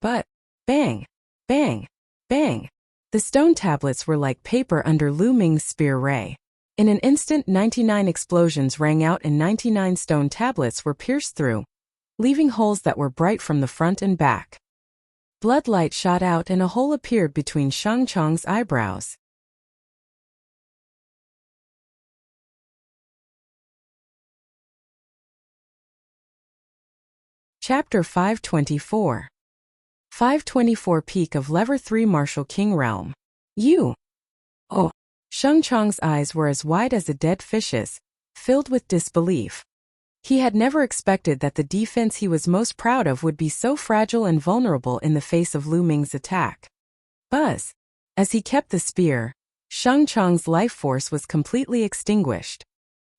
But, bang, bang, bang. The stone tablets were like paper under Lu Ming's spear ray. In an instant, 99 explosions rang out and 99 stone tablets were pierced through, leaving holes that were bright from the front and back. Blood light shot out and a hole appeared between Shang Chang's eyebrows. Chapter 524. 524 Peak of Lever 3 Martial King Realm. You! Oh! Shang Chang's eyes were as wide as a dead fish's, filled with disbelief. He had never expected that the defense he was most proud of would be so fragile and vulnerable in the face of Lu Ming's attack. Buzz! As he kept the spear, Shang Chang's life force was completely extinguished.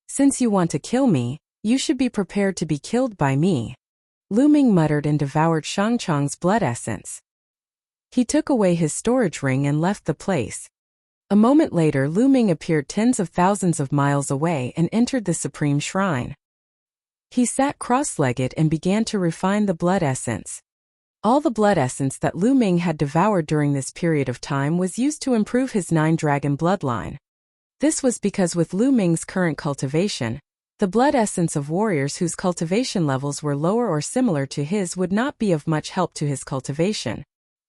Since you want to kill me, you should be prepared to be killed by me. Lu Ming muttered and devoured Shang Chang's blood essence. He took away his storage ring and left the place. A moment later, Lu Ming appeared tens of thousands of miles away and entered the Supreme Shrine. He sat cross-legged and began to refine the blood essence. All the blood essence that Lu Ming had devoured during this period of time was used to improve his 9-dragon bloodline. This was because with Lu Ming's current cultivation, the blood essence of warriors whose cultivation levels were lower or similar to his would not be of much help to his cultivation.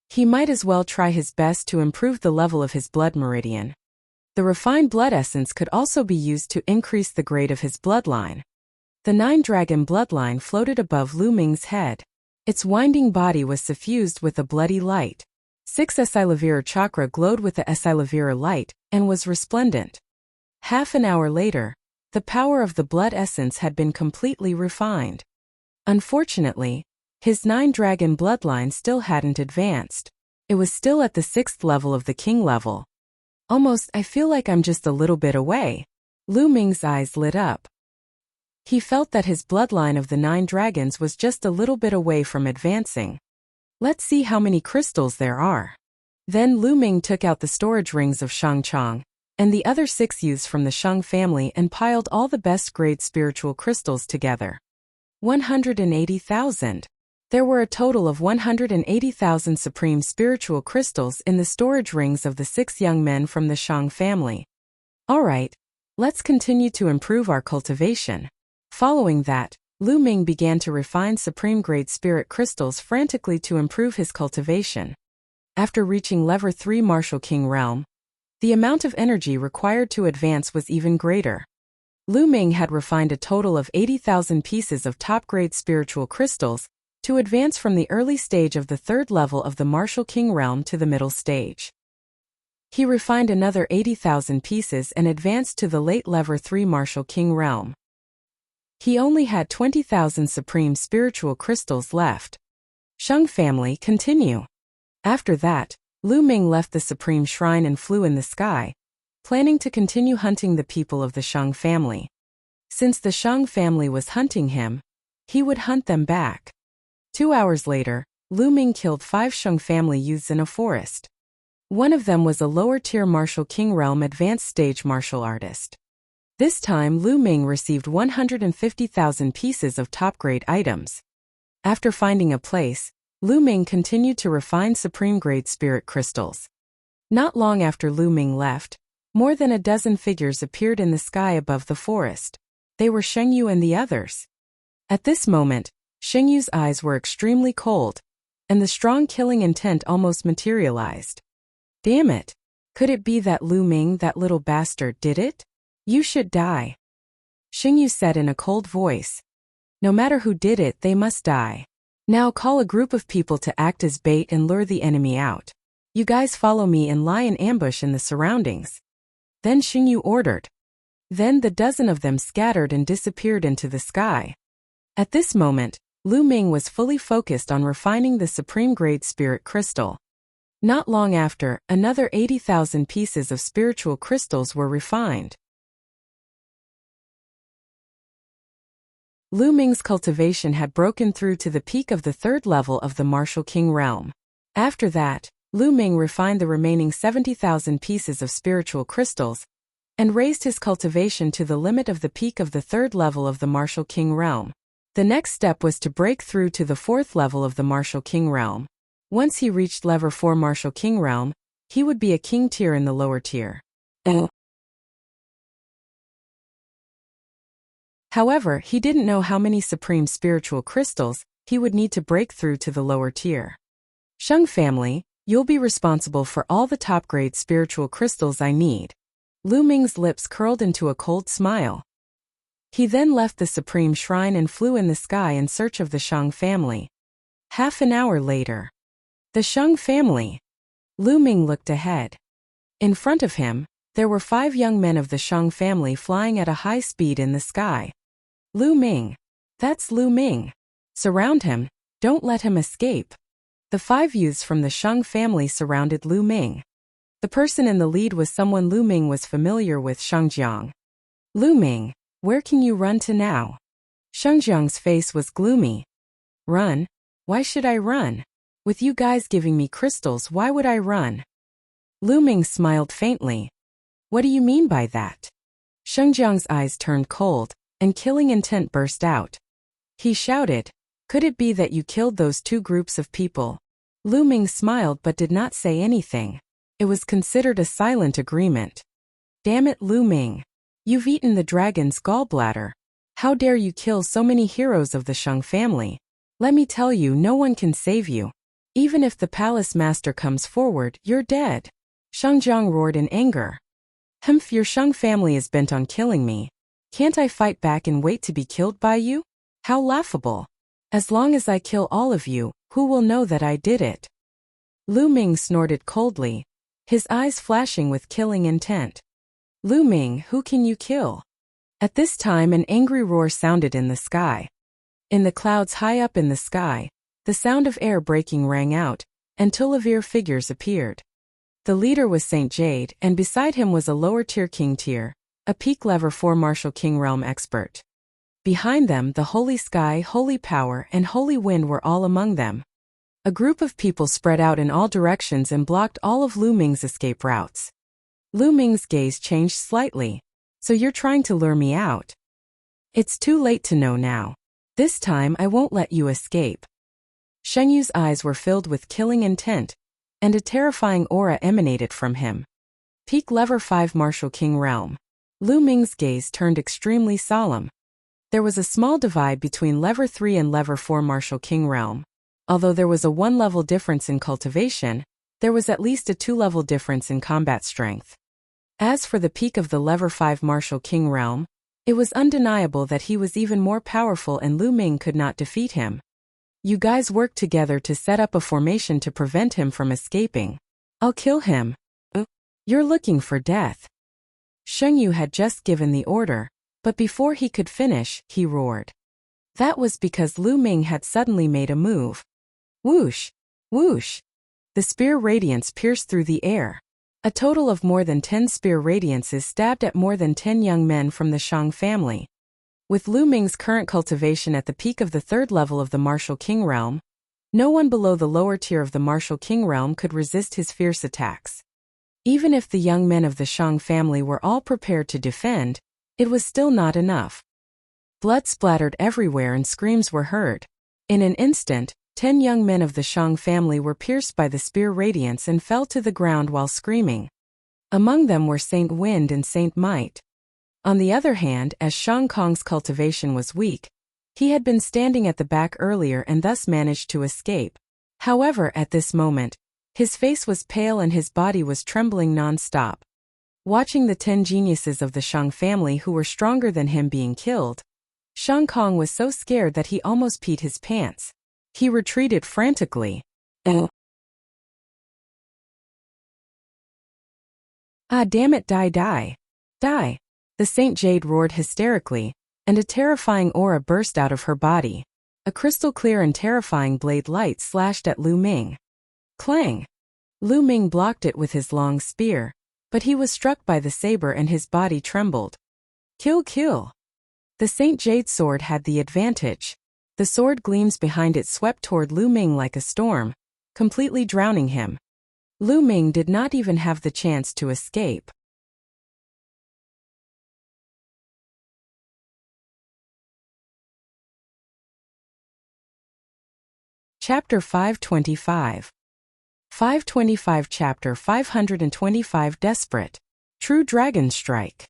He might as well try his best to improve the level of his blood meridian. The refined blood essence could also be used to increase the grade of his bloodline. The 9-dragon bloodline floated above Lu Ming's head. Its winding body was suffused with a bloody light. 6 Esilavira chakra glowed with the Esilavira light and was resplendent. Half an hour later, the power of the blood essence had been completely refined. Unfortunately, his 9-dragon bloodline still hadn't advanced. It was still at the 6th level of the king level. Almost, I feel like I'm just a little bit away. Lu Ming's eyes lit up. He felt that his bloodline of the 9 dragons was just a little bit away from advancing. Let's see how many crystals there are. Then Lu Ming took out the storage rings of Shang Chang and the other 6 youths from the Shang family and piled all the best grade spiritual crystals together. 180,000. There were a total of 180,000 supreme spiritual crystals in the storage rings of the 6 young men from the Shang family. Alright, let's continue to improve our cultivation. Following that, Lu Ming began to refine supreme-grade spirit crystals frantically to improve his cultivation. After reaching level 3 Martial King realm, the amount of energy required to advance was even greater. Lu Ming had refined a total of 80,000 pieces of top-grade spiritual crystals to advance from the early stage of the 3rd level of the Martial King realm to the middle stage. He refined another 80,000 pieces and advanced to the late level 3 Martial King realm. He only had 20,000 supreme spiritual crystals left. Shang family continue. After that, Lu Ming left the supreme shrine and flew in the sky, planning to continue hunting the people of the Shang family. Since the Shang family was hunting him, he would hunt them back. 2 hours later, Lu Ming killed 5 Shang family youths in a forest. One of them was a lower-tier Martial King realm advanced stage martial artist. This time Lu Ming received 150,000 pieces of top-grade items. After finding a place, Lu Ming continued to refine supreme-grade spirit crystals. Not long after Lu Ming left, more than a dozen figures appeared in the sky above the forest. They were Shengyu and the others. At this moment, Shengyu's eyes were extremely cold, and the strong killing intent almost materialized. Damn it! Could it be that Lu Ming, that little bastard, did it? You should die. Shengyu said in a cold voice. No matter who did it, they must die. Now call a group of people to act as bait and lure the enemy out. You guys follow me and lie in ambush in the surroundings. Then Shengyu ordered. Then the dozen of them scattered and disappeared into the sky. At this moment, Lu Ming was fully focused on refining the supreme-grade spirit crystal. Not long after, another 80,000 pieces of spiritual crystals were refined. Lu Ming's cultivation had broken through to the peak of the 3rd level of the Martial King realm. After that, Lu Ming refined the remaining 70,000 pieces of spiritual crystals and raised his cultivation to the limit of the peak of the 3rd level of the Martial King realm. The next step was to break through to the 4th level of the Martial King realm. Once he reached level 4 Martial King realm, he would be a king tier in the lower tier. However, he didn't know how many supreme spiritual crystals he would need to break through to the lower tier. Shang family, you'll be responsible for all the top-grade spiritual crystals I need. Lu Ming's lips curled into a cold smile. He then left the supreme shrine and flew in the sky in search of the Shang family. Half an hour later. The Shang family. Lu Ming looked ahead. In front of him, there were 5 young men of the Shang family flying at a high speed in the sky. Lu Ming. That's Lu Ming. Surround him, don't let him escape. The 5 youths from the Shang family surrounded Lu Ming. The person in the lead was someone Lu Ming was familiar with, Shangjiang. Lu Ming, where can you run to now? Shangjiang's face was gloomy. Run? Why should I run? With you guys giving me crystals, why would I run? Lu Ming smiled faintly. What do you mean by that? Shangjiang's eyes turned cold, and killing intent burst out. He shouted, could it be that you killed those 2 groups of people? Lu Ming smiled but did not say anything. It was considered a silent agreement. Damn it, Lu Ming. You've eaten the dragon's gallbladder. How dare you kill so many heroes of the Shang family? Let me tell you, no one can save you. Even if the palace master comes forward, you're dead. Shangjiang roared in anger. Humph, your Shang family is bent on killing me. Can't I fight back and wait to be killed by you? How laughable. As long as I kill all of you, who will know that I did it? Lu Ming snorted coldly, his eyes flashing with killing intent. Lu Ming, who can you kill? At this time an angry roar sounded in the sky. In the clouds high up in the sky, the sound of air breaking rang out, and Tulivir figures appeared. The leader was Saint Jade, and beside him was a lower-tier king tier, a peak level 4 martial king realm expert. Behind them the holy sky, holy power, and holy wind were all among them. A group of people spread out in all directions and blocked all of Lu Ming's escape routes. Lu Ming's gaze changed slightly. So you're trying to lure me out? It's too late to know now. This time I won't let you escape. Sheng Yu's eyes were filled with killing intent, and a terrifying aura emanated from him. Peak level 5 martial king realm. Lu Ming's gaze turned extremely solemn. There was a small divide between level 3 and level 4 martial king realm. Although there was a 1-level difference in cultivation, there was at least a 2-level difference in combat strength. As for the peak of the level 5 martial king realm, it was undeniable that he was even more powerful and Lu Ming could not defeat him. You guys worked together to set up a formation to prevent him from escaping. I'll kill him. You're looking for death. Sheng Yu had just given the order, but before he could finish, he roared. That was because Lu Ming had suddenly made a move. Whoosh! Whoosh! The spear radiance pierced through the air. A total of more than 10 spear radiances stabbed at more than 10 young men from the Shang family. With Lu Ming's current cultivation at the peak of the 3rd level of the martial king realm, no one below the lower tier of the martial king realm could resist his fierce attacks. Even if the young men of the Shang family were all prepared to defend, it was still not enough. Blood splattered everywhere and screams were heard. In an instant, 10 young men of the Shang family were pierced by the spear radiance and fell to the ground while screaming. Among them were Saint Wind and Saint Might. On the other hand, as Shang Kong's cultivation was weak, he had been standing at the back earlier and thus managed to escape. However, at this moment, his face was pale and his body was trembling non-stop. Watching the 10 geniuses of the Shang family who were stronger than him being killed, Shang Kong was so scared that he almost peed his pants. He retreated frantically. Ah, damn it, die, die. Die. The Saint Jade roared hysterically, and a terrifying aura burst out of her body. A crystal clear and terrifying blade light slashed at Lu Ming. Clang! Lu Ming blocked it with his long spear, but he was struck by the saber and his body trembled. Kill, kill! The Saint Jade sword had the advantage. The sword gleams behind it swept toward Lu Ming like a storm, completely drowning him. Lu Ming did not even have the chance to escape. Chapter 525. 525 Chapter 525 Desperate. True Dragon Strike.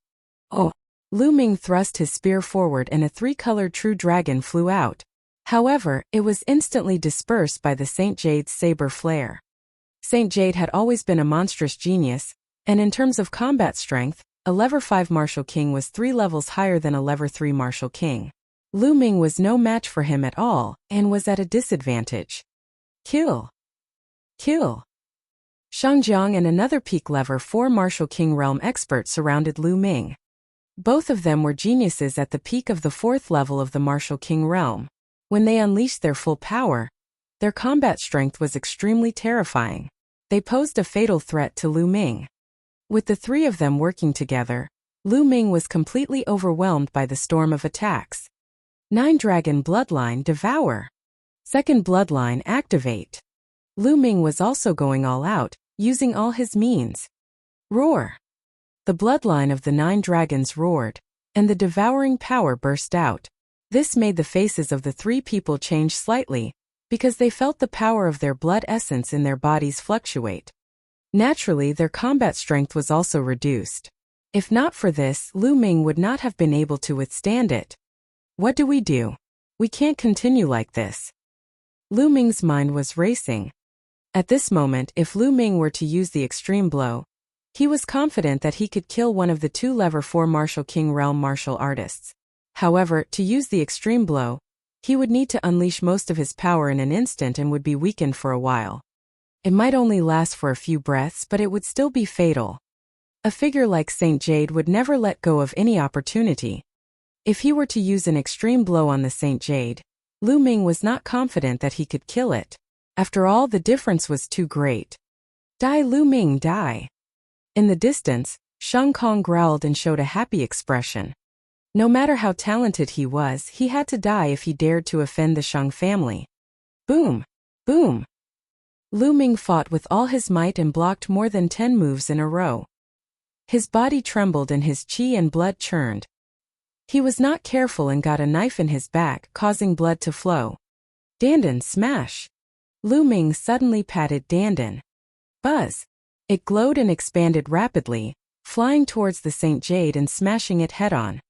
Oh! Lu Ming thrust his spear forward and a 3-colored true dragon flew out. However, it was instantly dispersed by the Saint Jade's saber flare. Saint Jade had always been a monstrous genius, and in terms of combat strength, a level 5 martial king was 3 levels higher than a level 3 martial king. Lu Ming was no match for him at all, and was at a disadvantage. Kill! Kill! Shang Jiang and another peak level 4 martial king realm expert surrounded Lu Ming. Both of them were geniuses at the peak of the 4th level of the martial king realm. When they unleashed their full power, their combat strength was extremely terrifying. They posed a fatal threat to Lu Ming. With the 3 of them working together, Lu Ming was completely overwhelmed by the storm of attacks. 9 Dragon Bloodline Devour. 2nd Bloodline Activate. Lu Ming was also going all out, using all his means. Roar! The bloodline of the 9 dragons roared, and the devouring power burst out. This made the faces of the 3 people change slightly, because they felt the power of their blood essence in their bodies fluctuate. Naturally, their combat strength was also reduced. If not for this, Lu Ming would not have been able to withstand it. What do? We can't continue like this. Lu Ming's mind was racing. At this moment, if Lu Ming were to use the extreme blow, He was confident that he could kill one of the two level 4 martial king realm martial artists. However, to use the extreme blow, he would need to unleash most of his power in an instant and would be weakened for a while. It might only last for a few breaths, but it would still be fatal. A figure like Saint Jade would never let go of any opportunity. If he were to use an extreme blow on the Saint Jade, Lu Ming was not confident that he could kill it. After all, the difference was too great. Die, Lu Ming, die. In the distance, Shang Kong growled and showed a happy expression. No matter how talented he was, he had to die if he dared to offend the Shang family. Boom! Boom! Lu Ming fought with all his might and blocked more than 10 moves in a row. His body trembled and his qi and blood churned. He was not careful and got a knife in his back, causing blood to flow. Dandan, smash! Lu Ming suddenly patted Dandan. Buzz! It glowed and expanded rapidly, flying towards the Saint Jade and smashing it head-on.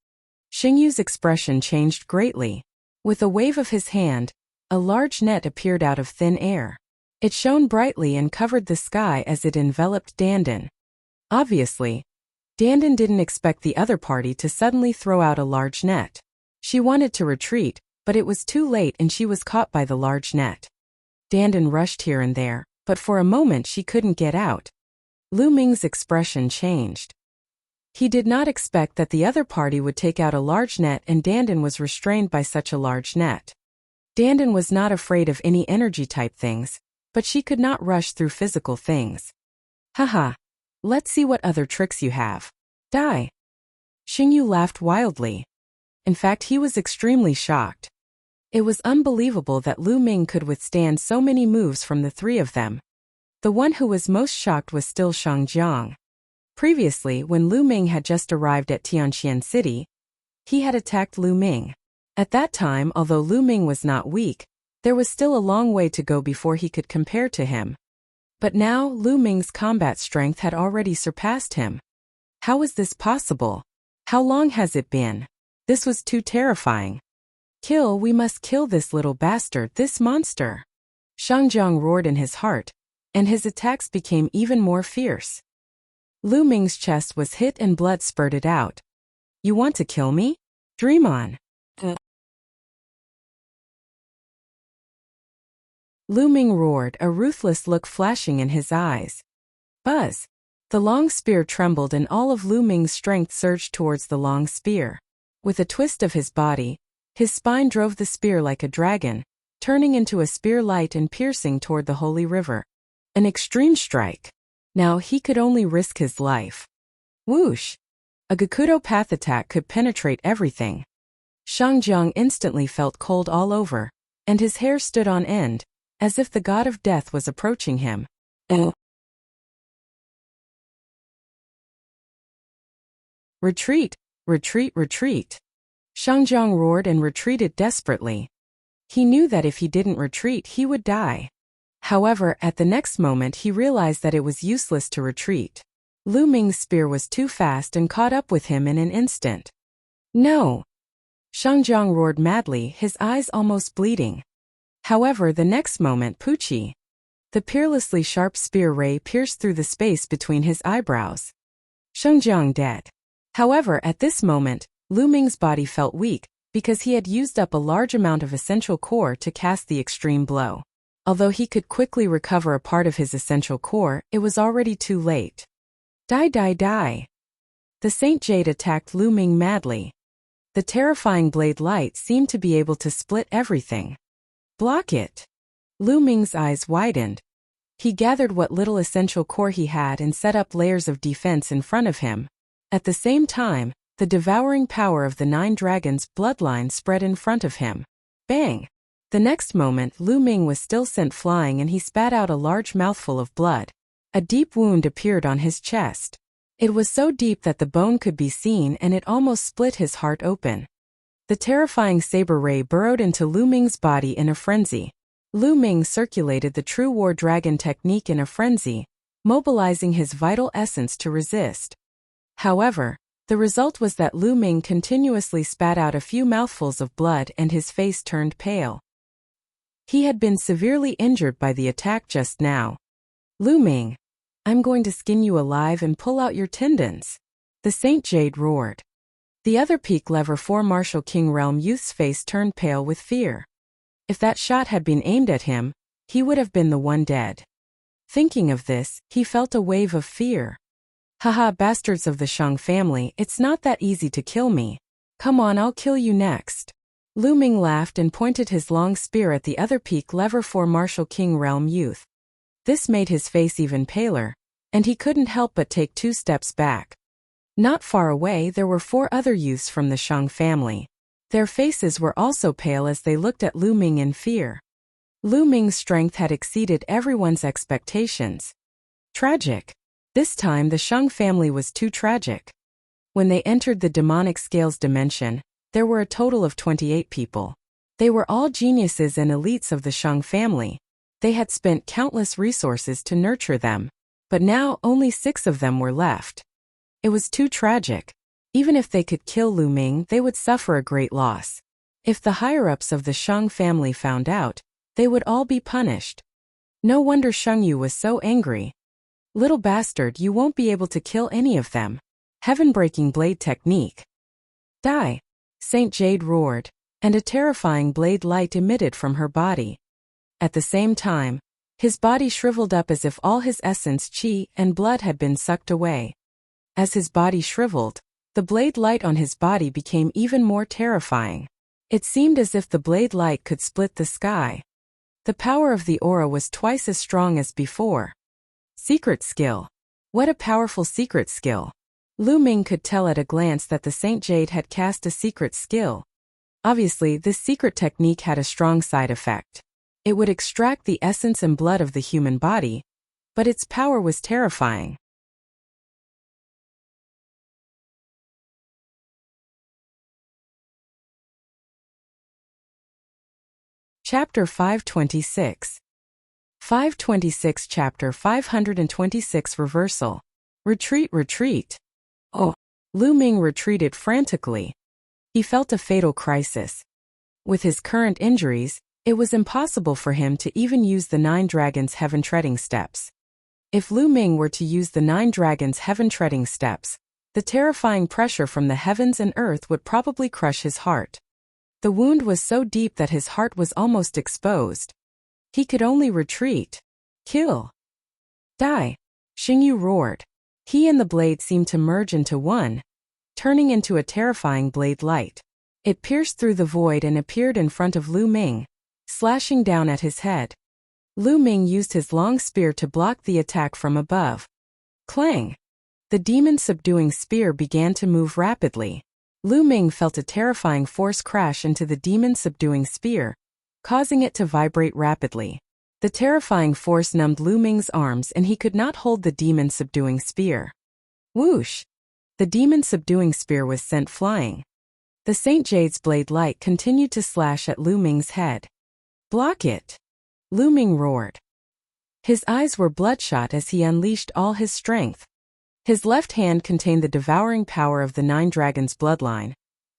Xingyu's expression changed greatly. With a wave of his hand, a large net appeared out of thin air. It shone brightly and covered the sky as it enveloped Dandan. Obviously, Dandan didn't expect the other party to suddenly throw out a large net. She wanted to retreat, but it was too late and she was caught by the large net. Dandan rushed here and there, but for a moment she couldn't get out. Lu Ming's expression changed. He did not expect that the other party would take out a large net and Dandan was restrained by such a large net. Dandan was not afraid of any energy-type things, but she could not rush through physical things. Haha. Let's see what other tricks you have. Die. Xingyu laughed wildly. In fact, he was extremely shocked. It was unbelievable that Lu Ming could withstand so many moves from the three of them. The one who was most shocked was still Shang Jiang. Previously, when Lu Ming had just arrived at Tianqian City, he had attacked Lu Ming. At that time, although Lu Ming was not weak, there was still a long way to go before he could compare to him. But now, Lu Ming's combat strength had already surpassed him. How is this possible? How long has it been? This was too terrifying. Kill, we must kill this little bastard, this monster. Shang Jiang roared in his heart, and his attacks became even more fierce. Lu Ming's chest was hit and blood spurted out. You want to kill me? Dream on. Lu Ming roared, a ruthless look flashing in his eyes. Buzz! The long spear trembled and all of Lu Ming's strength surged towards the long spear. With a twist of his body, his spine drove the spear like a dragon, turning into a spear light and piercing toward the holy river. An extreme strike. Now he could only risk his life. Whoosh! A Gakudo path attack could penetrate everything. Shang Jiang instantly felt cold all over, and his hair stood on end, as if the god of death was approaching him. Retreat! Retreat! Retreat! Shang Jiang roared and retreated desperately. He knew that if he didn't retreat, he would die. However, at the next moment he realized that it was useless to retreat. Lu Ming's spear was too fast and caught up with him in an instant. No! Shang Jiang roared madly, his eyes almost bleeding. However, the next moment, Pucci! The peerlessly sharp spear ray pierced through the space between his eyebrows. Shang Jiang dead. However, at this moment, Lu Ming's body felt weak, because he had used up a large amount of essential core to cast the extreme blow. Although he could quickly recover a part of his essential core, it was already too late. Die, die, die! The Saint Jade attacked Lu Ming madly. The terrifying blade light seemed to be able to split everything. Block it! Lu Ming's eyes widened. He gathered what little essential core he had and set up layers of defense in front of him. At the same time, the devouring power of the 9 dragons' bloodline spread in front of him. Bang! The next moment, Lu Ming was still sent flying and he spat out a large mouthful of blood. A deep wound appeared on his chest. It was so deep that the bone could be seen and it almost split his heart open. The terrifying saber ray burrowed into Lu Ming's body in a frenzy. Lu Ming circulated the true war dragon technique in a frenzy, mobilizing his vital essence to resist. However, the result was that Lu Ming continuously spat out a few mouthfuls of blood and his face turned pale. He had been severely injured by the attack just now. Lu Ming! I'm going to skin you alive and pull out your tendons. The Saint Jade roared. The other peak lever 4 Martial King Realm youth's face turned pale with fear. If that shot had been aimed at him, he would have been the one dead. Thinking of this, he felt a wave of fear. Haha, bastards of the Shang family, it's not that easy to kill me. Come on, I'll kill you next. Lu Ming laughed and pointed his long spear at the other peak lever 4 Martial King Realm youth. This made his face even paler, and he couldn't help but take 2 steps back. Not far away there were 4 other youths from the Shang family. Their faces were also pale as they looked at Lu Ming in fear. Lu Ming's strength had exceeded everyone's expectations. Tragic. This time the Shang family was too tragic. When they entered the demonic scales dimension, there were a total of 28 people. They were all geniuses and elites of the Shang family. They had spent countless resources to nurture them, but now only 6 of them were left. It was too tragic. Even if they could kill Lu Ming, they would suffer a great loss. If the higher-ups of the Shang family found out, they would all be punished. No wonder Shang Yu was so angry. Little bastard, you won't be able to kill any of them. Heaven-breaking blade technique. Die! Saint Jade roared, and a terrifying blade light emitted from her body. At the same time, his body shriveled up as if all his essence, chi, and blood had been sucked away. As his body shriveled, the blade light on his body became even more terrifying. It seemed as if the blade light could split the sky. The power of the aura was twice as strong as before. Secret skill. What a powerful secret skill. Lu Ming could tell at a glance that the Saint Jade had cast a secret skill. Obviously, this secret technique had a strong side effect. It would extract the essence and blood of the human body, but its power was terrifying. Chapter 526. 526 Chapter 526 Reversal. Retreat, retreat. Oh! Lu Ming retreated frantically. He felt a fatal crisis. With his current injuries, it was impossible for him to even use the 9 Dragons' heaven-treading steps. If Lu Ming were to use the 9 Dragons' heaven-treading steps, the terrifying pressure from the heavens and earth would probably crush his heart. The wound was so deep that his heart was almost exposed. He could only retreat. Kill. Die. Xingyu roared. He and the blade seemed to merge into one, turning into a terrifying blade light. It pierced through the void and appeared in front of Lu Ming, slashing down at his head. Lu Ming used his long spear to block the attack from above. Clang! The demon-subduing spear began to move rapidly. Lu Ming felt a terrifying force crash into the demon-subduing spear, causing it to vibrate rapidly. The terrifying force numbed Lu Ming's arms and he could not hold the demon-subduing spear. Whoosh! The demon-subduing spear was sent flying. The Saint Jade's blade light continued to slash at Lu Ming's head. Block it! Lu Ming roared. His eyes were bloodshot as he unleashed all his strength. His left hand contained the devouring power of the 9 Dragons' bloodline,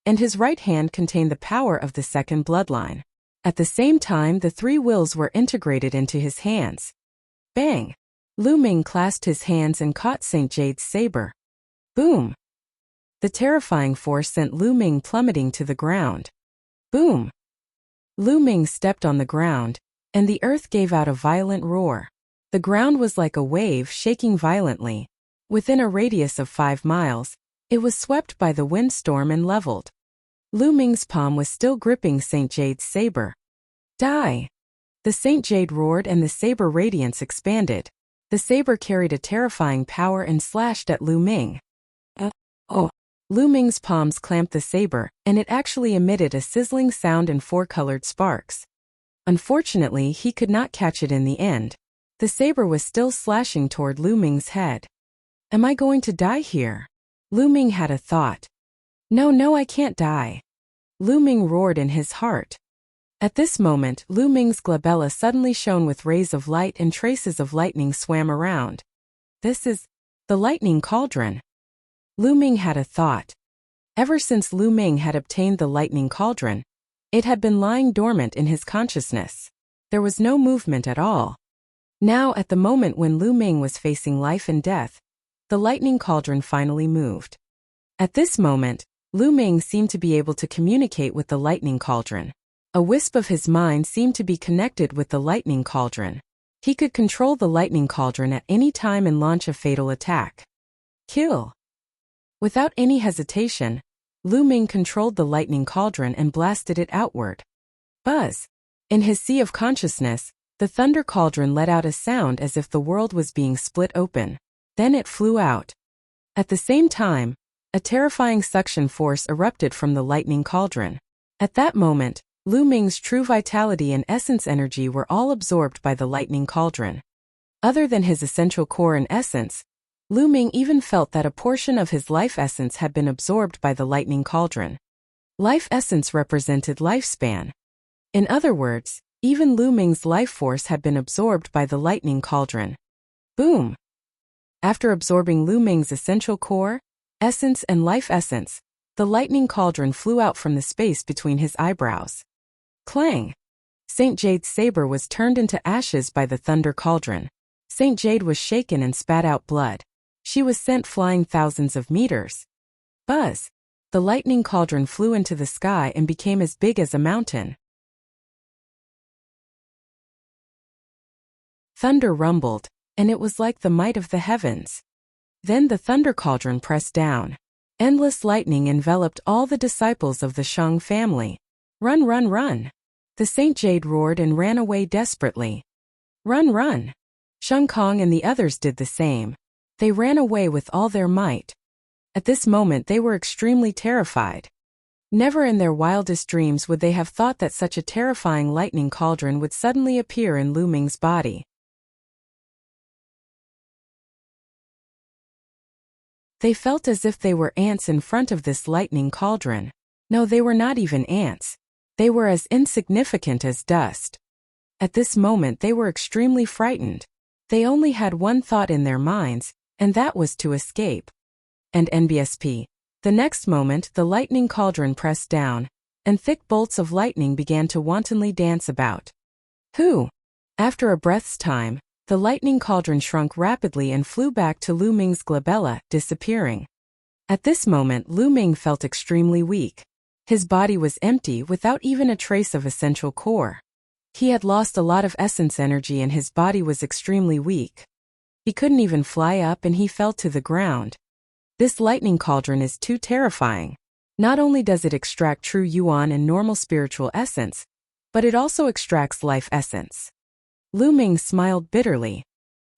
and his right hand contained the power of the second bloodline. At the same time, the 3 wills were integrated into his hands. Bang! Lu Ming clasped his hands and caught Saint Jade's saber. Boom! The terrifying force sent Lu Ming plummeting to the ground. Boom! Lu Ming stepped on the ground, and the earth gave out a violent roar. The ground was like a wave shaking violently. Within a radius of 5 miles, it was swept by the windstorm and leveled. Lu Ming's palm was still gripping Saint Jade's saber. Die! The Saint Jade roared and the saber radiance expanded. The saber carried a terrifying power and slashed at Lu Ming. Oh! Lu Ming's palms clamped the saber, and it actually emitted a sizzling sound and 4-colored sparks. Unfortunately, he could not catch it in the end. The saber was still slashing toward Lu Ming's head. Am I going to die here? Lu Ming had a thought. No, I can't die. Lu Ming roared in his heart. At this moment, Lu Ming's glabella suddenly shone with rays of light and traces of lightning swam around. This is the lightning cauldron. Lu Ming had a thought. Ever since Lu Ming had obtained the lightning cauldron, it had been lying dormant in his consciousness. There was no movement at all. Now, at the moment when Lu Ming was facing life and death, the lightning cauldron finally moved. At this moment, Lu Ming seemed to be able to communicate with the lightning cauldron. A wisp of his mind seemed to be connected with the lightning cauldron. He could control the lightning cauldron at any time and launch a fatal attack. Kill! Without any hesitation, Lu Ming controlled the lightning cauldron and blasted it outward. Buzz! In his sea of consciousness, the thunder cauldron let out a sound as if the world was being split open. Then it flew out. At the same time, a terrifying suction force erupted from the lightning cauldron. At that moment, Lu Ming's true vitality and essence energy were all absorbed by the lightning cauldron. Other than his essential core and essence, Lu Ming even felt that a portion of his life essence had been absorbed by the lightning cauldron. Life essence represented lifespan. In other words, even Lu Ming's life force had been absorbed by the lightning cauldron. Boom! After absorbing Lu Ming's essential core, essence and life essence, the lightning cauldron flew out from the space between his eyebrows. Clang! Saint Jade's saber was turned into ashes by the thunder cauldron. Saint Jade was shaken and spat out blood. She was sent flying thousands of meters. Buzz! The lightning cauldron flew into the sky and became as big as a mountain. Thunder rumbled, and it was like the might of the heavens. Then the thunder cauldron pressed down. Endless lightning enveloped all the disciples of the Shang family. Run, run, run! The Saint Jade roared and ran away desperately. Run, run! Shang Kong and the others did the same. They ran away with all their might. At this moment they were extremely terrified. Never in their wildest dreams would they have thought that such a terrifying lightning cauldron would suddenly appear in Lu Ming's body. They felt as if they were ants in front of this lightning cauldron. No, they were not even ants. They were as insignificant as dust. At this moment they were extremely frightened. They only had one thought in their minds, and that was to escape. And NBSP. The next moment the lightning cauldron pressed down, and thick bolts of lightning began to wantonly dance about. Who? After a breath's time, the lightning cauldron shrunk rapidly and flew back to Lu Ming's glabella, disappearing. At this moment Lu Ming felt extremely weak. His body was empty without even a trace of essential core. He had lost a lot of essence energy and his body was extremely weak. He couldn't even fly up and he fell to the ground. This lightning cauldron is too terrifying. Not only does it extract true yuan and normal spiritual essence, but it also extracts life essence. Lu Ming smiled bitterly.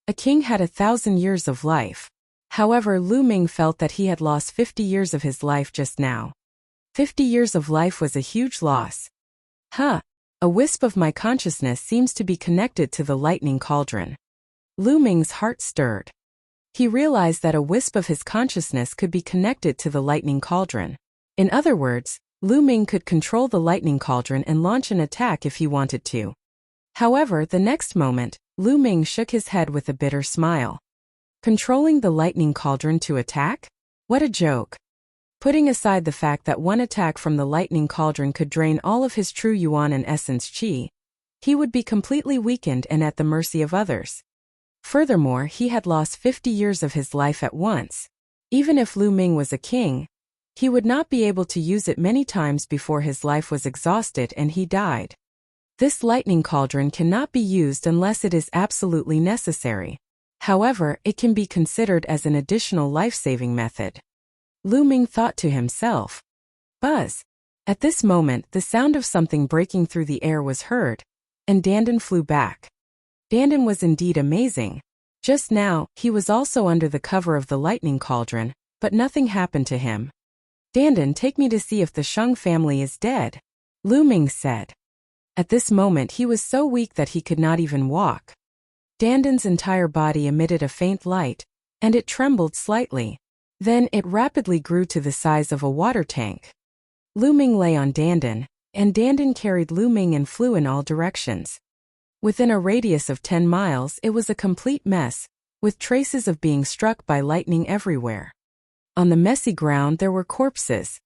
A king had 1,000 years of life. However, Lu Ming felt that he had lost 50 years of his life just now. 50 years of life was a huge loss. Huh! A wisp of my consciousness seems to be connected to the lightning cauldron. Lu Ming's heart stirred. He realized that a wisp of his consciousness could be connected to the lightning cauldron. In other words, Lu Ming could control the lightning cauldron and launch an attack if he wanted to. However, the next moment, Lu Ming shook his head with a bitter smile. Controlling the lightning cauldron to attack? What a joke. Putting aside the fact that one attack from the lightning cauldron could drain all of his true yuan and essence qi, he would be completely weakened and at the mercy of others. Furthermore, he had lost 50 years of his life at once. Even if Lu Ming was a king, he would not be able to use it many times before his life was exhausted and he died. This lightning cauldron cannot be used unless it is absolutely necessary. However, it can be considered as an additional life-saving method. Lu Ming thought to himself. Buzz! At this moment, the sound of something breaking through the air was heard, and Dandan flew back. Dandan was indeed amazing. Just now, he was also under the cover of the lightning cauldron, but nothing happened to him. Dandan, take me to see if the Shang family is dead, Lu Ming said. At this moment he was so weak that he could not even walk. Dandan's entire body emitted a faint light, and it trembled slightly. Then it rapidly grew to the size of a water tank. Lu Ming lay on Dandan, and Dandan carried Lu Ming and flew in all directions. Within a radius of 10 miles it was a complete mess, with traces of being struck by lightning everywhere. On the messy ground there were corpses.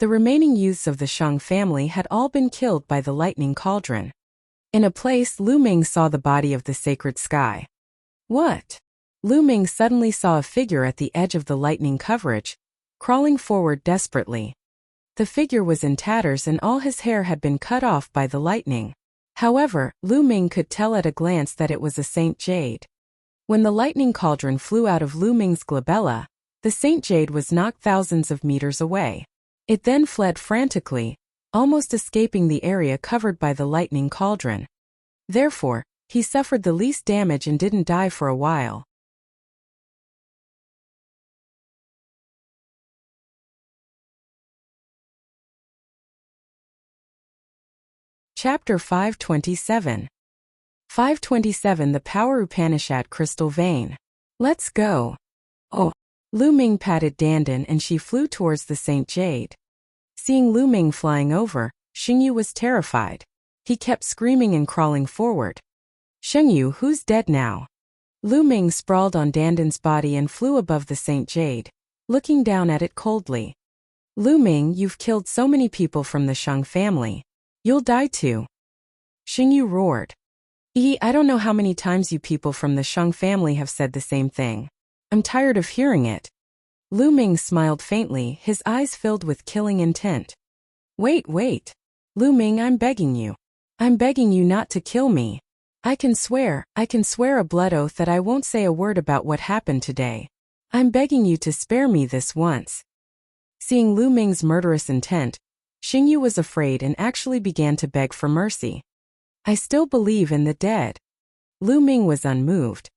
The remaining youths of the Shang family had all been killed by the lightning cauldron. In a place, Lu Ming saw the body of the sacred sky. What? Lu Ming suddenly saw a figure at the edge of the lightning coverage, crawling forward desperately. The figure was in tatters and all his hair had been cut off by the lightning. However, Lu Ming could tell at a glance that it was a Saint Jade. When the lightning cauldron flew out of Lu Ming's glabella, the Saint Jade was knocked thousands of meters away. It then fled frantically, almost escaping the area covered by the lightning cauldron. Therefore, he suffered the least damage and didn't die for a while. Chapter 527. 527 The Power Upanishad Crystal Vein. Let's go. Oh. Lu Ming patted Dandan and she flew towards the Saint Jade. Seeing Lu Ming flying over, Xingyu was terrified. He kept screaming and crawling forward. Xingyu, who's dead now? Lu Ming sprawled on Dandan's body and flew above the Saint Jade, looking down at it coldly. Lu Ming, you've killed so many people from the Shang family. You'll die too. Xingyu roared. I don't know how many times you people from the Shang family have said the same thing. I'm tired of hearing it. Lu Ming smiled faintly, his eyes filled with killing intent. Wait. Lu Ming, I'm begging you. I'm begging you not to kill me. I can swear a blood oath that I won't say a word about what happened today. I'm begging you to spare me this once. Seeing Lu Ming's murderous intent, Xingyu was afraid and actually began to beg for mercy. I still believe in the dead. Lu Ming was unmoved.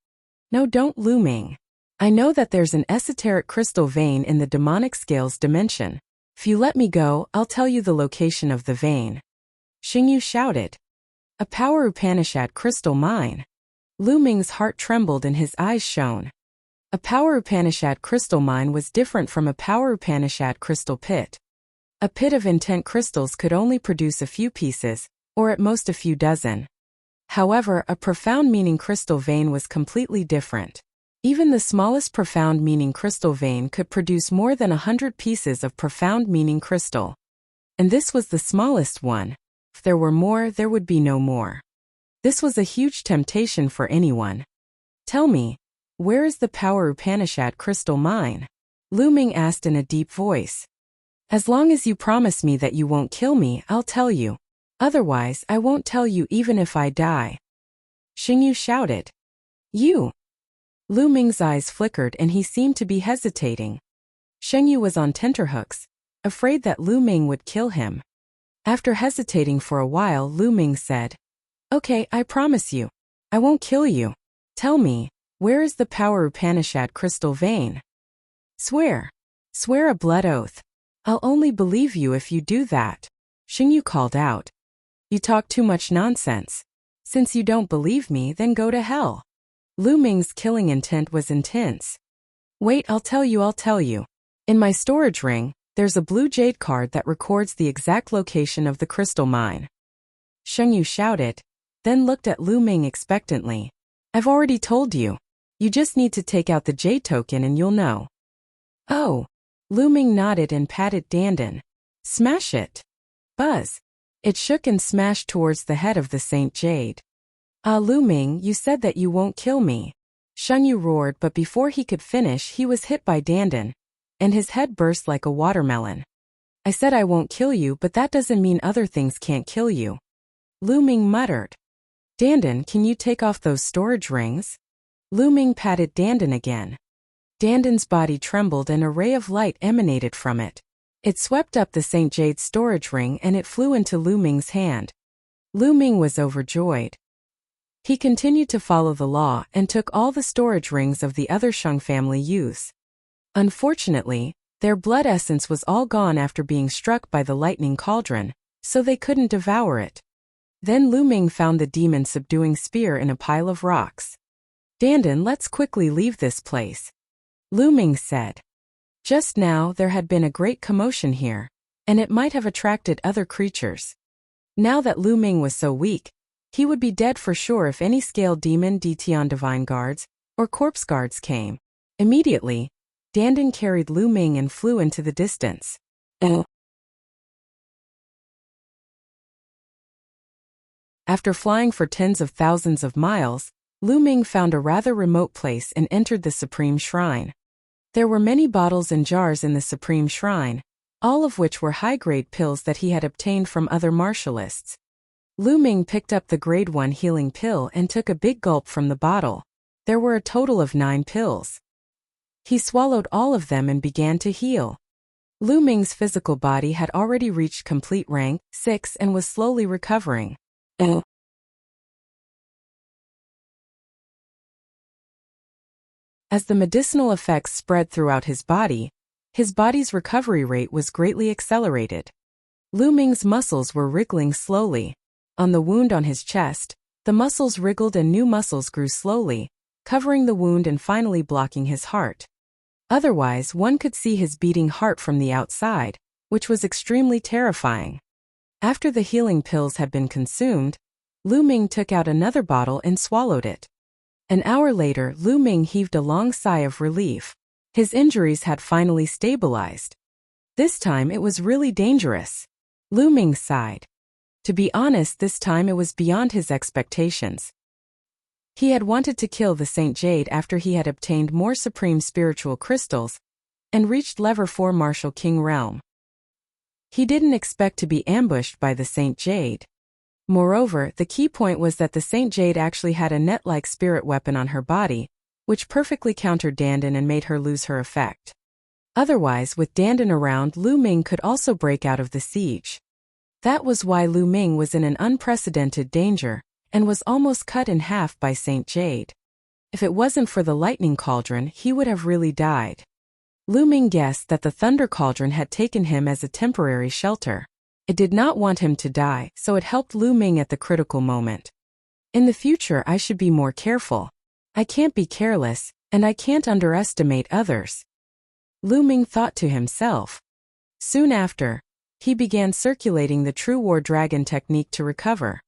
No, don't, Lu Ming. I know that there's an esoteric crystal vein in the demonic scales dimension. If you let me go, I'll tell you the location of the vein. Xingyu shouted. A power Upanishad crystal mine. Lu Ming's heart trembled and his eyes shone. A power Upanishad crystal mine was different from a power Upanishad crystal pit. A pit of intent crystals could only produce a few pieces, or at most a few dozen. However, a profound meaning crystal vein was completely different. Even the smallest profound meaning crystal vein could produce more than 100 pieces of profound meaning crystal. And this was the smallest one. If there were more, there would be no more. This was a huge temptation for anyone. Tell me, where is the power Upanishad crystal mine? Lu Ming asked in a deep voice. As long as you promise me that you won't kill me, I'll tell you. Otherwise, I won't tell you even if I die. Xingyu shouted. You! Lu Ming's eyes flickered and he seemed to be hesitating. Xingyu was on tenterhooks, afraid that Lu Ming would kill him. After hesitating for a while, Lu Ming said, Okay, I promise you. I won't kill you. Tell me, where is the power Upanishad crystal vein? Swear. Swear a blood oath. I'll only believe you if you do that. Xingyu called out. You talk too much nonsense. Since you don't believe me, then go to hell. Lu Ming's killing intent was intense. Wait, I'll tell you. In my storage ring, there's a blue jade card that records the exact location of the crystal mine. Xingyu shouted, then looked at Lu Ming expectantly. I've already told you. You just need to take out the jade token and you'll know. Oh. Lu Ming nodded and patted Dandan. Smash it. Buzz. It shook and smashed towards the head of the Saint Jade. Ah, Lu Ming, you said that you won't kill me. Xingyu roared, but before he could finish, he was hit by Dandan, and his head burst like a watermelon. I said I won't kill you, but that doesn't mean other things can't kill you. Lu Ming muttered. Dandan, can you take off those storage rings? Lu Ming patted Dandan again. Dandan's body trembled and a ray of light emanated from it. It swept up the Saint Jade's storage ring and it flew into Lu Ming's hand. Lu Ming was overjoyed. He continued to follow the law and took all the storage rings of the other Shang family youths. Unfortunately, their blood essence was all gone after being struck by the lightning cauldron, so they couldn't devour it. Then Lu Ming found the demon subduing spear in a pile of rocks. Dandan, let's quickly leave this place. Lu Ming said. Just now there had been a great commotion here, and it might have attracted other creatures. Now that Lu Ming was so weak, he would be dead for sure if any scale demon, Detian divine guards, or corpse guards came. Immediately, Dandan carried Lu Ming and flew into the distance. After flying for tens of thousands of miles, Lu Ming found a rather remote place and entered the Supreme Shrine. There were many bottles and jars in the Supreme Shrine, all of which were high-grade pills that he had obtained from other martialists. Lu Ming picked up the grade 1 healing pill and took a big gulp from the bottle. There were a total of 9 pills. He swallowed all of them and began to heal. Lu Ming's physical body had already reached complete rank 6 and was slowly recovering. As the medicinal effects spread throughout his body's recovery rate was greatly accelerated. Lu Ming's muscles were wriggling slowly. On the wound on his chest, the muscles wriggled and new muscles grew slowly, covering the wound and finally blocking his heart. Otherwise, one could see his beating heart from the outside, which was extremely terrifying. After the healing pills had been consumed, Lu Ming took out another bottle and swallowed it. An hour later, Lu Ming heaved a long sigh of relief. His injuries had finally stabilized. This time it was really dangerous. Lu Ming sighed. To be honest, this time it was beyond his expectations. He had wanted to kill the Saint Jade after he had obtained more supreme spiritual crystals and reached level 4 Martial King realm. He didn't expect to be ambushed by the Saint Jade. Moreover, the key point was that the Saint Jade actually had a net-like spirit weapon on her body, which perfectly countered Dandan and made her lose her effect. Otherwise, with Dandan around, Lu Ming could also break out of the siege. That was why Lu Ming was in an unprecedented danger, and was almost cut in half by Saint Jade. If it wasn't for the lightning cauldron, he would have really died. Lu Ming guessed that the thunder cauldron had taken him as a temporary shelter. It did not want him to die, so it helped Lu Ming at the critical moment. In the future, I should be more careful. I can't be careless, and I can't underestimate others. Lu Ming thought to himself. Soon after, he began circulating the True War Dragon technique to recover.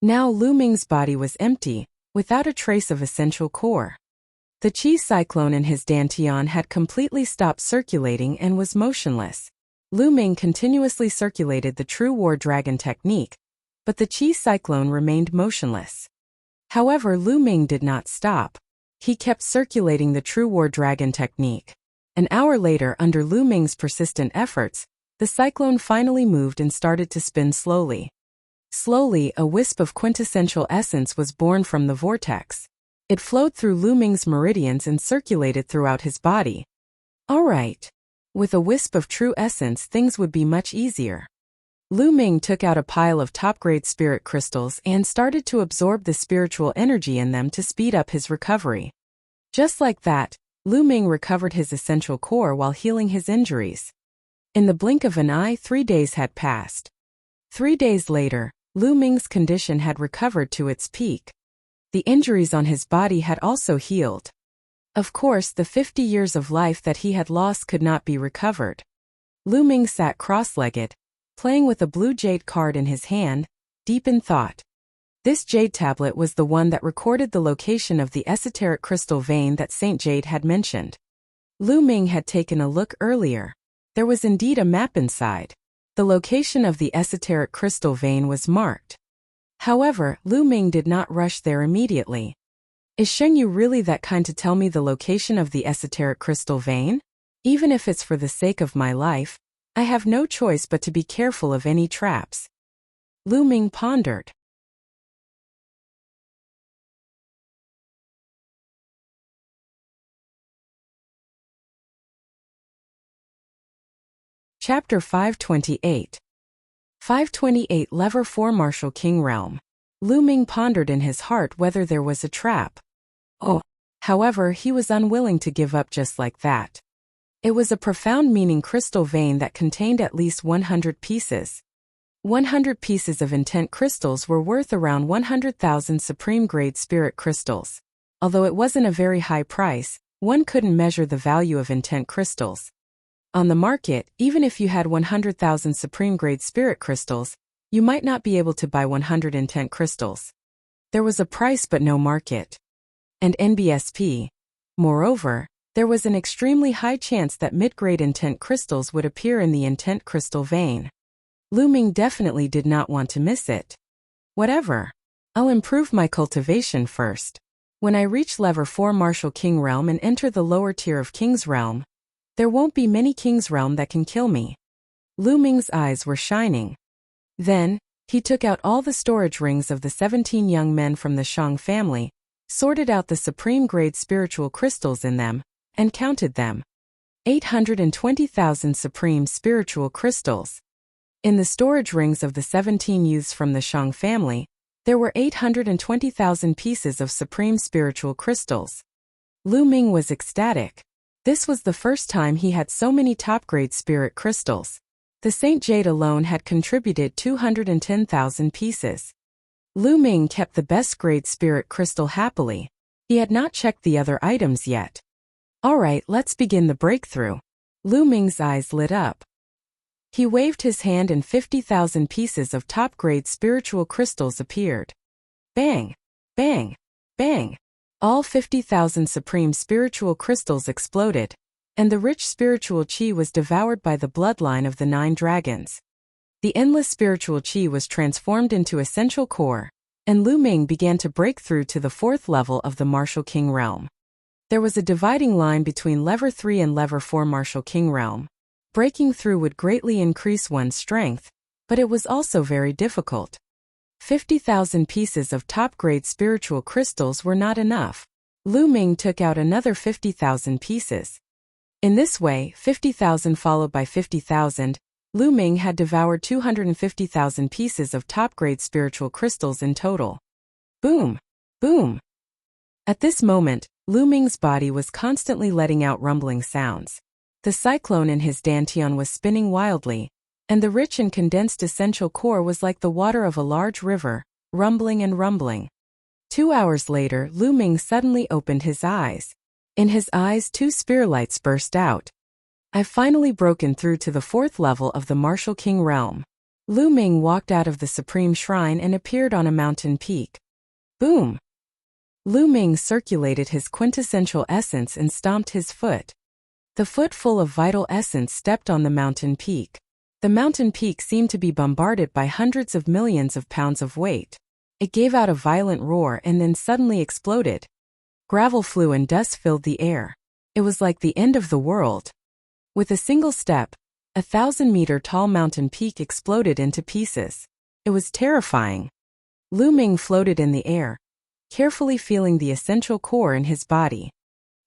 Now Lu Ming's body was empty, without a trace of essential core. The chi cyclone in his dantian had completely stopped circulating and was motionless. Lu Ming continuously circulated the True War Dragon technique, but the chi cyclone remained motionless. However, Lu Ming did not stop. He kept circulating the True War Dragon technique. An hour later, under Lu Ming's persistent efforts, the cyclone finally moved and started to spin slowly. Slowly, a wisp of quintessential essence was born from the vortex. It flowed through Lu Ming's meridians and circulated throughout his body. All right. With a wisp of true essence, things would be much easier. Lu Ming took out a pile of top-grade spirit crystals and started to absorb the spiritual energy in them to speed up his recovery. Just like that, Lu Ming recovered his essential core while healing his injuries. In the blink of an eye, 3 days had passed. 3 days later, Lu Ming's condition had recovered to its peak. The injuries on his body had also healed. Of course, the 50 years of life that he had lost could not be recovered. Lu Ming sat cross-legged, playing with a blue jade card in his hand, deep in thought. This jade tablet was the one that recorded the location of the esoteric crystal vein that Saint Jade had mentioned. Lu Ming had taken a look earlier. There was indeed a map inside. The location of the esoteric crystal vein was marked. However, Lu Ming did not rush there immediately. Is Shengyu really that kind to tell me the location of the esoteric crystal vein? Even if it's for the sake of my life, I have no choice but to be careful of any traps. Lu Ming pondered. Chapter 528. 528 Lever 4 Martial King Realm. Lu Ming pondered in his heart whether there was a trap. However, he was unwilling to give up just like that. It was a profound meaning crystal vein that contained at least 100 pieces. 100 pieces of intent crystals were worth around 100,000 supreme-grade spirit crystals. Although it wasn't a very high price, one couldn't measure the value of intent crystals. On the market, even if you had 100,000 supreme-grade spirit crystals, you might not be able to buy 100 intent crystals. There was a price but no market. And NBSP. Moreover, there was an extremely high chance that mid-grade intent crystals would appear in the intent crystal vein. Lu Ming definitely did not want to miss it. Whatever. I'll improve my cultivation first. When I reach level 4 Martial King Realm and enter the lower tier of King's Realm, there won't be many King's Realm that can kill me. Lu Ming's eyes were shining. Then, he took out all the storage rings of the 17 young men from the Shang family, sorted out the supreme grade spiritual crystals in them, and counted them. 820,000 supreme spiritual crystals. In the storage rings of the 17 youths from the Shang family, there were 820,000 pieces of supreme spiritual crystals. Lu Ming was ecstatic. This was the first time he had so many top-grade spirit crystals. The Saint Jade alone had contributed 210,000 pieces. Lu Ming kept the best-grade spirit crystal happily. He had not checked the other items yet. Alright, let's begin the breakthrough. Lu Ming's eyes lit up. He waved his hand and 50,000 pieces of top-grade spiritual crystals appeared. Bang! Bang! Bang! All 50,000 supreme spiritual crystals exploded, and the rich spiritual qi was devoured by the bloodline of the 9 dragons. The endless spiritual qi was transformed into essential core, and Lu Ming began to break through to the 4th level of the Martial King Realm. There was a dividing line between level 3 and level 4 Martial King Realm. Breaking through would greatly increase one's strength, but it was also very difficult. 50,000 pieces of top-grade spiritual crystals were not enough. Lu Ming took out another 50,000 pieces. In this way, 50,000 followed by 50,000, Lu Ming had devoured 250,000 pieces of top-grade spiritual crystals in total. Boom! Boom! At this moment, Lu Ming's body was constantly letting out rumbling sounds. The cyclone in his dantian was spinning wildly, and the rich and condensed essential core was like the water of a large river, rumbling and rumbling. 2 hours later, Lu Ming suddenly opened his eyes. In his eyes 2 spear lights burst out. I've finally broken through to the 4th level of the Martial King Realm. Lu Ming walked out of the Supreme Shrine and appeared on a mountain peak. Boom! Lu Ming circulated his quintessential essence and stomped his foot. The foot full of vital essence stepped on the mountain peak. The mountain peak seemed to be bombarded by hundreds of millions of pounds of weight. It gave out a violent roar and then suddenly exploded. Gravel flew and dust filled the air. It was like the end of the world. With a single step, a 1,000-meter-tall mountain peak exploded into pieces. It was terrifying. Lu Ming floated in the air, carefully feeling the essential core in his body.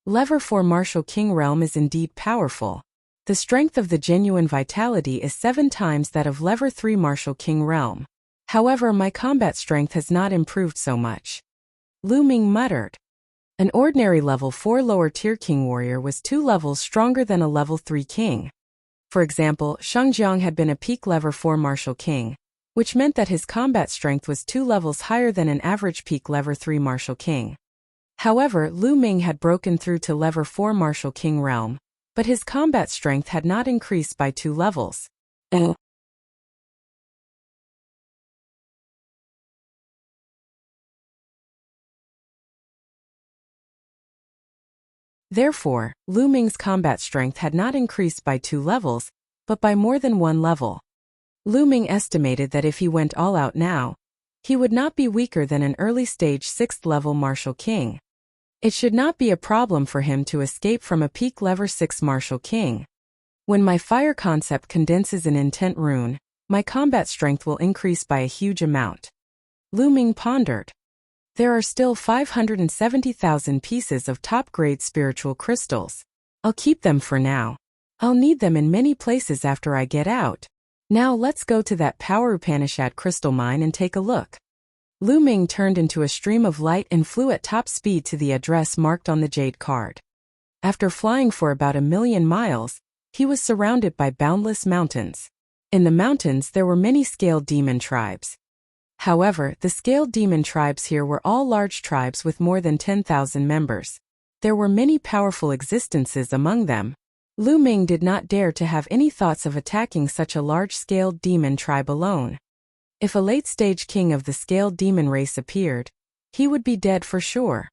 Level 4 Martial King Realm is indeed powerful. The strength of the genuine vitality is 7 times that of level 3 Martial King Realm. However, my combat strength has not improved so much. Lu Ming muttered. An ordinary level 4 lower tier king warrior was 2 levels stronger than a level 3 king. For example, Shangjiang had been a peak level 4 martial king, which meant that his combat strength was 2 levels higher than an average peak level 3 martial king. However, Lu Ming had broken through to level 4 Martial King Realm, but his combat strength had not increased by 2 levels. Therefore, Lu Ming's combat strength had not increased by 2 levels, but by more than 1 level. Lu Ming estimated that if he went all out now, he would not be weaker than an early-stage 6th level Martial King. It should not be a problem for him to escape from a peak level 6 Martial King. When my fire concept condenses an intent rune, my combat strength will increase by a huge amount. Lu Ming pondered. There are still 570,000 pieces of top-grade spiritual crystals. I'll keep them for now. I'll need them in many places after I get out. Now let's go to that Power Upanishad crystal mine and take a look. Lu Ming turned into a stream of light and flew at top speed to the address marked on the jade card. After flying for about 1,000,000 miles, he was surrounded by boundless mountains. In the mountains there were many scaled demon tribes. However, the scaled demon tribes here were all large tribes with more than 10,000 members. There were many powerful existences among them. Lu Ming did not dare to have any thoughts of attacking such a large-scaled demon tribe alone. If a late-stage king of the scaled demon race appeared, he would be dead for sure.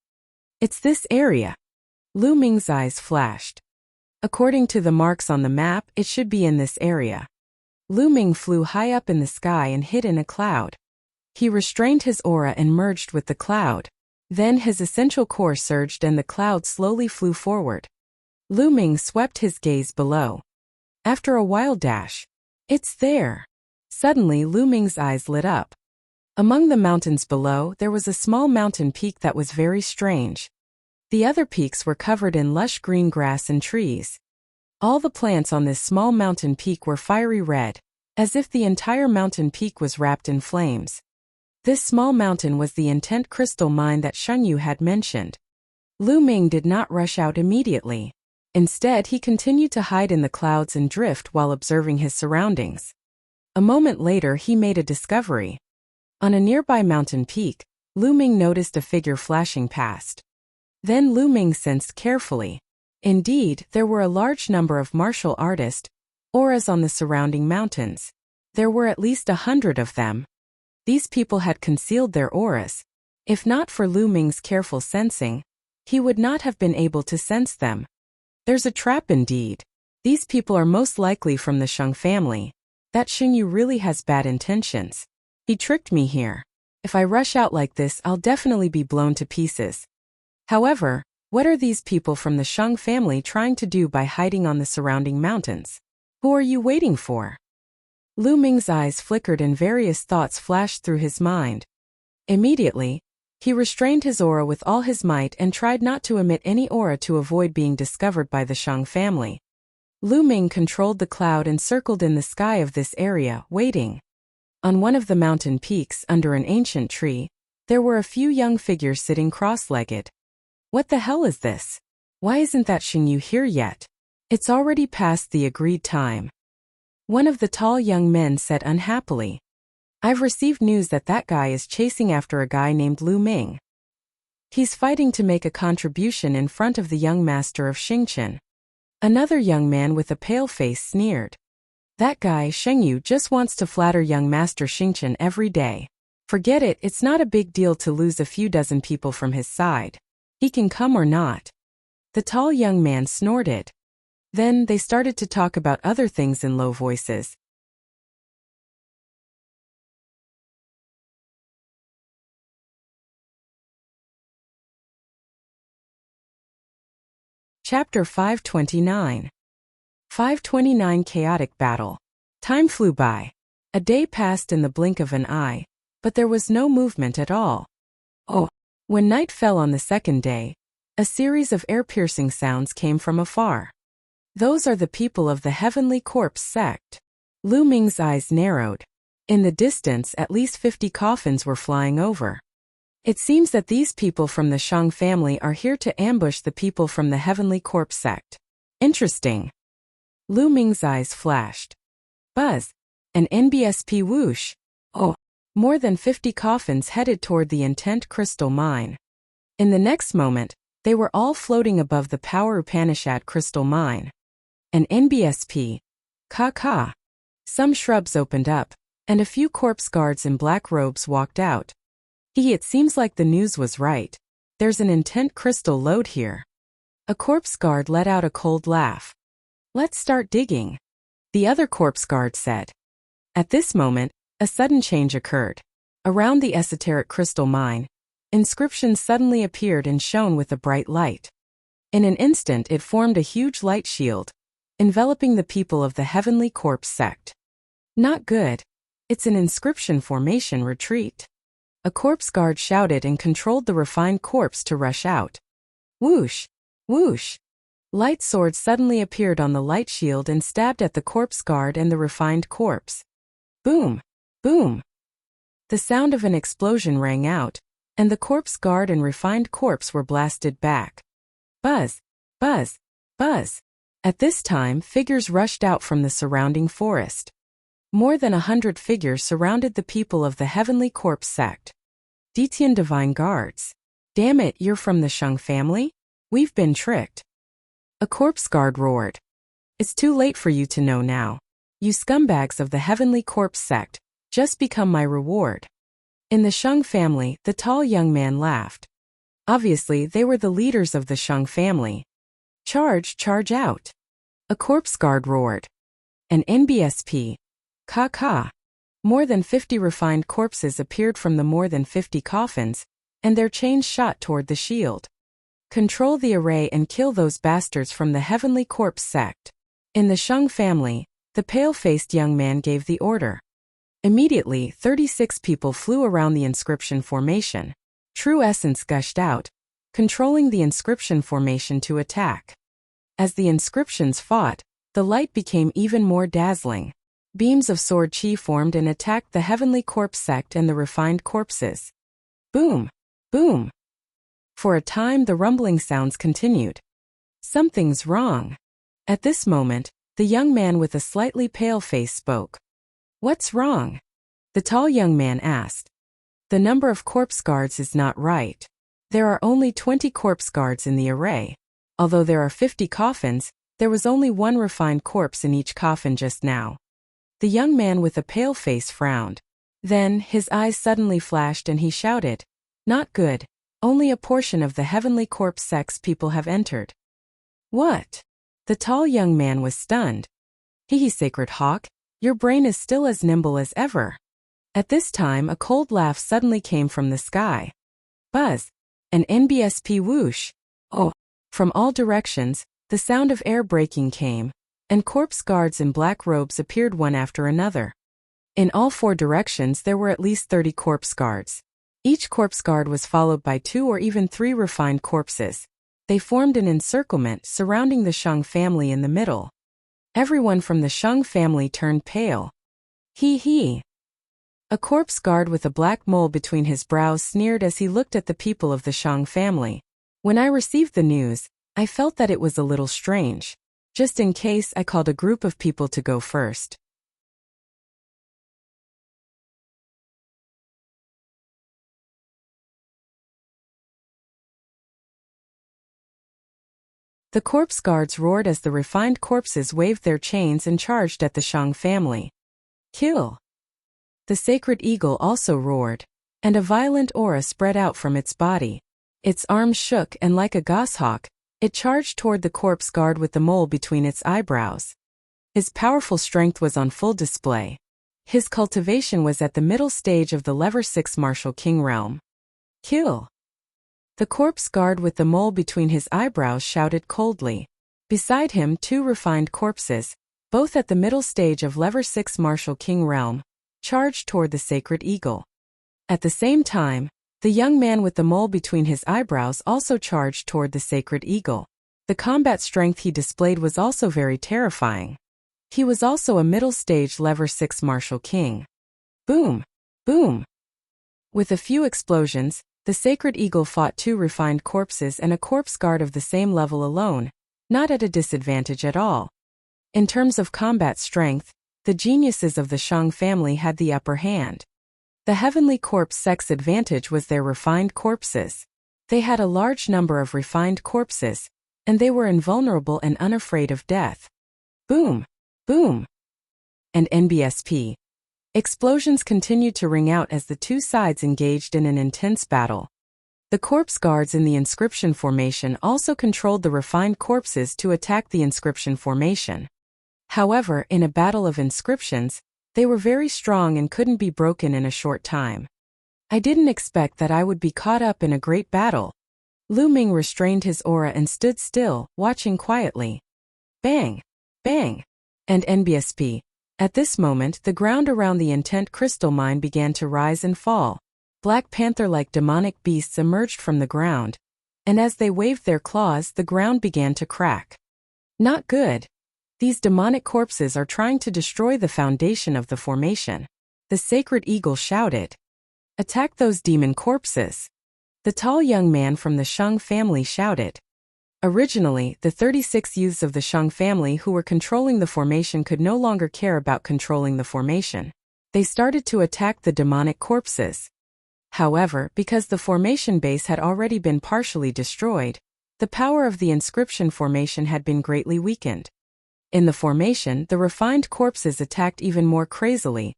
It's this area. Lu Ming's eyes flashed. According to the marks on the map, it should be in this area. Lu Ming flew high up in the sky and hid in a cloud. He restrained his aura and merged with the cloud. Then his essential core surged and the cloud slowly flew forward. Lu Ming swept his gaze below. After a wild dash, "It's there!" Suddenly Lu Ming's eyes lit up. Among the mountains below, there was a small mountain peak that was very strange. The other peaks were covered in lush green grass and trees. All the plants on this small mountain peak were fiery red, as if the entire mountain peak was wrapped in flames. This small mountain was the intent crystal mine that Shengyu had mentioned. Lu Ming did not rush out immediately. Instead, he continued to hide in the clouds and drift while observing his surroundings. A moment later, he made a discovery. On a nearby mountain peak, Lu Ming noticed a figure flashing past. Then Lu Ming sensed carefully. Indeed, there were a large number of martial artist auras on the surrounding mountains. There were at least 100 of them. These people had concealed their auras. If not for Lu Ming's careful sensing, he would not have been able to sense them. There's a trap indeed. These people are most likely from the Sheng family. That Shengyu really has bad intentions. He tricked me here. If I rush out like this, I'll definitely be blown to pieces. However, what are these people from the Sheng family trying to do by hiding on the surrounding mountains? Who are you waiting for? Lu Ming's eyes flickered and various thoughts flashed through his mind. Immediately, he restrained his aura with all his might and tried not to emit any aura to avoid being discovered by the Sheng family. Lu Ming controlled the cloud and circled in the sky of this area, waiting. On one of the mountain peaks, under an ancient tree, there were a few young figures sitting cross-legged. What the hell is this? Why isn't that Shengyu here yet? It's already past the agreed time. One of the tall young men said unhappily. I've received news that guy is chasing after a guy named Lu Ming. He's fighting to make a contribution in front of the young master of Xingqian. Another young man with a pale face sneered. That guy, Shengyu, just wants to flatter young master Xingqian every day. Forget it, it's not a big deal to lose a few dozen people from his side. He can come or not. The tall young man snorted. Then they started to talk about other things in low voices. Chapter 529. 529 Chaotic Battle. Time flew by. A day passed in the blink of an eye, but there was no movement at all. Oh, when night fell on the second day, a series of ear-piercing sounds came from afar. Those are the people of the Heavenly Corpse sect. Lu Ming's eyes narrowed. In the distance, at least 50 coffins were flying over. It seems that these people from the Shang family are here to ambush the people from the Heavenly Corpse sect. Interesting. Lu Ming's eyes flashed. Buzz. An NBSP whoosh. Oh. More than 50 coffins headed toward the intent crystal mine. In the next moment, they were all floating above the Power Upanishad crystal mine. An NBSP. Ka. Some shrubs opened up, and a few corpse guards in black robes walked out. It seems like the news was right. There's an intent crystal lode here. A corpse guard let out a cold laugh. Let's start digging, the other corpse guard said. At this moment, a sudden change occurred. Around the esoteric crystal mine, inscriptions suddenly appeared and shone with a bright light. In an instant it formed a huge light shield, enveloping the people of the Heavenly Corpse sect. Not good. It's an inscription formation retreat. A corpse guard shouted and controlled the refined corpse to rush out. Whoosh! Whoosh! Light swords suddenly appeared on the light shield and stabbed at the corpse guard and the refined corpse. Boom! Boom! The sound of an explosion rang out, and the corpse guard and refined corpse were blasted back. Buzz! Buzz! Buzz! At this time, figures rushed out from the surrounding forest. More than 100 figures surrounded the people of the Heavenly Corpse sect. Detian Divine Guards. Damn it, you're from the Sheng family? We've been tricked. A corpse guard roared. It's too late for you to know now. You scumbags of the Heavenly Corpse sect, just become my reward. In the Sheng family, the tall young man laughed. Obviously, they were the leaders of the Sheng family. Charge out. A corpse guard roared. An NBSP. Ka. More than 50 refined corpses appeared from the more than 50 coffins, and their chains shot toward the shield. Control the array and kill those bastards from the heavenly corpse sect. In the Shang family, the pale-faced young man gave the order. Immediately, 36 people flew around the inscription formation. True essence gushed out, controlling the inscription formation to attack. As the inscriptions fought, the light became even more dazzling. Beams of sword chi formed and attacked the heavenly corpse sect and the refined corpses. Boom! Boom! For a time the rumbling sounds continued. Something's wrong. At this moment, the young man with a slightly pale face spoke. What's wrong? The tall young man asked. The number of corpse guards is not right. There are only 20 corpse guards in the array. Although there are 50 coffins, there was only one refined corpse in each coffin just now. The young man with a pale face frowned. Then, his eyes suddenly flashed and he shouted, Not good. Only a portion of the heavenly corpse sect's people have entered. What? The tall young man was stunned. Hee, Sacred Hawk, your brain is still as nimble as ever. At this time a cold laugh suddenly came from the sky. Buzz. An NBSP whoosh. Oh. From all directions, the sound of air breaking came, and corpse guards in black robes appeared one after another. In all 4 directions there were at least 30 corpse guards. Each corpse guard was followed by 2 or even 3 refined corpses. They formed an encirclement surrounding the Shang family in the middle. Everyone from the Shang family turned pale. Hee. A corpse guard with a black mole between his brows sneered as he looked at the people of the Shang family. When I received the news, I felt that it was a little strange. Just in case, I called a group of people to go first. The corpse guards roared as the refined corpses waved their chains and charged at the Shang family. Kill! The sacred eagle also roared, and a violent aura spread out from its body. Its arms shook and like a goshawk, it charged toward the corpse guard with the mole between its eyebrows. His powerful strength was on full display. His cultivation was at the middle stage of the Level 6 Martial King realm. Kill! The corpse guard with the mole between his eyebrows shouted coldly. Beside him 2 refined corpses, both at the middle stage of Level 6 Martial King realm, charged toward the sacred eagle. At the same time, the young man with the mole between his eyebrows also charged toward the sacred eagle. The combat strength he displayed was also very terrifying. He was also a middle-stage Level 6 Martial King. Boom! Boom! With a few explosions, the sacred eagle fought 2 refined corpses and a corpse guard of the same level alone, not at a disadvantage at all. In terms of combat strength, the geniuses of the Shang family had the upper hand. The heavenly corpse sect's advantage was their refined corpses. They had a large number of refined corpses, and they were invulnerable and unafraid of death. Boom! Boom! And NBSP. Explosions continued to ring out as the 2 sides engaged in an intense battle. The corpse guards in the inscription formation also controlled the refined corpses to attack the inscription formation. However, in a battle of inscriptions, they were very strong and couldn't be broken in a short time. I didn't expect that I would be caught up in a great battle. Lu Ming restrained his aura and stood still, watching quietly. Bang! Bang! And NBSP. At this moment, the ground around the intent crystal mine began to rise and fall. Black panther-like demonic beasts emerged from the ground, and as they waved their claws, the ground began to crack. Not good. These demonic corpses are trying to destroy the foundation of the formation. The sacred eagle shouted. Attack those demon corpses! The tall young man from the Shang family shouted. Originally, the 36 youths of the Shang family who were controlling the formation could no longer care about controlling the formation. They started to attack the demonic corpses. However, because the formation base had already been partially destroyed, the power of the inscription formation had been greatly weakened. In the formation, the refined corpses attacked even more crazily,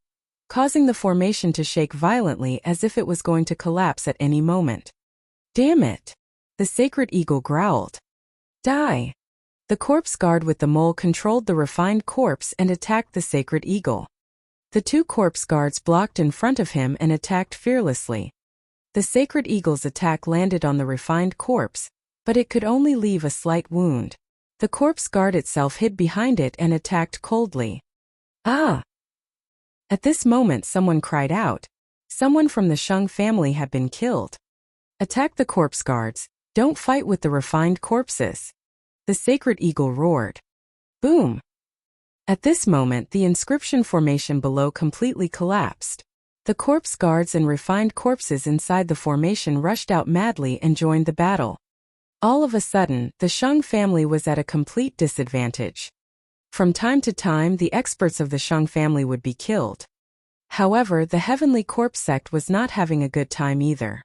causing the formation to shake violently as if it was going to collapse at any moment. Damn it! The sacred eagle growled. Die! The corpse guard with the mole controlled the refined corpse and attacked the sacred eagle. The two corpse guards blocked in front of him and attacked fearlessly. The sacred eagle's attack landed on the refined corpse, but it could only leave a slight wound. The corpse guard itself hid behind it and attacked coldly. Ah! At this moment someone cried out. Someone from the Sheng family had been killed. Attack the corpse guards, don't fight with the refined corpses. The sacred eagle roared. Boom! At this moment the inscription formation below completely collapsed. The corpse guards and refined corpses inside the formation rushed out madly and joined the battle. All of a sudden, the Sheng family was at a complete disadvantage. From time to time the experts of the Sheng family would be killed. However, the Heavenly Corpse sect was not having a good time either.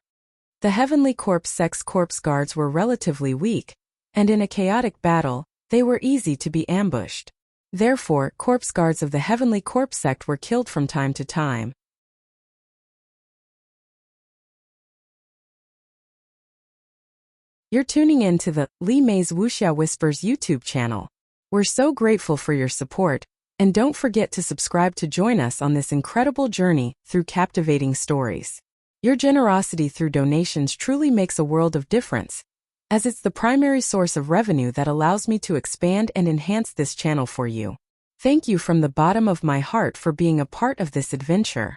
The Heavenly Corpse sect's corpse guards were relatively weak, and in a chaotic battle, they were easy to be ambushed. Therefore, corpse guards of the Heavenly Corpse sect were killed from time to time. You're tuning in to the Li Mei's Wuxia Whispers YouTube channel. We're so grateful for your support, and don't forget to subscribe to join us on this incredible journey through captivating stories. Your generosity through donations truly makes a world of difference, as it's the primary source of revenue that allows me to expand and enhance this channel for you. Thank you from the bottom of my heart for being a part of this adventure.